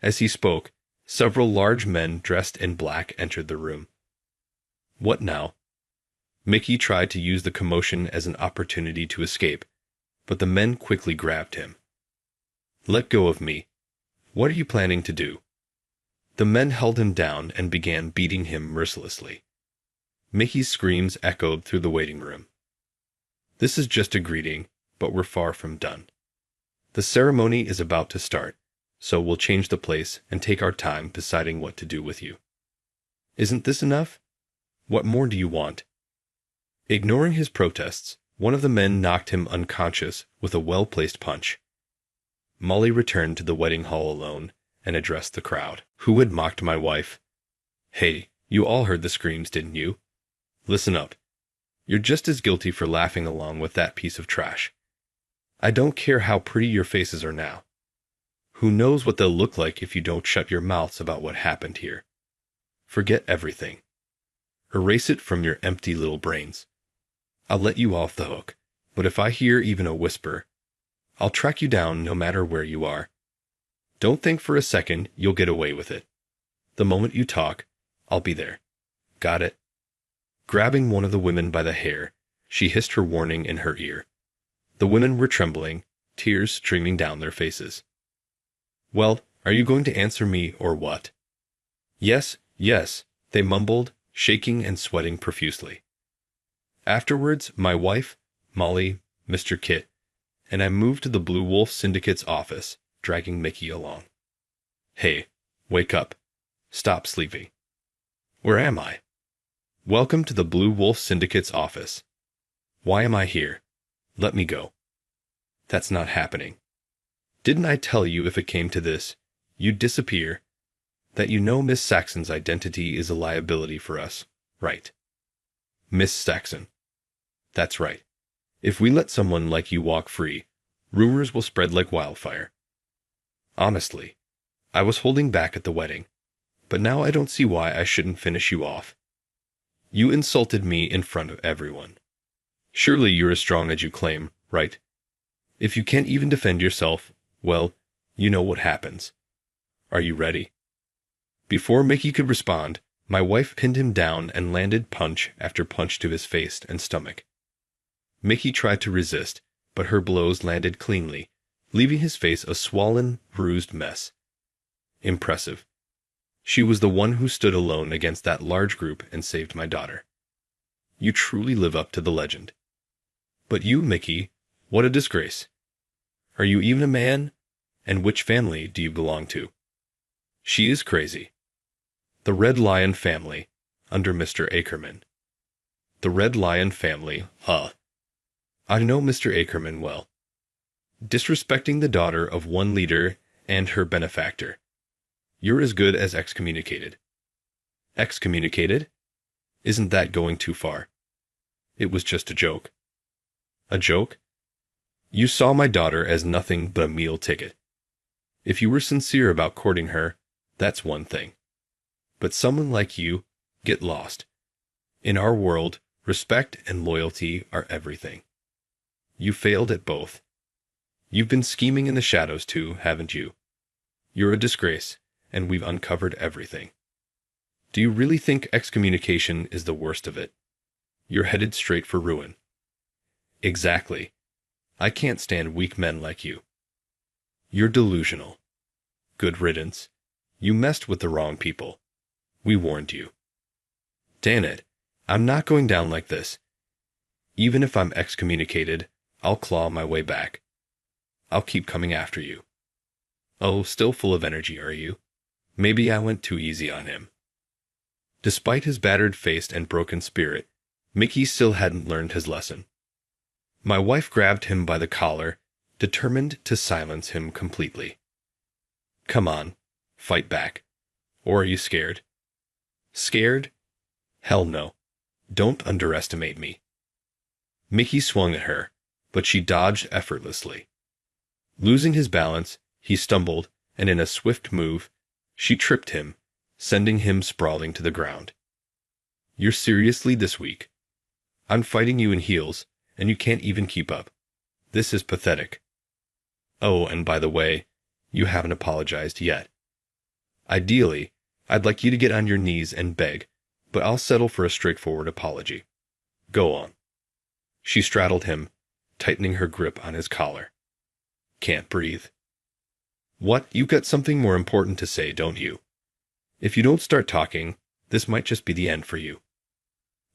[SPEAKER 7] As he spoke, several large men dressed in black entered the room. "What now?" Mickey tried to use the commotion as an opportunity to escape, but the men quickly grabbed him. "Let go of me. What are you planning to do?" The men held him down and began beating him mercilessly. Mickey's screams echoed through the waiting room. "This is just a greeting, but we're far from done. The ceremony is about to start, so we'll change the place and take our time deciding what to do with you. Isn't this enough? What more do you want?" Ignoring his protests, one of the men knocked him unconscious with a well-placed punch. Molly returned to the wedding hall alone and addressed the crowd. "Who had mocked my wife? Hey, you all heard the screams, didn't you? Listen up. You're just as guilty for laughing along with that piece of trash. I don't care how pretty your faces are now. Who knows what they'll look like if you don't shut your mouths about what happened here. Forget everything. Erase it from your empty little brains. I'll let you off the hook, but if I hear even a whisper, I'll track you down no matter where you are. Don't think for a second you'll get away with it. The moment you talk, I'll be there. Got it?" Grabbing one of the women by the hair, she hissed her warning in her ear. The women were trembling, tears streaming down their faces. "Well, are you going to answer me or what?" Yes, they mumbled, shaking and sweating profusely. Afterwards, my wife, Molly, Mr. Kit, and I moved to the Blue Wolf Syndicate's office, dragging Mickey along. "Hey, wake up. Stop sleeping." "Where am I?" "Welcome to the Blue Wolf Syndicate's office." "Why am I here? Let me go." "That's not happening. Didn't I tell you if it came to this, you'd disappear? That you know Miss Saxon's identity is a liability for us, right?" "Miss Saxon." "That's right. If we let someone like you walk free, rumors will spread like wildfire. Honestly, I was holding back at the wedding, but now I don't see why I shouldn't finish you off. You insulted me in front of everyone. Surely you're as strong as you claim, right? If you can't even defend yourself, well, you know what happens. Are you ready?" Before Mickey could respond, my wife pinned him down and landed punch after punch to his face and stomach. Mickey tried to resist, but her blows landed cleanly, leaving his face a swollen, bruised mess. Impressive. She was the one who stood alone against that large group and saved my daughter. You truly live up to the legend. But you, Mickey, what a disgrace. Are you even a man? And which family do you belong to? She is crazy. The Red Lion family, under Mr. Ackerman. The Red Lion family, huh? I know Mr. Ackerman well. Disrespecting the daughter of one leader and her benefactor. You're as good as excommunicated. Excommunicated? Isn't that going too far? It was just a joke. A joke? You saw my daughter as nothing but a meal ticket. If you were sincere about courting her, that's one thing. But someone like you, get lost. In our world, respect and loyalty are everything. You failed at both. You've been scheming in the shadows too, haven't you? You're a disgrace, and we've uncovered everything. Do you really think excommunication is the worst of it? You're headed straight for ruin. Exactly. I can't stand weak men like you. You're delusional. Good riddance. You messed with the wrong people. We warned you. Damn it, I'm not going down like this. Even if I'm excommunicated, I'll claw my way back. I'll keep coming after you. Oh, still full of energy, are you? Maybe I went too easy on him. Despite his battered face and broken spirit, Mickey still hadn't learned his lesson. My wife grabbed him by the collar, determined to silence him completely. Come on, fight back. Or are you scared? Scared? Hell no. Don't underestimate me. Mickey swung at her, but she dodged effortlessly. Losing his balance, he stumbled, and in a swift move, she tripped him, sending him sprawling to the ground. You're seriously this weak. I'm fighting you in heels, and you can't even keep up. This is pathetic. Oh, and by the way, you haven't apologized yet. Ideally, I'd like you to get on your knees and beg, but I'll settle for a straightforward apology. Go on. She straddled him, tightening her grip on his collar. Can't breathe. What? You got something more important to say, don't you? If you don't start talking, this might just be the end for you.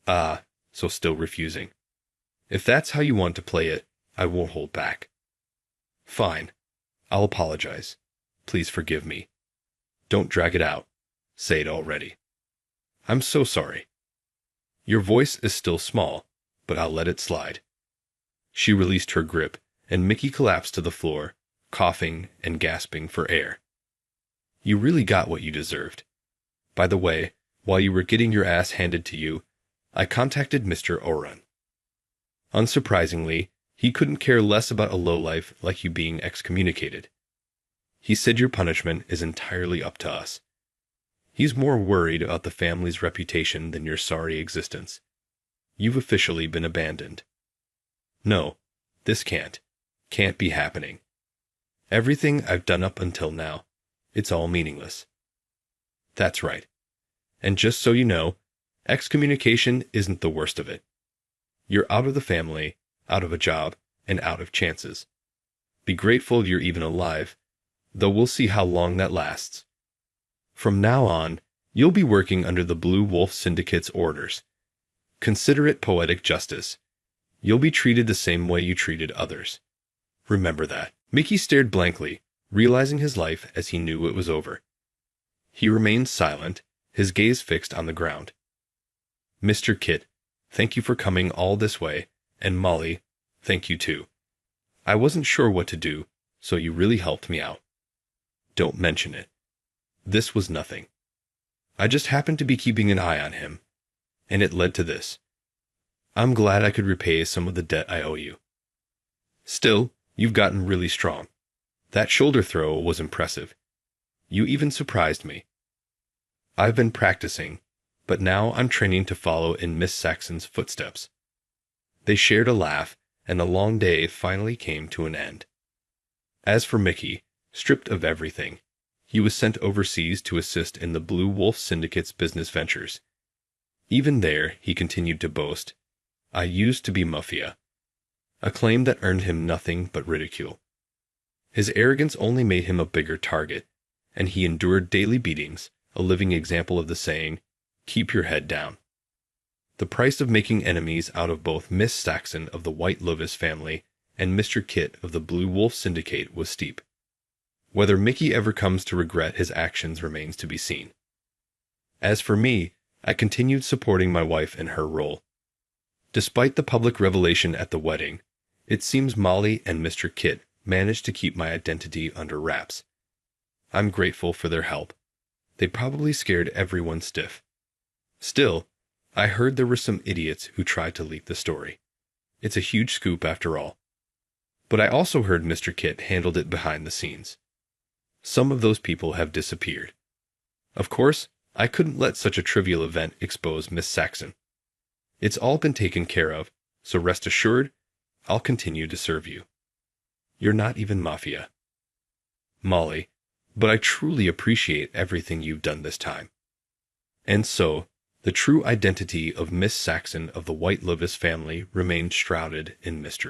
[SPEAKER 7] Ah, so still refusing. If that's how you want to play it, I won't hold back. Fine. I'll apologize. Please forgive me. Don't drag it out. Say it already. I'm so sorry. Your voice is still small, but I'll let it slide. She released her grip, and Mickey collapsed to the floor, coughing and gasping for air. You really got what you deserved. By the way, while you were getting your ass handed to you, I contacted Mr. Oran. Unsurprisingly, he couldn't care less about a lowlife like you being excommunicated. He said your punishment is entirely up to us. He's more worried about the family's reputation than your sorry existence. You've officially been abandoned. No, this can't be happening. Everything I've done up until now, it's all meaningless. That's right. And just so you know, excommunication isn't the worst of it. You're out of the family, out of a job, and out of chances. Be grateful you're even alive, though we'll see how long that lasts. From now on, you'll be working under the Blue Wolf Syndicate's orders. Consider it poetic justice. You'll be treated the same way you treated others. Remember that. Mickey stared blankly, realizing his life as he knew it was over. He remained silent, his gaze fixed on the ground. Mr. Kit, thank you for coming all this way, and Molly, thank you too. I wasn't sure what to do, so you really helped me out. Don't mention it. This was nothing. I just happened to be keeping an eye on him, and it led to this. I'm glad I could repay some of the debt I owe you. Still, you've gotten really strong. That shoulder throw was impressive. You even surprised me. I've been practicing, but now I'm training to follow in Miss Saxon's footsteps. They shared a laugh, and the long day finally came to an end. As for Mickey, stripped of everything, He was sent overseas to assist in the Blue Wolf Syndicate's business ventures. Even there, he continued to boast, "I used to be mafia," a claim that earned him nothing but ridicule. His arrogance only made him a bigger target, and he endured daily beatings, a living example of the saying, "Keep your head down." The price of making enemies out of both Miss Saxon of the White Lovis family and Mr. Kit of the Blue Wolf Syndicate was steep. Whether Mickey ever comes to regret his actions remains to be seen. As for me, I continued supporting my wife in her role. Despite the public revelation at the wedding, it seems Molly and Mr. Kit managed to keep my identity under wraps. I'm grateful for their help. They probably scared everyone stiff. Still, I heard there were some idiots who tried to leak the story. It's a huge scoop after all. But I also heard Mr. Kit handled it behind the scenes. Some of those people have disappeared. Of course, I couldn't let such a trivial event expose Miss Saxon. It's all been taken care of, so rest assured, I'll continue to serve you. You're not even mafia. Molly, but I truly appreciate everything you've done this time. And so, the true identity of Miss Saxon of the White Lovis family remained shrouded in mystery.